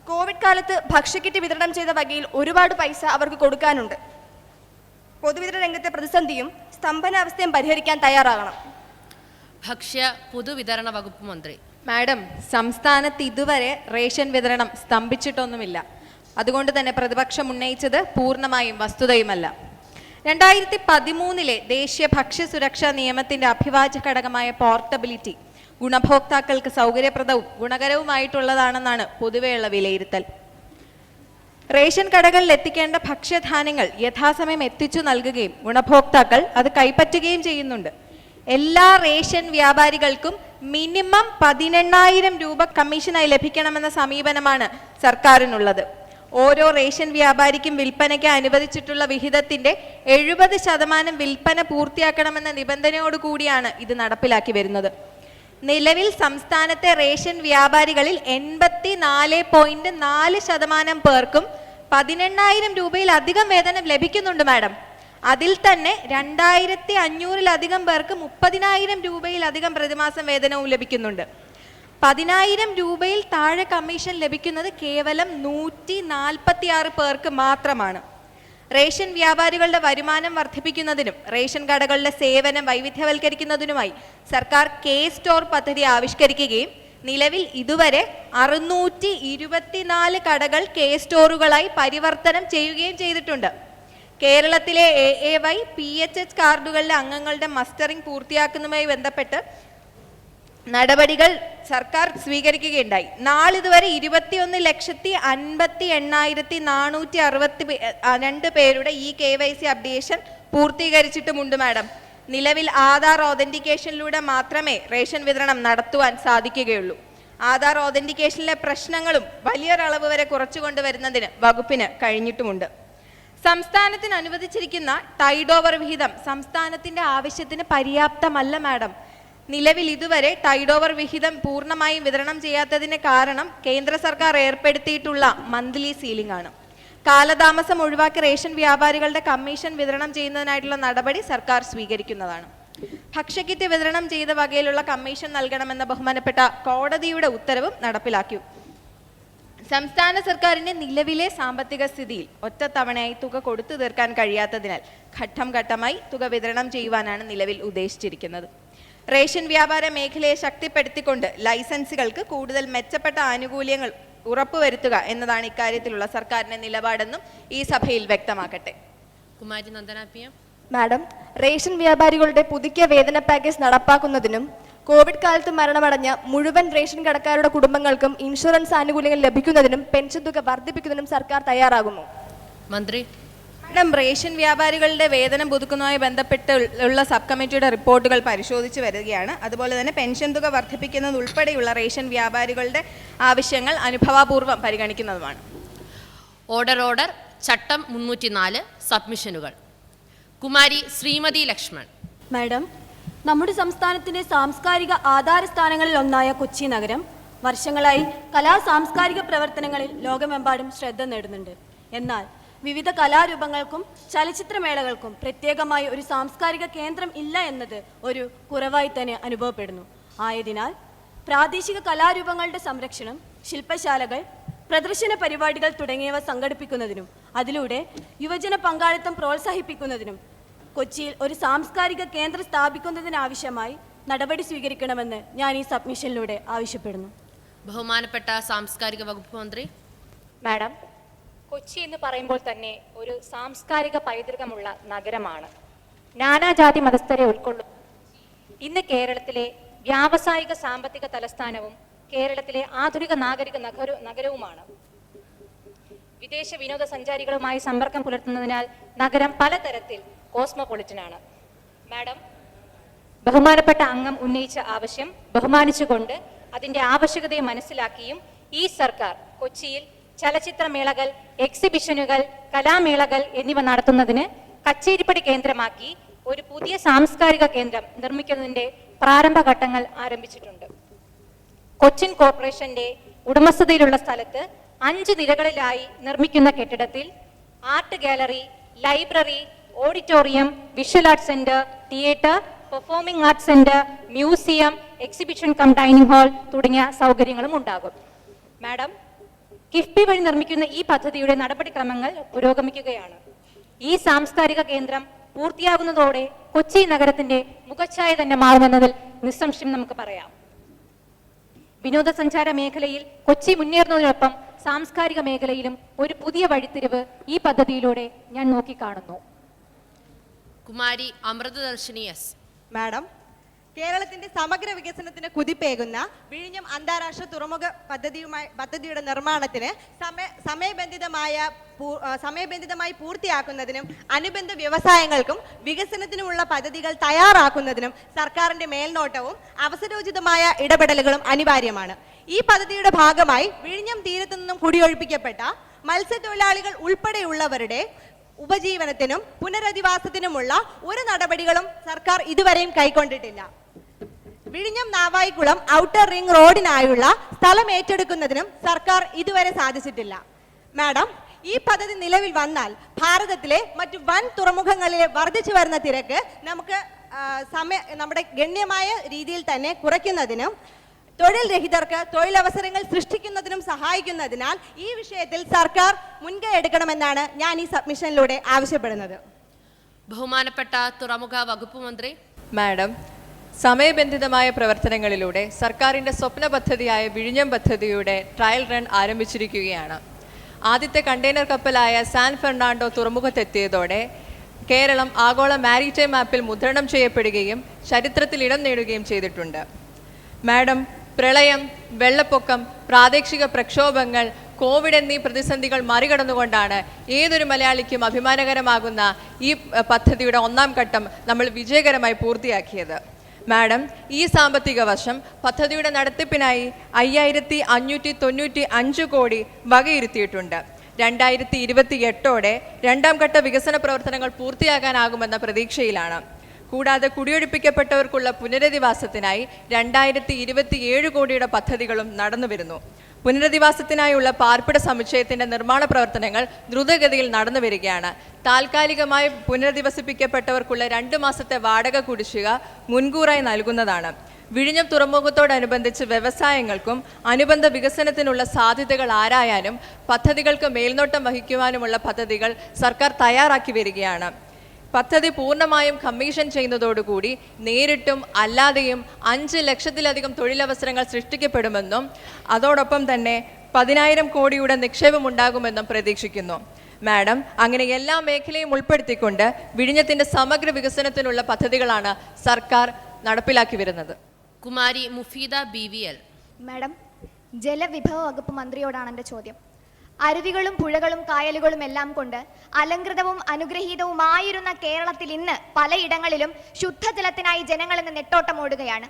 കോവിഡ് കാലത്ത് ഭക്ഷ്യക്കിറ്റ് വിതരണം ചെയ്ത വകയിൽ ഒരുപാട് പൈസ അവർക്ക് കൊടുക്കാനുണ്ട്. പൊതുവിതരണ രംഗത്തെ പ്രതിസന്ധിയും സ്തംഭനാവസ്ഥയും പരിഹരിക്കാൻ തയ്യാറാകണം. ഭക്ഷ്യ പൊതുവിതരണ വകുപ്പ് മന്ത്രി. മാഡം, സംസ്ഥാനത്ത് ഇതുവരെ റേഷൻ വിതരണം സ്തംഭിച്ചിട്ടൊന്നുമില്ല. അതുകൊണ്ട് തന്നെ പ്രതിപക്ഷം ഉന്നയിച്ചത് പൂർണ്ണമായും വസ്തുതയുമല്ല. 2013 ദേശീയ ഭക്ഷ്യ സുരക്ഷാ നിയമത്തിന്റെ അഭിവാജ്യ ഘടകമായ പോർട്ടബിലിറ്റി ഗുണഭോക്താക്കൾക്ക് സൗകര്യപ്രദവും ഗുണകരവുമായിട്ടുള്ളതാണെന്നാണ് പൊതുവെയുള്ള വിലയിരുത്തൽ. റേഷൻ കടകളിൽ എത്തിക്കേണ്ട ഭക്ഷ്യധാന്യങ്ങൾ യഥാസമയം എത്തിച്ചു നൽകുകയും ഗുണഭോക്താക്കൾ അത് കൈപ്പറ്റുകയും ചെയ്യുന്നുണ്ട്. എല്ലാ റേഷൻ വ്യാപാരികൾക്കും മിനിമം 18,000 രൂപ കമ്മീഷനായി ലഭിക്കണമെന്ന സമീപനമാണ് സർക്കാരിനുള്ളത്. ഓരോ റേഷൻ വ്യാപാരിക്കും വിൽപ്പനയ്ക്ക് അനുവദിച്ചിട്ടുള്ള വിഹിതത്തിന്റെ 70% വിൽപ്പന പൂർത്തിയാക്കണമെന്ന നിബന്ധനയോടുകൂടിയാണ് ഇത് നടപ്പിലാക്കി വരുന്നത്. നിലവിൽ സംസ്ഥാനത്തെ റേഷൻ വ്യാപാരികളിൽ 84.4% പേർക്കും 18,000 രൂപയിലധികം വേതനം ലഭിക്കുന്നുണ്ട് മാഡം. അതിൽ തന്നെ 2,500-ലധികം പേർക്ക് 30,000 രൂപയിലധികം പ്രതിമാസം വേതനവും ലഭിക്കുന്നുണ്ട്. 10,000 രൂപയിൽ താഴെ കമ്മീഷൻ ലഭിക്കുന്നത് കേവലം 146 പേർക്ക് മാത്രമാണ്. റേഷൻ വ്യാപാരികളുടെ വരുമാനം വർദ്ധിപ്പിക്കുന്നതിനും റേഷൻ കടകളുടെ സേവനം വൈവിധ്യവൽക്കരിക്കുന്നതിനുമായി സർക്കാർ കെ സ്റ്റോർ പദ്ധതി ആവിഷ്കരിക്കുകയും നിലവിൽ ഇതുവരെ 624 കടകൾ കെ സ്റ്റോറുകളായി പരിവർത്തനം ചെയ്യുകയും ചെയ്തിട്ടുണ്ട്. കേരളത്തിലെ AAY PHH കാർഡുകളിലെ അംഗങ്ങളുടെ മസ്റ്ററിംഗ് പൂർത്തിയാക്കുന്നതുമായി ബന്ധപ്പെട്ട് നടപടികൾ സർക്കാർ സ്വീകരിക്കുകയുണ്ടായി. നാളിതുവരെ 21,58,462 പേരുടെ ഈ KYC അപ്ഡേഷൻ പൂർത്തീകരിച്ചിട്ടുമുണ്ട് മാഡം. നിലവിൽ ആധാർ ഓതന്റിക്കേഷനിലൂടെ മാത്രമേ റേഷൻ വിതരണം നടത്തുവാൻ സാധിക്കുകയുള്ളൂ. ആധാർ ഓതന്റിക്കേഷനിലെ പ്രശ്നങ്ങളും വലിയൊരളവ് വരെ കുറച്ചുകൊണ്ടുവരുന്നതിന് വകുപ്പിന് കഴിഞ്ഞിട്ടുമുണ്ട്. സംസ്ഥാനത്തിന് അനുവദിച്ചിരിക്കുന്ന ടൈഡ് ഓവർ വിഹിതം സംസ്ഥാനത്തിന്റെ ആവശ്യത്തിന് പര്യാപ്തമല്ല മാഡം. നിലവിൽ ഇതുവരെ ടൈഡ് ഓവർ വിഹിതം പൂർണ്ണമായും വിതരണം ചെയ്യാത്തതിന് കാരണം കേന്ദ്ര സർക്കാർ ഏർപ്പെടുത്തിയിട്ടുള്ള മന്ത്ലി സീലിംഗ് ആണ്. കാലതാമസം ഒഴിവാക്കി റേഷൻ വ്യാപാരികളുടെ കമ്മീഷൻ വിതരണം ചെയ്യുന്നതിനായിട്ടുള്ള നടപടി സർക്കാർ സ്വീകരിക്കുന്നതാണ്. ഭക്ഷ്യക്കിറ്റ് വിതരണം ചെയ്ത വകയിലുള്ള കമ്മീഷൻ നൽകണമെന്ന ബഹുമാനപ്പെട്ട കോടതിയുടെ ഉത്തരവും നടപ്പിലാക്കി. സംസ്ഥാന സർക്കാരിന്റെ നിലവിലെ സാമ്പത്തിക സ്ഥിതിയിൽ ഒറ്റത്തവണയായി തുക കൊടുത്തു തീർക്കാൻ കഴിയാത്തതിനാൽ ഘട്ടം ഘട്ടമായി തുക വിതരണം ചെയ്യുവാനാണ് നിലവിൽ ഉദ്ദേശിച്ചിരിക്കുന്നത്. റേഷൻ വ്യാപാര മേഖലയെ ശക്തിപ്പെടുത്തിക്കൊണ്ട് ലൈസൻസുകൾക്ക് കൂടുതൽ മെച്ചപ്പെട്ട ആനുകൂല്യങ്ങൾ ഉറപ്പുവരുത്തുക എന്നതാണ് ഇക്കാര്യത്തിലുള്ള സർക്കാരിന്റെ നിലപാടെന്നും ഈ സഭയിൽ വ്യക്തമാക്കട്ടെ. Kumari Nandana PM. Madam, ration വ്യാപാരികളുടെ പുതുക്കിയ വേതന പാക്കേജ് നടപ്പാക്കുന്നതിനും കോവിഡ് കാലത്ത് മരണമടഞ്ഞ മുഴുവൻ റേഷൻ കടക്കാരുടെ കുടുംബങ്ങൾക്കും ഇൻഷുറൻസ് ആനുകൂല്യങ്ങൾ ലഭിക്കുന്നതിനും പെൻഷൻ തുക വർദ്ധിപ്പിക്കുന്നതിനും സർക്കാർ തയ്യാറാകുമോ? മന്ത്രി. മാഡം, റേഷൻ വ്യാപാരികളുടെ വേതനം പുതുക്കുന്നതുമായി ബന്ധപ്പെട്ട് ഉള്ള സബ് കമ്മിറ്റിയുടെ റിപ്പോർട്ടുകൾ പരിശോധിച്ച് വരികയാണ്. അതുപോലെ തന്നെ പെൻഷൻ തുക വർദ്ധിപ്പിക്കുന്നത് ഉൾപ്പെടെയുള്ള റേഷൻ വ്യാപാരികളുടെ ആവശ്യങ്ങൾ അനുഭവപൂർവ്വം പരിഗണിക്കുന്നതുമാണ്. ഓർഡർ ചട്ടം 304 സബ്മിഷനുകൾ. കുമാരി ശ്രീമതി ലക്ഷ്മൺ. മാഡം, നമ്മുടെ സംസ്ഥാനത്തിന്റെ സാംസ്കാരിക ആധാരസ്ഥാനങ്ങളിൽ ഒന്നായ കൊച്ചി നഗരം വർഷങ്ങളായി സാംസ്കാരിക പ്രവർത്തനങ്ങളിൽ ലോകമെമ്പാടും ശ്രദ്ധ നേടുന്നുണ്ട്. എന്നാൽ വിവിധ കലാരൂപങ്ങൾക്കും ചലച്ചിത്രമേളകൾക്കും പ്രത്യേകമായി ഒരു സാംസ്കാരിക കേന്ദ്രം ഇല്ല എന്നത് ഒരു കുറവായി തന്നെ അനുഭവപ്പെടുന്നു. ആയതിനാൽ പ്രാദേശിക കലാരൂപങ്ങളുടെ സംരക്ഷണം, ശില്പശാലകൾ, പ്രദർശന പരിപാടികൾ തുടങ്ങിയവ സംഘടിപ്പിക്കുന്നതിനും അതിലൂടെ യുവജന പങ്കാളിത്തം പ്രോത്സാഹിപ്പിക്കുന്നതിനും കൊച്ചിയിൽ ഒരു സാംസ്കാരിക കേന്ദ്രം സ്ഥാപിക്കുന്നതിനാവശ്യമായി നടപടി സ്വീകരിക്കണമെന്ന് ഞാൻ ഈ സബ്മിഷനിലൂടെ ആവശ്യപ്പെടുന്നു. ബഹുമാനപ്പെട്ട സാംസ്കാരിക വകുപ്പ് മന്ത്രി. മാഡം, കൊച്ചി എന്ന് പറയുമ്പോൾ തന്നെ ഒരു സാംസ്കാരിക പൈതൃകമുള്ള നഗരമാണ്. നാനാജാതി മതസ്ഥരെ ഉൾക്കൊള്ളും. ഇന്ന് കേരളത്തിലെ വ്യാവസായിക സാമ്പത്തിക തലസ്ഥാനവും കേരളത്തിലെ ആധുനിക നാഗരിക നഗരവുമാണ്. വിദേശ വിനോദസഞ്ചാരികളുമായി സമ്പർക്കം പുലർത്തുന്നതിനാൽ നഗരം പലതരത്തിൽ കോസ്മോപൊളിറ്റനാണ്. മാഡം, ബഹുമാനപ്പെട്ട അംഗം ഉന്നയിച്ച ആവശ്യം ബഹുമാനിച്ചുകൊണ്ട് അതിന്റെ ആവശ്യകതയെ മനസ്സിലാക്കിയും ഈ സർക്കാർ കൊച്ചിയിൽ ചലച്ചിത്രമേളകൾ, എക്സിബിഷനുകൾ, കലാമേളകൾ എന്നിവ നടത്തുന്നതിന് കച്ചേരിപ്പടി കേന്ദ്രമാക്കി ഒരു പുതിയ സാംസ്കാരിക കേന്ദ്രം നിർമ്മിക്കുന്നതിന്റെ പ്രാരംഭഘട്ടങ്ങൾ ആരംഭിച്ചിട്ടുണ്ട്. കൊച്ചിൻ കോർപ്പറേഷന്റെ ഉടമസ്ഥതയിലുള്ള സ്ഥലത്ത് 5 നിലകളിലായി നിർമ്മിക്കുന്ന കെട്ടിടത്തിൽ art gallery, library, auditorium, visual arts centre, theatre, performing arts centre, museum, exhibition come dining hall തുടങ്ങിയ സൗകര്യങ്ങളും ഉണ്ടാകും. മാഡം, കിഫ്ബി വഴി നിർമ്മിക്കുന്ന ഈ പദ്ധതിയുടെ നടപടിക്രമങ്ങൾ പുരോഗമിക്കുകയാണ്. ഈ സാംസ്കാരിക കേന്ദ്രം പൂർത്തിയാകുന്നതോടെ കൊച്ചി നഗരത്തിന്റെ മുഖച്ഛായ തന്നെ മാറുമെന്നതിൽ നിസ്സംശയം നമുക്ക് പറയാം. വിനോദസഞ്ചാര മേഖലയിൽ കൊച്ചി മുന്നേറുന്നതിനൊപ്പം സാംസ്കാരിക മേഖലയിലും ഒരു പുതിയ വഴിത്തിരിവ് ഈ പദ്ധതിയിലൂടെ ഞാൻ നോക്കിക്കാണുന്നു. കുമാരി അമൃതദർശിനി എസ്. മാഡം, കേരളത്തിന്റെ സമഗ്ര വികസനത്തിന് കുതിപ്പേകുന്ന വിഴിഞ്ഞം അന്താരാഷ്ട്ര തുറമുഖ പദ്ധതിയുടെ നിർമ്മാണത്തിന് സമയബന്ധിതമായി പൂർത്തിയാക്കുന്നതിനും അനുബന്ധ വ്യവസായങ്ങൾക്കും വികസനത്തിനുമുള്ള പദ്ധതികൾ തയ്യാറാക്കുന്നതിനും സർക്കാരിന്റെ മേൽനോട്ടവും അവസരോചിതമായ ഇടപെടലുകളും അനിവാര്യമാണ്. ഈ പദ്ധതിയുടെ ഭാഗമായി വിഴിഞ്ഞം തീരത്തു നിന്നും കുടിയൊഴിപ്പിക്കപ്പെട്ട മത്സ്യത്തൊഴിലാളികൾ ഉൾപ്പെടെയുള്ളവരുടെ ഉപജീവനത്തിനും പുനരധിവാസത്തിനുമുള്ള ഒരു നടപടികളും സർക്കാർ ഇതുവരെയും കൈക്കൊണ്ടിട്ടില്ല. വിഴിഞ്ഞം നാവായിക്കുളം ഔട്ടർ റിംഗ് റോഡിനായുള്ള സ്ഥലം ഏറ്റെടുക്കുന്നതിനും സർക്കാർ ഇതുവരെ സാധിച്ചിട്ടില്ല. മാഡം, ഈ പദ്ധതി നിലവിൽ വന്നാൽ ഭാരതത്തിലെ മറ്റു വൻ തുറമുഖങ്ങളിലെ വർദ്ധിച്ചു വരുന്ന തിരക്ക് നമ്മുടെ ഗണ്യമായ രീതിയിൽ തന്നെ കുറയ്ക്കുന്നതിനും തൊഴിൽ രഹിതർക്ക് തൊഴിലവസരങ്ങൾ സൃഷ്ടിക്കുന്നതിനും സഹായിക്കുന്നതിനാൽ ഈ വിഷയത്തിൽ സർക്കാർ മുൻകൈ എടുക്കണമെന്നാണ് ഞാൻ ഈ സബ്മിഷനിലൂടെ ആവശ്യപ്പെടുന്നത്. ബഹുമാനപ്പെട്ട തുറമുഖ വകുപ്പ് മന്ത്രി. മാഡം, സമയബന്ധിതമായ പ്രവർത്തനങ്ങളിലൂടെ സർക്കാരിൻ്റെ സ്വപ്ന പദ്ധതിയായ വിഴിഞ്ഞം പദ്ധതിയുടെ ട്രയൽ റൺ ആരംഭിച്ചിരിക്കുകയാണ്. ആദ്യത്തെ കണ്ടെയ്നർ കപ്പലായ സാൻ ഫെർണാണ്ടോ തുറമുഖത്തെത്തിയതോടെ കേരളം ആഗോള മാരിടൈം മാപ്പിൽ മുദ്രണം ചെയ്യപ്പെടുകയും ചരിത്രത്തിൽ ഇടം നേടുകയും ചെയ്തിട്ടുണ്ട്. മാഡം, പ്രളയം, വെള്ളപ്പൊക്കം, പ്രാദേശിക പ്രക്ഷോഭങ്ങൾ, കോവിഡ് എന്നീ പ്രതിസന്ധികൾ മറികടന്നുകൊണ്ടാണ് ഏതൊരു മലയാളിക്കും അഭിമാനകരമാകുന്ന ഈ പദ്ധതിയുടെ 1ാം ഘട്ടം നമ്മൾ വിജയകരമായി പൂർത്തിയാക്കിയത്. മാഡം, ഈ സാമ്പത്തിക വർഷം പദ്ധതിയുടെ നടത്തിപ്പിനായി 5595 കോടി വകയിരുത്തിയിട്ടുണ്ട്. 2028ഓടെ 2ാം ഘട്ട വികസന പ്രവർത്തനങ്ങൾ പൂർത്തിയാക്കാനാകുമെന്ന പ്രതീക്ഷയിലാണ്. കൂടാതെ കുടിയൊഴിപ്പിക്കപ്പെട്ടവർക്കുള്ള പുനരധിവാസത്തിനായി 2027 കോടിയുടെ പദ്ധതികളും നടന്നുവരുന്നു. പുനരധിവാസത്തിനായുള്ള പാർപ്പിട സമുച്ചയത്തിന്റെ നിർമ്മാണ പ്രവർത്തനങ്ങൾ ദ്രുതഗതിയിൽ നടന്നു വരികയാണ്. താൽക്കാലികമായി പുനരധിവസിപ്പിക്കപ്പെട്ടവർക്കുള്ള 2 മാസത്തെ വാടക കുടിശ്ശിക മുൻകൂറായി നൽകുന്നതാണ്. വിഴിഞ്ഞം തുറമുഖത്തോടനുബന്ധിച്ച് വ്യവസായങ്ങൾക്കും അനുബന്ധ വികസനത്തിനുള്ള സാധ്യതകൾ ആരായാനും പദ്ധതികൾക്ക് മേൽനോട്ടം വഹിക്കുവാനുമുള്ള പദ്ധതികൾ സർക്കാർ തയ്യാറാക്കി വരികയാണ്. പദ്ധതി പൂർണ്ണമായും കമ്മീഷൻ ചെയ്യുന്നതോടുകൂടി നേരിട്ടും അല്ലാതെയും 5 ലക്ഷത്തിലധികം തൊഴിലവസരങ്ങൾ സൃഷ്ടിക്കപ്പെടുമെന്നും അതോടൊപ്പം തന്നെ 10,000 കോടിയുടെ നിക്ഷേപം ഉണ്ടാകുമെന്നും പ്രതീക്ഷിക്കുന്നു. മാഡം, അങ്ങനെ എല്ലാ മേഖലയും ഉൾപ്പെടുത്തിക്കൊണ്ട് വിഴിഞ്ഞത്തിന്റെ സമഗ്ര വികസനത്തിനുള്ള പദ്ധതികളാണ് സർക്കാർ നടപ്പിലാക്കി വരുന്നത്. കുമാരി മുഫീദ BVL. മാഡം, ജലവിഭവ വകുപ്പ് മന്ത്രിയോടാണ് എൻ്റെ ചോദ്യം. അരുവികളും പുഴകളും കായലുകളും എല്ലാം കൊണ്ട് അലങ്കൃതവും അനുഗ്രഹീതവുമായിരുന്ന കേരളത്തിൽ ഇന്ന് പലയിടങ്ങളിലും ശുദ്ധജലത്തിനായി ജനങ്ങൾ ഇന്ന് നെട്ടോട്ടമോടുകയാണ്.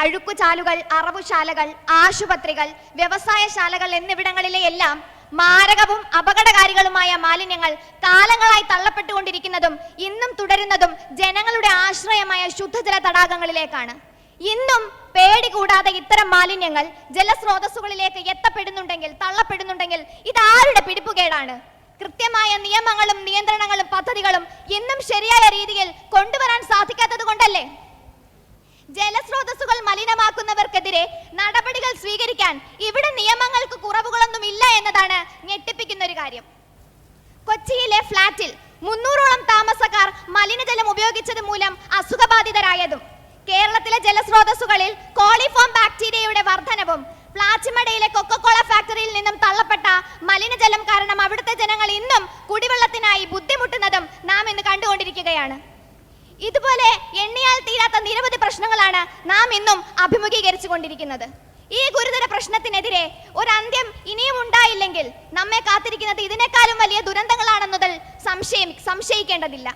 അഴുക്കുചാലുകൾ, അറവുശാലകൾ, ആശുപത്രികൾ, വ്യവസായശാലകൾ എന്നിവിടങ്ങളിലെ എല്ലാം മാരകവും അപകടകാരികളുമായ മാലിന്യങ്ങൾ കാലങ്ങളായി തള്ളപ്പെട്ടുകൊണ്ടിരിക്കുന്നതും ഇന്നും തുടരുന്നതും ജനങ്ങളുടെ ആശ്രയമായ ശുദ്ധജല തടാകങ്ങളിലേക്കാണ്. ഇന്നും പേടി കൂടാതെ ഇത്തരം മാലിന്യങ്ങൾ ജലസ്രോതസ്സുകളിലേക്ക് തള്ളപ്പെടുന്നുണ്ടെങ്കിൽ ഇതാരുടെ പിടിപ്പുകേടാണ്? കൃത്യമായ നിയമങ്ങളും നിയന്ത്രണങ്ങളും പദ്ധതികളും ഇന്നും ശരിയായ രീതിയിൽ കൊണ്ടുവരാൻ സാധിക്കാത്തത് കൊണ്ടല്ലേ? ജലസ്രോതസ്സുകൾ മലിനമാക്കുന്നവർക്കെതിരെ നടപടികൾ സ്വീകരിക്കാൻ ഇവിടെ നിയമങ്ങൾക്ക് കുറവുകളൊന്നും ഇല്ല എന്നതാണ് ഞെട്ടിപ്പിക്കുന്ന ഒരു കാര്യം. കൊച്ചിയിലെ ഫ്ളാറ്റിൽ 300ഓളം താമസക്കാർ മലിനജലം ഉപയോഗിച്ചത് മൂലം അസുഖബാധിതരായതും കേരളത്തിലെ ജലസ്രോതസ്സുകളിൽ കോളിഫോം ബാക്ടീരിയയുടെ വർധനവും പ്ലാച്ചിമടയിലെ കൊക്കക്കോള ഫാക്ടറിയിൽ നിന്നും തള്ളപ്പെട്ട മലിനജലം കാരണം അവിടുത്തെ ജനങ്ങൾ ഇന്നും കുടിവെള്ളത്തിനായി ബുദ്ധിമുട്ടുന്നതും നാം ഇന്ന് കണ്ടുകൊണ്ടിരിക്കുകയാണ്. ഇതുപോലെ എണ്ണിയാൽ തീരാത്ത നിരവധി പ്രശ്നങ്ങളാണ് നാം ഇന്നും അഭിമുഖീകരിച്ചു കൊണ്ടിരിക്കുന്നത്. ഈ ഗുരുതര പ്രശ്നത്തിനെതിരെ ഒരു അന്ത്യം ഇനിയും ഉണ്ടായില്ലെങ്കിൽ നമ്മെ കാത്തിരിക്കുന്നത് ഇതിനേക്കാളും വലിയ ദുരന്തങ്ങളാണെന്നതിൽ സംശയിക്കേണ്ടതില്ല.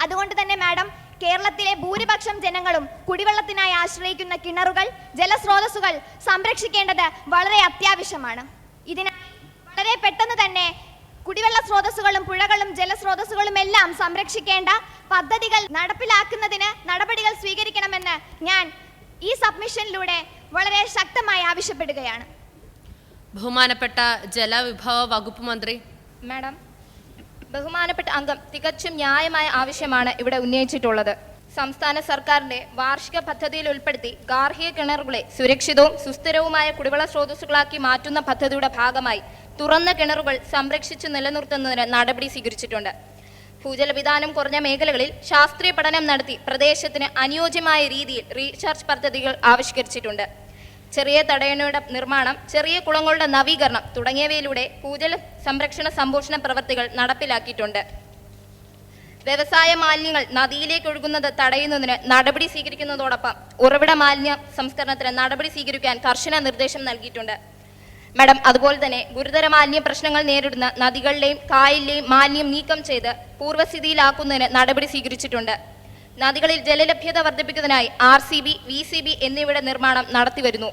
അതുകൊണ്ട് തന്നെ മാഡം, കേരളത്തിലെ ഭൂരിപക്ഷം ജനങ്ങളും കുടിവെള്ളത്തിനായി ആശ്രയിക്കുന്ന കിണറുകൾ, ജലസ്രോതസ്സുകൾ സംരക്ഷിക്കേണ്ടത് വളരെ അത്യാവശ്യമാണ്. ഇതിനായി വളരെ പെട്ടെന്ന് തന്നെ കുടിവെള്ള സ്രോതസ്സുകളും പുഴകളും ജലസ്രോതസ്സുകളും എല്ലാം സംരക്ഷിക്കേണ്ട പദ്ധതികൾ നടപ്പിലാക്കുന്നതിന് നടപടികൾ സ്വീകരിക്കണമെന്ന് ഞാൻ ഈ സബ്മിഷനിലൂടെ വളരെ ശക്തമായി ആവശ്യപ്പെടുകയാണ്. ബഹുമാനപ്പെട്ട ജലവിഭവ വകുപ്പ് മന്ത്രി. മാഡം, ബഹുമാനപ്പെട്ട അംഗം തികച്ചും ന്യായമായ ആവശ്യമാണ് ഇവിടെ ഉന്നയിച്ചിട്ടുള്ളത്. സംസ്ഥാന സർക്കാരിന്റെ വാർഷിക പദ്ധതിയിൽ ഉൾപ്പെടുത്തി ഗാർഹിക കിണറുകളെ സുരക്ഷിതവും സുസ്ഥിരവുമായ കുടിവെള്ള സ്രോതസ്സുകളാക്കി മാറ്റുന്ന പദ്ധതിയുടെ ഭാഗമായി തുറന്ന കിണറുകൾ സംരക്ഷിച്ചു നിലനിർത്തുന്നതിന് നടപടി സ്വീകരിച്ചിട്ടുണ്ട്. ഭൂജലവിധാനം കുറഞ്ഞ മേഖലകളിൽ ശാസ്ത്രീയ പഠനം നടത്തി പ്രദേശത്തിന് അനുയോജ്യമായ രീതിയിൽ റീചാർജ് പദ്ധതികൾ ആവിഷ്കരിച്ചിട്ടുണ്ട്. ചെറിയ തടയണയുടെ നിർമ്മാണം, ചെറിയ കുളങ്ങളുടെ നവീകരണം തുടങ്ങിയവയിലൂടെ ഭൂജല സംരക്ഷണ സംപോഷണ പ്രവർത്തികൾ നടപ്പിലാക്കിയിട്ടുണ്ട്. വ്യവസായ മാലിന്യങ്ങൾ നദിയിലേക്ക് ഒഴുകുന്നത് തടയുന്നതിന് നടപടി സ്വീകരിക്കുന്നതോടൊപ്പം ഉറവിട മാലിന്യ സംസ്കരണത്തിന് നടപടി സ്വീകരിക്കാൻ കർശന നിർദ്ദേശം നൽകിയിട്ടുണ്ട്. മാഡം, അതുപോലെ തന്നെ ഗുരുതര മാലിന്യ പ്രശ്നങ്ങൾ നേരിടുന്ന നദികളിലെയും കായലിലെയും മാലിന്യം നീക്കം ചെയ്ത് പൂർവ്വസ്ഥിതിയിലാക്കുന്നതിന് നടപടി സ്വീകരിച്ചിട്ടുണ്ട്. നദികളിൽ ജലലഭ്യത വർദ്ധിപ്പിക്കുന്നതിനായി RCB, VCB എന്നിവയുടെ നിർമ്മാണം നടത്തിവരുന്നു.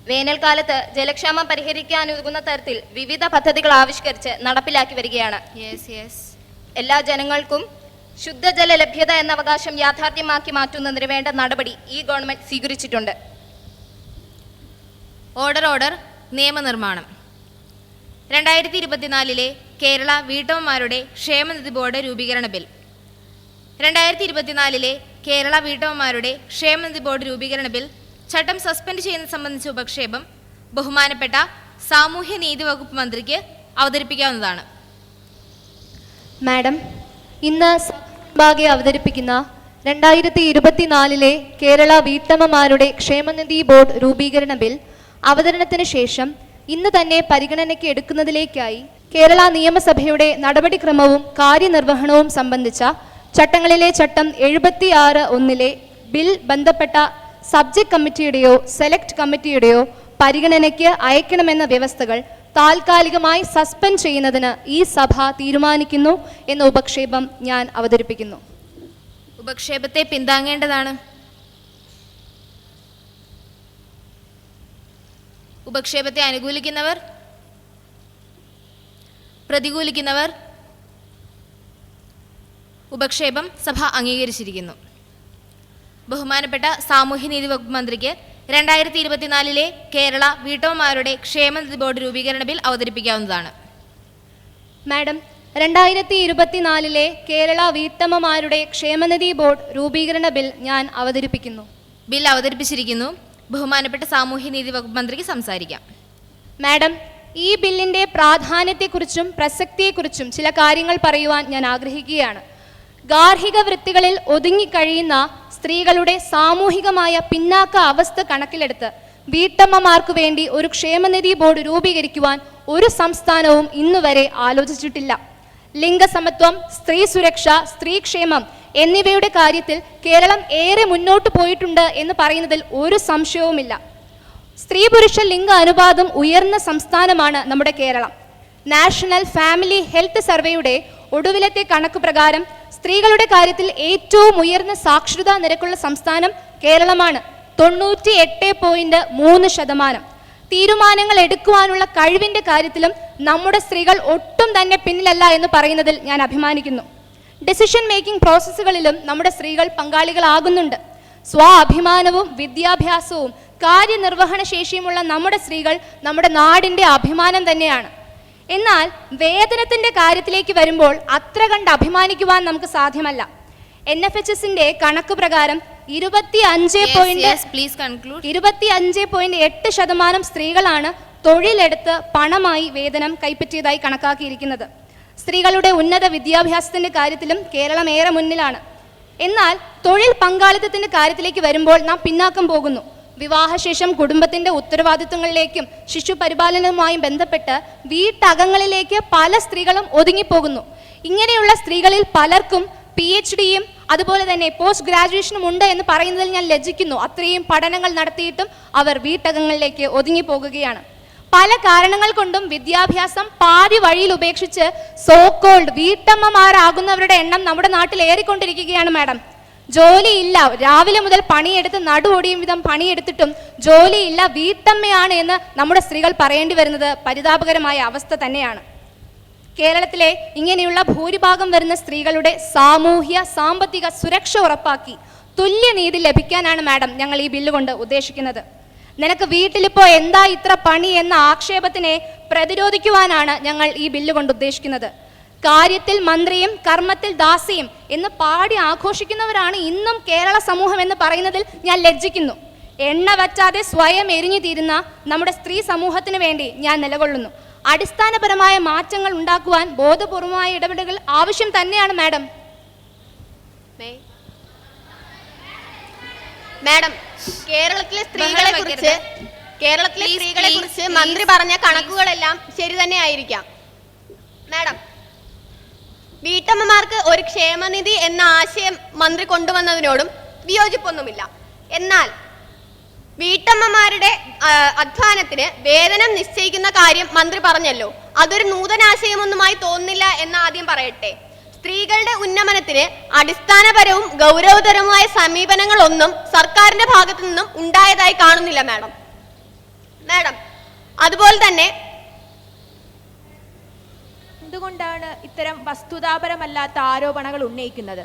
വേനൽക്കാലത്ത് ജലക്ഷാമം പരിഹരിക്കാനുതകുന്ന തരത്തിൽ വിവിധ പദ്ധതികൾ ആവിഷ്കരിച്ച് നടപ്പിലാക്കി വരികയാണ്. എല്ലാ ജനങ്ങൾക്കും ശുദ്ധജല ലഭ്യത എന്ന അവകാശം യാഥാർത്ഥ്യമാക്കി മാറ്റുന്നതിന് വേണ്ട നടപടി ഈ ഗവൺമെന്റ് സ്വീകരിച്ചിട്ടുണ്ട്. ഓർഡർ നിയമനിർമ്മാണം. 2024 കേരള വീട്ടമ്മമാരുടെ ക്ഷേമനിധി ബോർഡ് രൂപീകരണ ബിൽ. 2024 കേരള വീട്ടമ്മമാരുടെ ക്ഷേമനിധി ബോർഡ് രൂപീകരണ ബിൽ ചട്ടം സസ്പെൻഡ് ചെയ്യുന്നത് സംബന്ധിച്ച ഉപക്ഷേപം ബഹുമാനപ്പെട്ട സാമൂഹ്യനീതി വകുപ്പ് മന്ത്രിക്ക് അവതരിപ്പിക്കാവുന്നതാണ്. മാഡം, ഇന്ന് സഭയിൽ അവതരിപ്പിക്കുന്ന 2024 കേരള വീട്ടമ്മമാരുടെ ക്ഷേമനിധി ബോർഡ് രൂപീകരണ ബിൽ അവതരണത്തിന് ശേഷം ഇന്ന് തന്നെ പരിഗണനയ്ക്ക് എടുക്കുന്നതിലേക്കായി കേരള നിയമസഭയുടെ നടപടിക്രമവും കാര്യനിർവഹണവും സംബന്ധിച്ച ചട്ടങ്ങളിലെ ചട്ടം 76(1) ബിൽ ബന്ധപ്പെട്ട സബ്ജക്ട് കമ്മിറ്റിയുടെയോ സെലക്ട് കമ്മിറ്റിയുടെയോ പരിഗണനയ്ക്ക് അയക്കണമെന്ന വ്യവസ്ഥകൾ താൽക്കാലികമായി സസ്പെൻഡ് ചെയ്യുന്നതിന് ഈ സഭ തീരുമാനിക്കുന്നു എന്ന ഉപക്ഷേപം ഞാൻ അവതരിപ്പിക്കുന്നു. ഉപക്ഷേപത്തെ പിന്താങ്ങേണ്ടതാണ്. ഉപക്ഷേപത്തെ അനുകൂലിക്കുന്നവർ, പ്രതികൂലിക്കുന്നവർ. ഉപക്ഷേപം സഭ അംഗീകരിച്ചിരിക്കുന്നു. ബഹുമാനപ്പെട്ട സാമൂഹ്യനീതി വകുപ്പ് മന്ത്രിക്ക് 2024 കേരള വീട്ടമ്മമാരുടെ ക്ഷേമനിധി ബോർഡ് രൂപീകരണ ബിൽ അവതരിപ്പിക്കാവുന്നതാണ്. മാഡം, 2024 കേരള വീട്ടമ്മമാരുടെ ക്ഷേമനിധി ബോർഡ് രൂപീകരണ ബിൽ ഞാൻ അവതരിപ്പിക്കുന്നു. ബിൽ അവതരിപ്പിച്ചിരിക്കുന്നു. ബഹുമാനപ്പെട്ട സാമൂഹ്യനീതി വകുപ്പ് മന്ത്രിക്ക് സംസാരിക്കാം. മാഡം, ഈ ബില്ലിന്റെ പ്രാധാന്യത്തെക്കുറിച്ചും പ്രസക്തിയെക്കുറിച്ചും ചില കാര്യങ്ങൾ പറയുവാൻ ഞാൻ ആഗ്രഹിക്കുകയാണ്. ഗാർഹിക വൃത്തികളിൽ ഒതുങ്ങിക്കഴിയുന്ന സ്ത്രീകളുടെ സാമൂഹികമായ പിന്നാക്ക അവസ്ഥ കണക്കിലെടുത്ത് വീട്ടമ്മമാർക്കു വേണ്ടി ഒരു ക്ഷേമനിധി ബോർഡ് രൂപീകരിക്കുവാൻ ഒരു സംസ്ഥാനവും ഇന്നുവരെ ആലോചിച്ചിട്ടില്ല. ലിംഗസമത്വം, സ്ത്രീ സുരക്ഷ, സ്ത്രീക്ഷേമം എന്നിവയുടെ കാര്യത്തിൽ കേരളം ഏറെ മുന്നോട്ട് പോയിട്ടുണ്ട് എന്ന് പറയുന്നതിൽ ഒരു സംശയവുമില്ല. സ്ത്രീ പുരുഷ ലിംഗ അനുപാതം ഉയർന്ന സംസ്ഥാനമാണ് നമ്മുടെ കേരളം. നാഷണൽ ഫാമിലി ഹെൽത്ത് സർവേയുടെ ഒടുവിലത്തെ കണക്ക് പ്രകാരം സ്ത്രീകളുടെ കാര്യത്തിൽ ഏറ്റവും ഉയർന്ന സാക്ഷരതാ നിരക്കുള്ള സംസ്ഥാനം കേരളമാണ്. 98.3%. തീരുമാനങ്ങൾ എടുക്കുവാനുള്ള കഴിവിന്റെ കാര്യത്തിലും നമ്മുടെ സ്ത്രീകൾ ഒട്ടും തന്നെ പിന്നിലല്ല എന്ന് പറയുന്നതിൽ ഞാൻ അഭിമാനിക്കുന്നു. ഡിസിഷൻ മേക്കിംഗ് പ്രോസസ്സുകളിലും നമ്മുടെ സ്ത്രീകൾ പങ്കാളികളാകുന്നുണ്ട്. സ്വാഭിമാനവും വിദ്യാഭ്യാസവും കാര്യനിർവഹണ ശേഷിയുമുള്ള നമ്മുടെ സ്ത്രീകൾ നമ്മുടെ നാടിന്റെ അഭിമാനം തന്നെയാണ്. എന്നാൽ വേതനത്തിന്റെ കാര്യത്തിലേക്ക് വരുമ്പോൾ അത്ര കണ്ട് അഭിമാനിക്കുവാൻ നമുക്ക് സാധ്യമല്ല. NFHSന്റെ കണക്ക് പ്രകാരം 25.8% സ്ത്രീകളാണ് തൊഴിലെടുത്ത് പണമായി വേതനം കൈപ്പറ്റിയതായി കണക്കാക്കിയിരിക്കുന്നത്. സ്ത്രീകളുടെ ഉന്നത വിദ്യാഭ്യാസത്തിന്റെ കാര്യത്തിലും കേരളം ഏറെ മുന്നിലാണ്. എന്നാൽ തൊഴിൽ പങ്കാളിത്തത്തിന്റെ കാര്യത്തിലേക്ക് വരുമ്പോൾ നാം പിന്നാക്കം പോകുന്നു. വിവാഹശേഷം കുടുംബത്തിന്റെ ഉത്തരവാദിത്വങ്ങളിലേക്കും ശിശുപരിപാലനവുമായും ബന്ധപ്പെട്ട് വീട്ടകങ്ങളിലേക്ക് പല സ്ത്രീകളും ഒതുങ്ങിപ്പോകുന്നു. ഇങ്ങനെയുള്ള സ്ത്രീകളിൽ പലർക്കും PhDയും അതുപോലെ തന്നെ പോസ്റ്റ് ഗ്രാജുവേഷനും ഉണ്ട് എന്ന് പറയുന്നതിൽ ഞാൻ ലജ്ജിക്കുന്നു. അത്രയും പഠനങ്ങൾ നടത്തിയിട്ടും അവർ വീട്ടകങ്ങളിലേക്ക് ഒതുങ്ങിപ്പോകുകയാണ്. പല കാരണങ്ങൾ കൊണ്ടും വിദ്യാഭ്യാസം പാതി വഴിയിൽ ഉപേക്ഷിച്ച് സോക്കോൾഡ് വീട്ടമ്മമാരാകുന്നവരുടെ എണ്ണം നമ്മുടെ നാട്ടിൽ ഏറിക്കൊണ്ടിരിക്കുകയാണ് മാഡം. ജോലിയില്ല, രാവിലെ മുതൽ പണിയെടുത്ത് നടുവൊടിയും വിധം പണിയെടുത്തിട്ടും ജോലിയില്ല, വീട്ടമ്മയാണ് എന്ന് നമ്മുടെ സ്ത്രീകൾ പറയേണ്ടി വരുന്നത് പരിതാപകരമായ അവസ്ഥ തന്നെയാണ്. കേരളത്തിലെ ഇങ്ങനെയുള്ള ഭൂരിഭാഗം വരുന്ന സ്ത്രീകളുടെ സാമൂഹ്യ സാമ്പത്തിക സുരക്ഷ ഉറപ്പാക്കി തുല്യനീതി ലഭിക്കാനാണ് മാഡം ഞങ്ങൾ ഈ ബില്ല് കൊണ്ട് ഉദ്ദേശിക്കുന്നത്. നിനക്ക് വീട്ടിലിപ്പോ എന്താ ഇത്ര പണി എന്ന ആക്ഷേപത്തിനെ പ്രതിരോധിക്കുവാനാണ് ഞങ്ങൾ ഈ ബില്ല് കൊണ്ട് ഉദ്ദേശിക്കുന്നത്. കാര്യത്തിൽ മന്ത്രിയും കർമ്മത്തിൽ ദാസിയും എന്ന് പാടി ആഘോഷിക്കുന്നവരാണ് ഇന്നും കേരള സമൂഹം എന്ന് പറയുന്നതിൽ ഞാൻ ലജ്ജിക്കുന്നു. എണ്ണ വറ്റാതെ സ്വയം എരിഞ്ഞു തീരുന്ന നമ്മുടെ സ്ത്രീ സമൂഹത്തിന് വേണ്ടി ഞാൻ നിലകൊള്ളുന്നു. അടിസ്ഥാനപരമായ മാറ്റങ്ങൾ ഉണ്ടാക്കുവാൻ ബോധപൂർവമായ ഇടപെടലുകൾ ആവശ്യം തന്നെയാണ് മാഡം. മാഡം, കേരളത്തിലെ സ്ത്രീകളെ കുറിച്ച് മന്ത്രി പറഞ്ഞ കണക്കുകളെല്ലാം ശരി തന്നെ ആയിരിക്കാം. മാഡം, വീട്ടമ്മമാർക്ക് ഒരു ക്ഷേമനിധി എന്ന ആശയം മന്ത്രി കൊണ്ടുവന്നതിനോടും വിയോജിപ്പൊന്നുമില്ല. എന്നാൽ വീട്ടമ്മമാരുടെ അധ്വാനത്തിന് വേതനം നിശ്ചയിക്കുന്ന കാര്യം മന്ത്രി പറഞ്ഞല്ലോ, അതൊരു നൂതനാശയമൊന്നുമായി തോന്നുന്നില്ല എന്ന് ആദ്യം പറയട്ടെ. സ്ത്രീകളുടെ ഉന്നമനത്തിന് അടിസ്ഥാനപരവും ഗൗരവതരവുമായ സമീപനങ്ങളൊന്നും സർക്കാരിന്റെ ഭാഗത്തു നിന്നും ഉണ്ടായതായി കാണുന്നില്ല മാഡം. അതുപോലെ തന്നെ എന്തുകൊണ്ടാണ് ഇത്തരം വസ്തുതാപരമല്ലാത്ത ആരോപണങ്ങൾ ഉന്നയിക്കുന്നത്?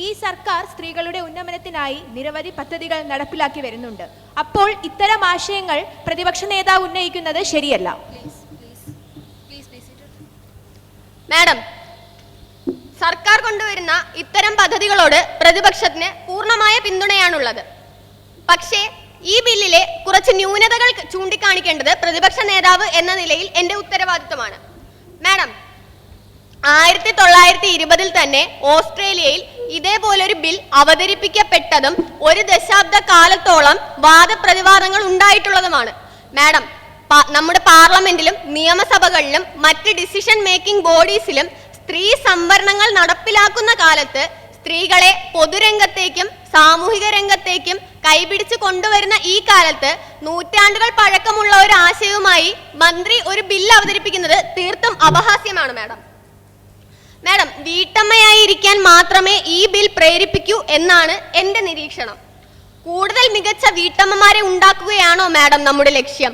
ഈ സർക്കാർ സ്ത്രീകളുടെ ഉന്നമനത്തിനായി നിരവധി പദ്ധതികൾ നടപ്പിലാക്കി വരുന്നുണ്ട്. അപ്പോൾ ഇത്തരം ആശയങ്ങൾ പ്രതിപക്ഷ നേതാവ് ഉന്നയിക്കുന്നത് ശരിയല്ല. മാഡം, സർക്കാർ കൊണ്ടുവരുന്ന ഇത്തരം പദ്ധതികളോട് പ്രതിപക്ഷത്തിന് പൂർണ്ണമായ പിന്തുണയാണുള്ളത്. പക്ഷേ ഈ ബില്ലിലെ കുറച്ച് ന്യൂനതകൾ ചൂണ്ടിക്കാണിക്കേണ്ടത് പ്രതിപക്ഷ നേതാവ് എന്ന നിലയിൽ എന്റെ ഉത്തരവാദിത്വമാണ്. മാഡം, 1920 തന്നെ ഓസ്ട്രേലിയയിൽ ഇതേപോലൊരു ബിൽ അവതരിപ്പിക്കപ്പെട്ടതും 1 ദശാബ്ദ കാലത്തോളം വാദപ്രതിവാദങ്ങൾ ഉണ്ടായിട്ടുള്ളതുമാണ്. മാഡം, നമ്മുടെ പാർലമെന്റിലും നിയമസഭകളിലും മറ്റ് ഡിസിഷൻ മേക്കിംഗ് ബോഡീസിലും സ്ത്രീ സംവരണങ്ങൾ നടപ്പിലാക്കുന്ന കാലത്ത് സ്ത്രീകളെ പൊതുരംഗത്തേക്കും സാമൂഹിക രംഗത്തേക്കും കൈപിടിച്ച് കൊണ്ടുവരുന്ന ഈ കാലത്ത് നൂറ്റാണ്ടുകൾ പഴക്കമുള്ള ഒരു ആശയവുമായി മന്ത്രി ഒരു ബില്ല് അവതരിപ്പിക്കുന്നത് തീർത്തും അപഹാസ്യമാണ്. മാഡം, വീട്ടമ്മയായിരിക്കാൻ മാത്രമേ ഈ ബിൽ പ്രേരിപ്പിക്കൂ എന്നാണ് എന്റെ നിരീക്ഷണം. കൂടുതൽ മികച്ച വീട്ടമ്മമാരെ ഉണ്ടാക്കുകയാണോ മാഡം നമ്മുടെ ലക്ഷ്യം?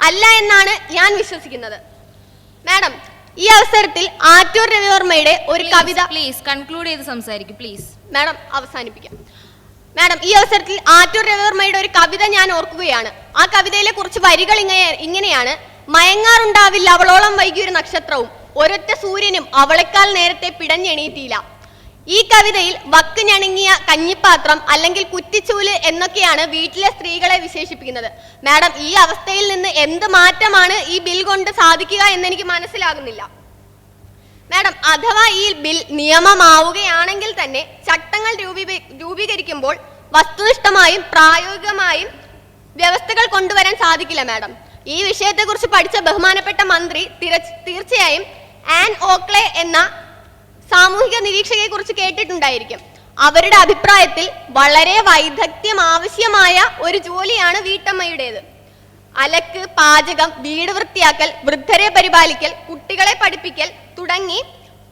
അല്ല എന്നാണ് ഞാൻ വിശ്വസിക്കുന്നത്. മാഡം, ഈ അവസരത്തിൽ ആറ്റൂർ രവിവർമ്മയുടെ ഒരു കവിത കൺക്ലൂഡ് ചെയ്ത് സംസാരിക്കും പ്ലീസ്. മാഡം, അവസാനിപ്പിക്കാം. മാഡം, ഈ അവസരത്തിൽ ആറ്റൂർ രവിവർമ്മയുടെ ഒരു കവിത ഞാൻ ഓർക്കുകയാണ്. ആ കവിതയിലെ കുറച്ച് വരികൾ ഇങ്ങനെയാണ്: മയങ്ങാറുണ്ടാവില്ല അവളോളം വൈകിയൊരു നക്ഷത്രവും, ഒരൊറ്റ സൂര്യനും അവളെക്കാൾ നേരത്തെ പിടഞ്ഞെണീറ്റിയില്ല. ഈ കവിതയിൽ വക്ക് ഞണങ്ങിയ കഞ്ഞിപ്പാത്രം അല്ലെങ്കിൽ കുറ്റിച്ചൂല് എന്നൊക്കെയാണ് വീട്ടിലെ സ്ത്രീകളെ വിശേഷിപ്പിക്കുന്നത്. മാഡം, ഈ അവസ്ഥയിൽ നിന്ന് എന്ത് മാറ്റമാണ് ഈ ബിൽ കൊണ്ട് സാധിക്കുക എന്നെനിക്ക് മനസ്സിലാകുന്നില്ല. മാഡം, അഥവാ ഈ ബിൽ നിയമമാവുകയാണെങ്കിൽ തന്നെ ചട്ടങ്ങൾ രൂപീകരിക്കുമ്പോൾ വസ്തുനിഷ്ഠമായും പ്രായോഗികമായും വ്യവസ്ഥകൾ കൊണ്ടുവരാൻ സാധിക്കില്ല. മാഡം, ഈ വിഷയത്തെക്കുറിച്ച് പഠിച്ച ബഹുമാനപ്പെട്ട മന്ത്രി തീർച്ചയായും ആൻ ഓക്ലെ എന്ന സാമൂഹിക നിരീക്ഷകയെ കുറിച്ച് കേട്ടിട്ടുണ്ടായിരിക്കും. അവരുടെ അഭിപ്രായത്തിൽ വളരെ വൈദഗ്ധ്യം ആവശ്യമായ ഒരു ജോലിയാണ് വീട്ടമ്മയുടേത്. അലക്ക്, പാചകം, വീട് വൃത്തിയാക്കൽ, വൃദ്ധരെ പരിപാലിക്കൽ, കുട്ടികളെ പഠിപ്പിക്കൽ തുടങ്ങി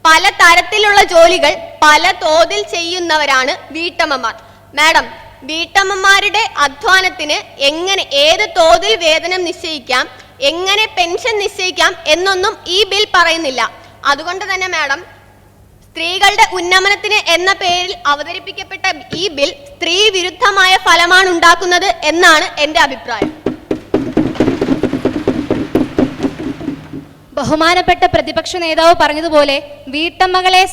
പല തരത്തിലുള്ള ജോലികൾ പല തോതിൽ ചെയ്യുന്നവരാണ് വീട്ടമ്മമാർ. മാഡം, വീട്ടമ്മമാരുടെ അധ്വാനത്തിന് എങ്ങനെ ഏത് തോതിൽ വേതനം നിശ്ചയിക്കാം, എങ്ങനെ പെൻഷൻ നിശ്ചയിക്കാം എന്നൊന്നും ഈ ബിൽ പറയുന്നില്ല. അതുകൊണ്ട് തന്നെ മാഡം, സ്ത്രീകളുടെ ഉന്നമനത്തിന് എന്ന പേരിൽ അവതരിപ്പിക്കപ്പെട്ട ഈ ബിൽ സ്ത്രീ വിരുദ്ധമായ ഫലമാണ് ഉണ്ടാക്കുന്നത് എന്നാണ് എന്റെ അഭിപ്രായം. ബഹുമാനപ്പെട്ട പ്രതിപക്ഷ നേതാവ് പറഞ്ഞതുപോലെ വീട്ടമ്മകളെ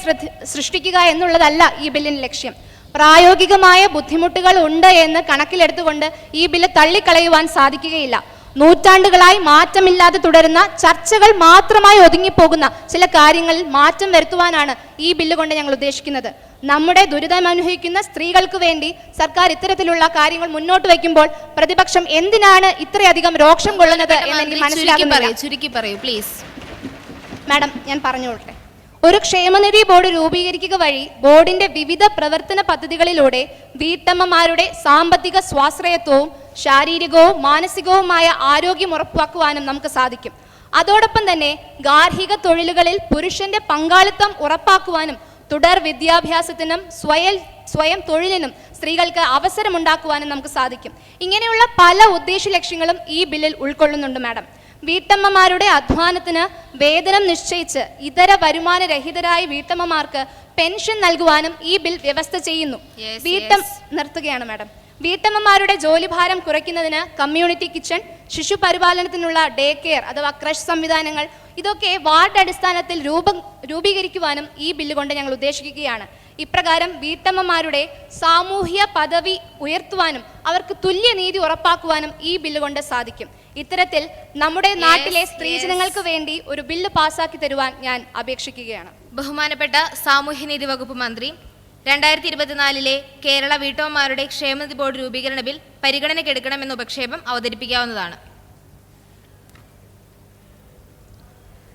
സൃഷ്ടിക്കുക എന്നുള്ളതല്ല ഈ ബില്ലിന്റെ ലക്ഷ്യം. പ്രായോഗികമായ ബുദ്ധിമുട്ടുകൾ ഉണ്ട് എന്ന് കണക്കിലെടുത്തുകൊണ്ട് ഈ ബില്ല് തള്ളിക്കളയുവാൻ സാധിക്കുകയില്ല. നൂറ്റാണ്ടുകളായി മാറ്റമില്ലാതെ തുടരുന്ന ചർച്ചകൾ മാത്രമായി ഒതുങ്ങിപ്പോകുന്ന ചില കാര്യങ്ങളിൽ മാറ്റം വരുത്തുവാനാണ് ഈ ബില്ല് കൊണ്ട് ഞങ്ങൾ ഉദ്ദേശിക്കുന്നത്. നമ്മുടെ ദുരിതമനുഭവിക്കുന്ന സ്ത്രീകൾക്ക് വേണ്ടി സർക്കാർ ഇത്തരത്തിലുള്ള കാര്യങ്ങൾ മുന്നോട്ട് വയ്ക്കുമ്പോൾ പ്രതിപക്ഷം എന്തിനാണ് ഇത്രയധികം രോക്ഷം കൊള്ളുന്നത് എന്ന് എനിക്ക് മനസ്സിലാകുന്നില്ല. ചുരുക്കി പറയൂ പ്ലീസ്. മാഡം, ഞാൻ പറഞ്ഞോട്ടെ. ഒരു ക്ഷേമനിധി ബോർഡ് രൂപീകരിക്കുക വഴി ബോർഡിന്റെ വിവിധ പ്രവർത്തന പദ്ധതികളിലൂടെ വീട്ടമ്മമാരുടെ സാമ്പത്തിക സ്വാശ്രയത്വവും ശാരീരികവും മാനസികവുമായ ആരോഗ്യം ഉറപ്പാക്കുവാനും നമുക്ക് സാധിക്കും. അതോടൊപ്പം തന്നെ ഗാർഹിക തൊഴിലുകളിൽ പുരുഷന്റെ പങ്കാളിത്തം ഉറപ്പാക്കുവാനും തുടർ വിദ്യാഭ്യാസത്തിനും സ്വയം തൊഴിലിനും സ്ത്രീകൾക്ക് അവസരമുണ്ടാക്കുവാനും നമുക്ക് സാധിക്കും. ഇങ്ങനെയുള്ള പല ഉദ്ദേശ ലക്ഷ്യങ്ങളും ഈ ബില്ലിൽ ഉൾക്കൊള്ളുന്നുണ്ട് മാഡം. വീട്ടമ്മമാരുടെ അധ്വാനത്തിന് വേതനം നിശ്ചയിച്ച് ഇതര വരുമാനരഹിതരായ വീട്ടമ്മമാർക്ക് പെൻഷൻ നൽകുവാനും ഈ ബിൽ വ്യവസ്ഥ ചെയ്യുന്നു. നിർത്തുകയാണ് മാഡം. വീട്ടമ്മമാരുടെ ജോലിഭാരം കുറയ്ക്കുന്നതിന് കമ്മ്യൂണിറ്റി കിച്ചൺ, ശിശു പരിപാലനത്തിനുള്ള ഡേ കെയർ അഥവാ ക്രഷ് സംവിധാനങ്ങൾ ഇതൊക്കെ വാർഡ് അടിസ്ഥാനത്തിൽ രൂപീകരിക്കുവാനും ഈ ബില്ല് കൊണ്ട് ഞങ്ങൾ ഉദ്ദേശിക്കുകയാണ്. ഇപ്രകാരം വീട്ടമ്മമാരുടെ സാമൂഹ്യ പദവി ഉയർത്തുവാനും അവർക്ക് തുല്യനീതി ഉറപ്പാക്കുവാനും ഈ ബില്ല് കൊണ്ട് സാധിക്കും. ഇത്തരത്തിൽ നമ്മുടെ നാട്ടിലെ സ്ത്രീജനങ്ങൾക്ക് വേണ്ടി ഒരു ബില്ല് പാസാക്കി തരുവാൻ ഞാൻ അപേക്ഷിക്കുകയാണ്. ബഹുമാനപ്പെട്ട സാമൂഹ്യനീതി വകുപ്പ് മന്ത്രി 2024 കേരള വീട്ടമ്മമാരുടെ ക്ഷേമനിധി ബോർഡ് രൂപീകരണ ബിൽ പരിഗണനയ്ക്കെടുക്കണമെന്ന ഉപക്ഷേപം അവതരിപ്പിക്കാവുന്നതാണ്.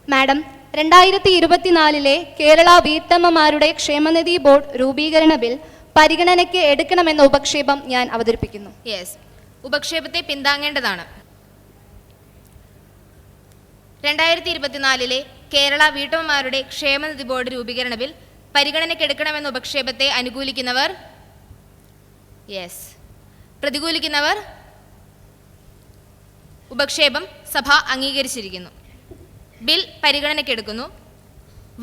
മാഡം, 2024 കേരള വീട്ടമ്മമാരുടെ ക്ഷേമനിധി ബോർഡ് രൂപീകരണ ബിൽ പരിഗണനയ്ക്ക് എടുക്കണമെന്ന ഉപക്ഷേപം ഞാൻ അവതരിപ്പിക്കുന്നു. ഉപക്ഷേപത്തെ പിന്താങ്ങേണ്ടതാണ്. 2024 കേരള വീട്ടമ്മമാരുടെ ക്ഷേമനിധി ബോർഡ് രൂപീകരണ ബിൽ പരിഗണനയ്ക്കെടുക്കണമെന്ന ഉപക്ഷേപത്തെ അനുകൂലിക്കുന്നവർ പ്രതികൂലിക്കുന്നവർ ഉപക്ഷേപം സഭ അംഗീകരിച്ചിരിക്കുന്നു. ബിൽ പരിഗണനയ്ക്കെടുക്കുന്നു.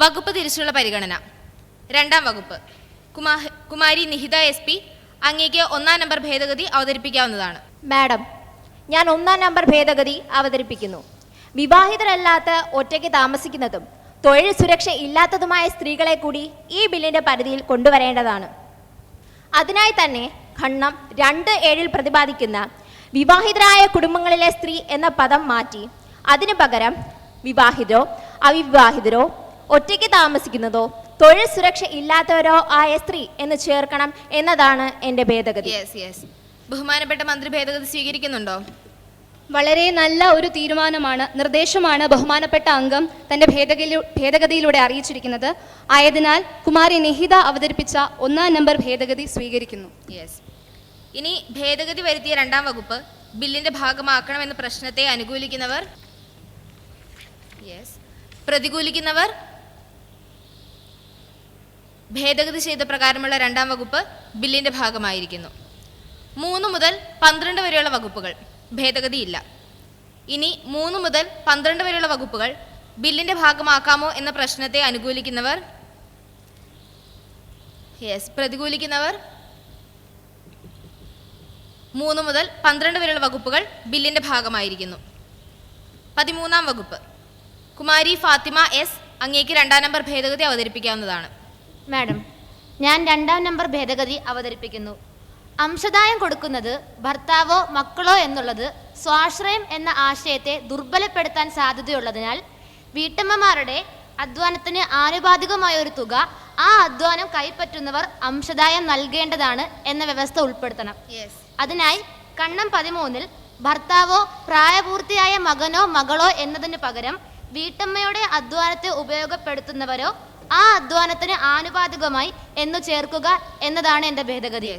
വകുപ്പ് തിരിച്ചുള്ള പരിഗണന. 2ാം വകുപ്പ് കുമാരി നിഹിത SP, അങ്ങേക്ക് 1-ാം നമ്പർ ഭേദഗതി അവതരിപ്പിക്കാവുന്നതാണ്. മാഡം, ഞാൻ 1-ാം നമ്പർ ഭേദഗതി അവതരിപ്പിക്കുന്നു. വിവാഹിതരല്ലാത്ത ഒറ്റയ്ക്ക് താമസിക്കുന്നതും തൊഴിൽ സുരക്ഷ ഇല്ലാത്തതുമായ സ്ത്രീകളെ കൂടി ഈ ബില്ലിന്റെ പരിധിയിൽ കൊണ്ടുവരേണ്ടതാണ്. അതിനായി തന്നെ ഖണ്ഡം 2(7) പ്രതിപാദിക്കുന്ന വിവാഹിതരായ കുടുംബങ്ങളിലെ സ്ത്രീ എന്ന പദം മാറ്റി അതിനു പകരം വിവാഹിതരോ അവിവാഹിതരോ ഒറ്റയ്ക്ക് താമസിക്കുന്നതോ തൊഴിൽ സുരക്ഷ ഇല്ലാത്തവരോ ആയ സ്ത്രീ എന്ന് ചേർക്കണം എന്നതാണ് എൻ്റെ ഭേദഗതി. ബഹുമാനപ്പെട്ട മന്ത്രി ഭേദഗതി സ്വീകരിക്കുന്നുണ്ടോ? വളരെ നല്ല ഒരു തീരുമാനമാണ്, നിർദ്ദേശമാണ് ബഹുമാനപ്പെട്ട അംഗം തന്റെ ഭേദഗതിയിലൂടെ അറിയിച്ചിരിക്കുന്നത്. ആയതിനാൽ കുമാരി നിഹിത അവതരിപ്പിച്ച 1-ാം നമ്പർ ഭേദഗതി സ്വീകരിക്കുന്നു. ഇനി ഭേദഗതി വരുത്തിയ 2ാം വകുപ്പ് ബില്ലിന്റെ ഭാഗമാക്കണമെന്ന പ്രശ്നത്തെ അനുകൂലിക്കുന്നവർ പ്രതികൂലിക്കുന്നവർ ഭേദഗതി ചെയ്ത പ്രകാരമുള്ള 2ാം വകുപ്പ് ബില്ലിന്റെ ഭാഗമായിരിക്കുന്നു. 3 മുതൽ 12 വരെയുള്ള വകുപ്പുകൾ ഭേദഗതിയില്ല. ഇനി 3 മുതൽ 12 വരെയുള്ള വകുപ്പുകൾ ബില്ലിന്റെ ഭാഗമാക്കാമോ എന്ന പ്രശ്നത്തെ അനുകൂലിക്കുന്നവർ പ്രതികൂലിക്കുന്നവർ 3 മുതൽ 12 വരെയുള്ള വകുപ്പുകൾ ബില്ലിന്റെ ഭാഗമായിരിക്കുന്നു. 13-ാം വകുപ്പ് കുമാരി ഫാത്തിമ S, അങ്ങേക്ക് 2-ാം നമ്പർ ഭേദഗതി അവതരിപ്പിക്കാവുന്നതാണ്. മാഡം, ഞാൻ 2-ാം നമ്പർ ഭേദഗതി അവതരിപ്പിക്കുന്നു. അംശദായം കൊടുക്കുന്നത് ഭർത്താവോ മക്കളോ എന്നുള്ളത് സ്വാശ്രയം എന്ന ആശയത്തെ ദുർബലപ്പെടുത്താൻ സാധ്യതയുള്ളതിനാൽ വീട്ടമ്മമാരുടെ അധ്വാനത്തിന് ആനുപാതികമായ ഒരു തുക ആ അധ്വാനം കൈപ്പറ്റുന്നവർ അംശദായം നൽകേണ്ടതാണ് എന്ന വ്യവസ്ഥ ഉൾപ്പെടുത്തണം. അതിനായി ഖണ്ഡം 13 ഭർത്താവോ പ്രായപൂർത്തിയായ മകനോ മകളോ എന്നതിന് പകരം വീട്ടമ്മയുടെ അധ്വാനത്തെ ഉപയോഗപ്പെടുത്തുന്നവരോ ആ അധ്വാനത്തിന് ആനുപാതികമായി എന്നു ചേർക്കുക എന്നതാണ് എൻ്റെ ഭേദഗതി.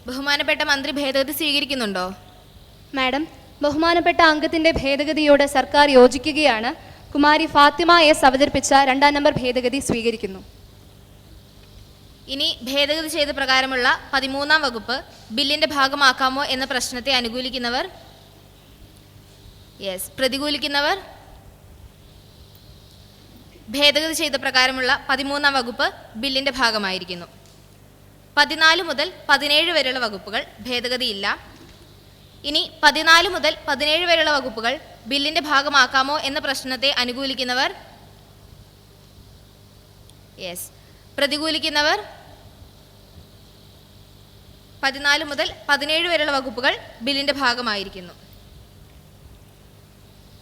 ബഹുമാനപ്പെട്ട മന്ത്രി ഭേദഗതി സ്വീകരിക്കുന്നുണ്ടോ? മാഡം, ബഹുമാനപ്പെട്ട അംഗത്തിന്റെ ഭേദഗതിയോട് സർക്കാർ യോജിക്കുകയാണ്. കുമാരി ഫാത്തിമ S അവതരിപ്പിച്ച 2-ാം നമ്പർ ഭേദഗതി സ്വീകരിക്കുന്നു. ഇനി ഭേദഗതി ചെയ്ത പ്രകാരമുള്ള 13-ാം വകുപ്പ് ബില്ലിന്റെ ഭാഗമാക്കാമോ എന്ന പ്രശ്നത്തെ അനുകൂലിക്കുന്നവർ പ്രതികൂലിക്കുന്നവർ ഭേദഗതി ചെയ്ത പ്രകാരമുള്ള 13-ാം വകുപ്പ് ബില്ലിന്റെ ഭാഗമായിരിക്കുന്നു. 14 മുതൽ 17 വരെയുള്ള വകുപ്പുകൾ ഭേദഗതിയില്ല. ഇനി 14 മുതൽ 17 വരെയുള്ള വകുപ്പുകൾ ബില്ലിന്റെ ഭാഗമാക്കാമോ എന്ന പ്രശ്നത്തെ അനുകൂലിക്കുന്നവർ പ്രതികൂലിക്കുന്നവർ 14 മുതൽ 17 വരെയുള്ള വകുപ്പുകൾ ബില്ലിന്റെ ഭാഗമായിരിക്കുന്നു.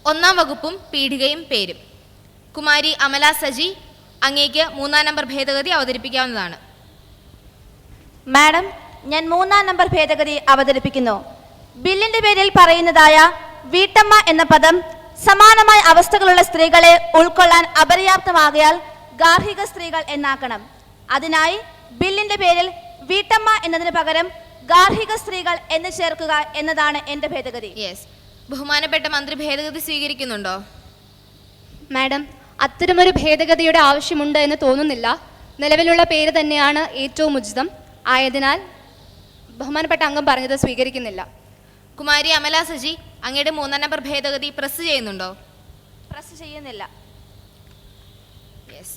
1-ാം വകുപ്പും പീഠികയും പേരും കുമാരി അമല സജി, അങ്ങേക്ക് 3-ാം നമ്പർ ഭേദഗതി അവതരിപ്പിക്കാവുന്നതാണ്. മാഡം, ഞാൻ 3-ാം നമ്പർ ഭേദഗതി അവതരിപ്പിക്കുന്നു. ബില്ലിന്റെ പേരിൽ പറയുന്നതായ വീട്ടമ്മ എന്ന പദം സമാനമായ അവസ്ഥകളുള്ള സ്ത്രീകളെ ഉൾക്കൊള്ളാൻ അപര്യാപ്തമാകയാൽ ഗാർഹിക സ്ത്രീകൾ എന്നാക്കണം. അതിനായി ബില്ലിന്റെ പേരിൽ വീട്ടമ്മ എന്നതിന് പകരം ഗാർഹിക സ്ത്രീകൾ എന്ന് ചേർക്കുക എന്നതാണ് എന്റെ ഭേദഗതി. യെസ്. ബഹുമാനപ്പെട്ട മന്ത്രി ഭേദഗതി സ്വീകരിക്കുന്നുണ്ടോ? മാഡം, അത്തരമൊരു ഭേദഗതിയുടെ ആവശ്യമുണ്ട് എന്ന് തോന്നുന്നില്ല. നിലവിലുള്ള പേര് തന്നെയാണ് ഏറ്റവും ഉചിതം. ആയതിനാൽ ബഹുമാനപ്പെട്ട അംഗം പറഞ്ഞത് സ്വീകരിക്കുന്നില്ല. കുമാരി അമല സജി, അങ്ങയുടെ 3-ാം നമ്പർ ഭേദഗതി പ്രസ് ചെയ്യുന്നുണ്ടോ? പ്രസ് ചെയ്യുന്നില്ല. യെസ്.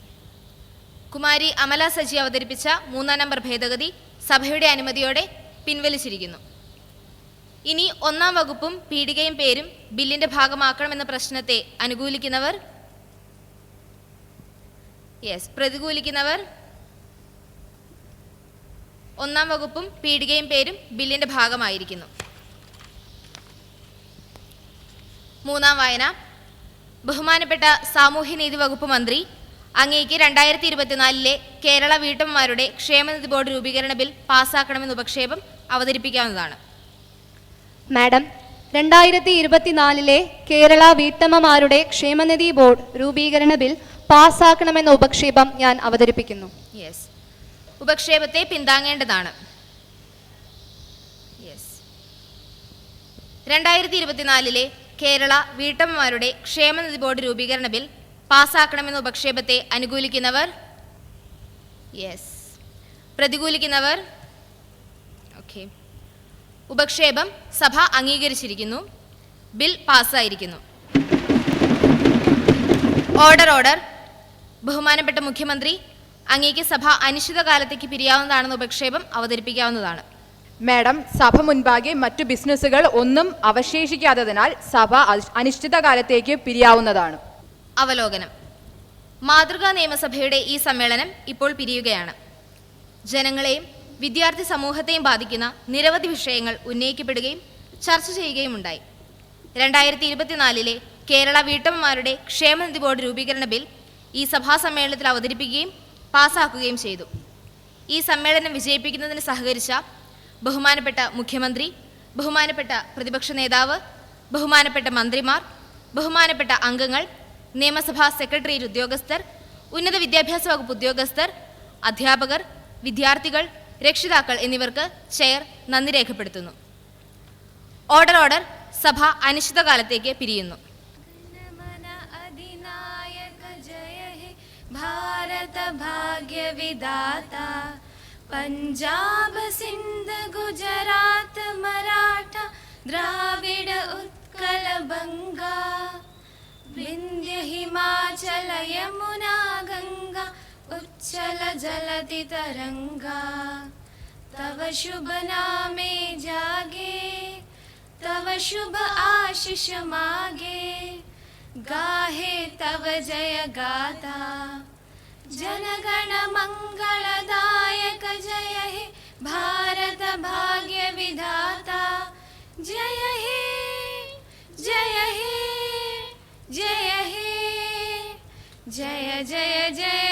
കുമാരി അമല സജി അവതരിപ്പിച്ച 3-ാം നമ്പർ ഭേദഗതി സഭയുടെ അനുമതിയോടെ പിൻവലിച്ചിരിക്കുന്നു. ഇനി 1-ാം വകുപ്പും പീഠികയും പേരും ബില്ലിന്റെ ഭാഗമാക്കണമെന്ന പ്രശ്നത്തെ അനുകൂലിക്കുന്നവർ, യെസ്, പ്രതികൂലിക്കുന്നവർ 1-ാം വകുപ്പും പീഠികയും പേരും ബില്ലിന്റെ ഭാഗമായിരിക്കുന്നു. 3-ാം വായന. ബഹുമാനപ്പെട്ട സാമൂഹ്യനീതി വകുപ്പ് മന്ത്രി അങ്ങേക്ക് 2024 കേരള വീട്ടമ്മമാരുടെ ക്ഷേമനിധി ബോർഡ് രൂപീകരണ ബിൽ പാസ്സാക്കണമെന്ന ഉപക്ഷേപം അവതരിപ്പിക്കാവുന്നതാണ്. മാഡം, 2024 കേരള വീട്ടമ്മമാരുടെ ക്ഷേമനിധി ബോർഡ് രൂപീകരണ ബിൽ പാസ്സാക്കണമെന്ന ഉപക്ഷേപം ഞാൻ അവതരിപ്പിക്കുന്നു. യെസ്. ഉപക്ഷേപത്തെ പിന്താങ്ങേണ്ടതാണ്. യെസ്. 2024 കേരള വീട്ടമ്മമാരുടെ ക്ഷേമനിധി ബോർഡ് രൂപീകരണ ബിൽ പാസ്സാക്കണമെന്ന ഉപക്ഷേപത്തെ അനുകൂലിക്കുന്നവർ, യെസ്, പ്രതികൂലിക്കുന്നവർ, ഓക്കെ. ഉപക്ഷേപം സഭ അംഗീകരിച്ചിരിക്കുന്നു. ബിൽ പാസ്സായിരിക്കുന്നു. ഓർഡർ. ബഹുമാനപ്പെട്ട മുഖ്യമന്ത്രി അങ്ങേക്ക് സഭ അനിശ്ചിതകാലത്തേക്ക് പിരിയാവുന്നതാണെന്ന ഉപക്ഷേപം അവതരിപ്പിക്കാവുന്നതാണ്. മാഡം, സഭ മുൻപാകെ മറ്റു ബിസിനസ്സുകൾ ഒന്നും അവശേഷിക്കാത്തതിനാൽ സഭ അനിശ്ചിതകാലത്തേക്ക് പിരിയാവുന്നതാണ്. അവലോകനം. മാതൃകാ നിയമസഭയുടെ ഈ സമ്മേളനം ഇപ്പോൾ പിരിയുകയാണ്. ജനങ്ങളെയും വിദ്യാർത്ഥി സമൂഹത്തെയും ബാധിക്കുന്ന നിരവധി വിഷയങ്ങൾ ഉന്നയിക്കപ്പെടുകയും ചർച്ച ചെയ്യുകയും ഉണ്ടായി. 2024 കേരള വീട്ടമ്മമാരുടെ ക്ഷേമനിധി ബോർഡ് രൂപീകരണ ബിൽ ഈ സഭാ സമ്മേളനത്തിൽ അവതരിപ്പിക്കുകയും പാസ്സാക്കുകയും ചെയ്തു. ഈ സമ്മേളനം വിജയിപ്പിക്കുന്നതിന് സഹകരിച്ച ബഹുമാനപ്പെട്ട മുഖ്യമന്ത്രി, ബഹുമാനപ്പെട്ട പ്രതിപക്ഷ നേതാവ്, ബഹുമാനപ്പെട്ട മന്ത്രിമാർ, ബഹുമാനപ്പെട്ട അംഗങ്ങൾ, നിയമസഭാ സെക്രട്ടേറിയറ്റ് ഉദ്യോഗസ്ഥർ, ഉന്നത വിദ്യാഭ്യാസ വകുപ്പ് ഉദ്യോഗസ്ഥർ, അധ്യാപകർ, വിദ്യാർത്ഥികൾ, രക്ഷിതാക്കൾ എന്നിവർക്ക് ചെയർ നന്ദി രേഖപ്പെടുത്തുന്നു. ഓർഡർ. സഭ അനിശ്ചിതകാലത്തേക്ക് പിരിയുന്നു. भारत भाग्य विदाता पंजाब सिंध गुजरात मराठा द्राविड उत्कल बंगा विंध्य हिमाचल यमुना गंगा उच्चल जलधि तरंगा तव शुभ नामे जागे तव शुभ आशीष मागे गाहे तव जय गाथा जनगण मंगलदायक जय हे भारत भाग्य विधाता जय हे जय हे जय हे जय जय जय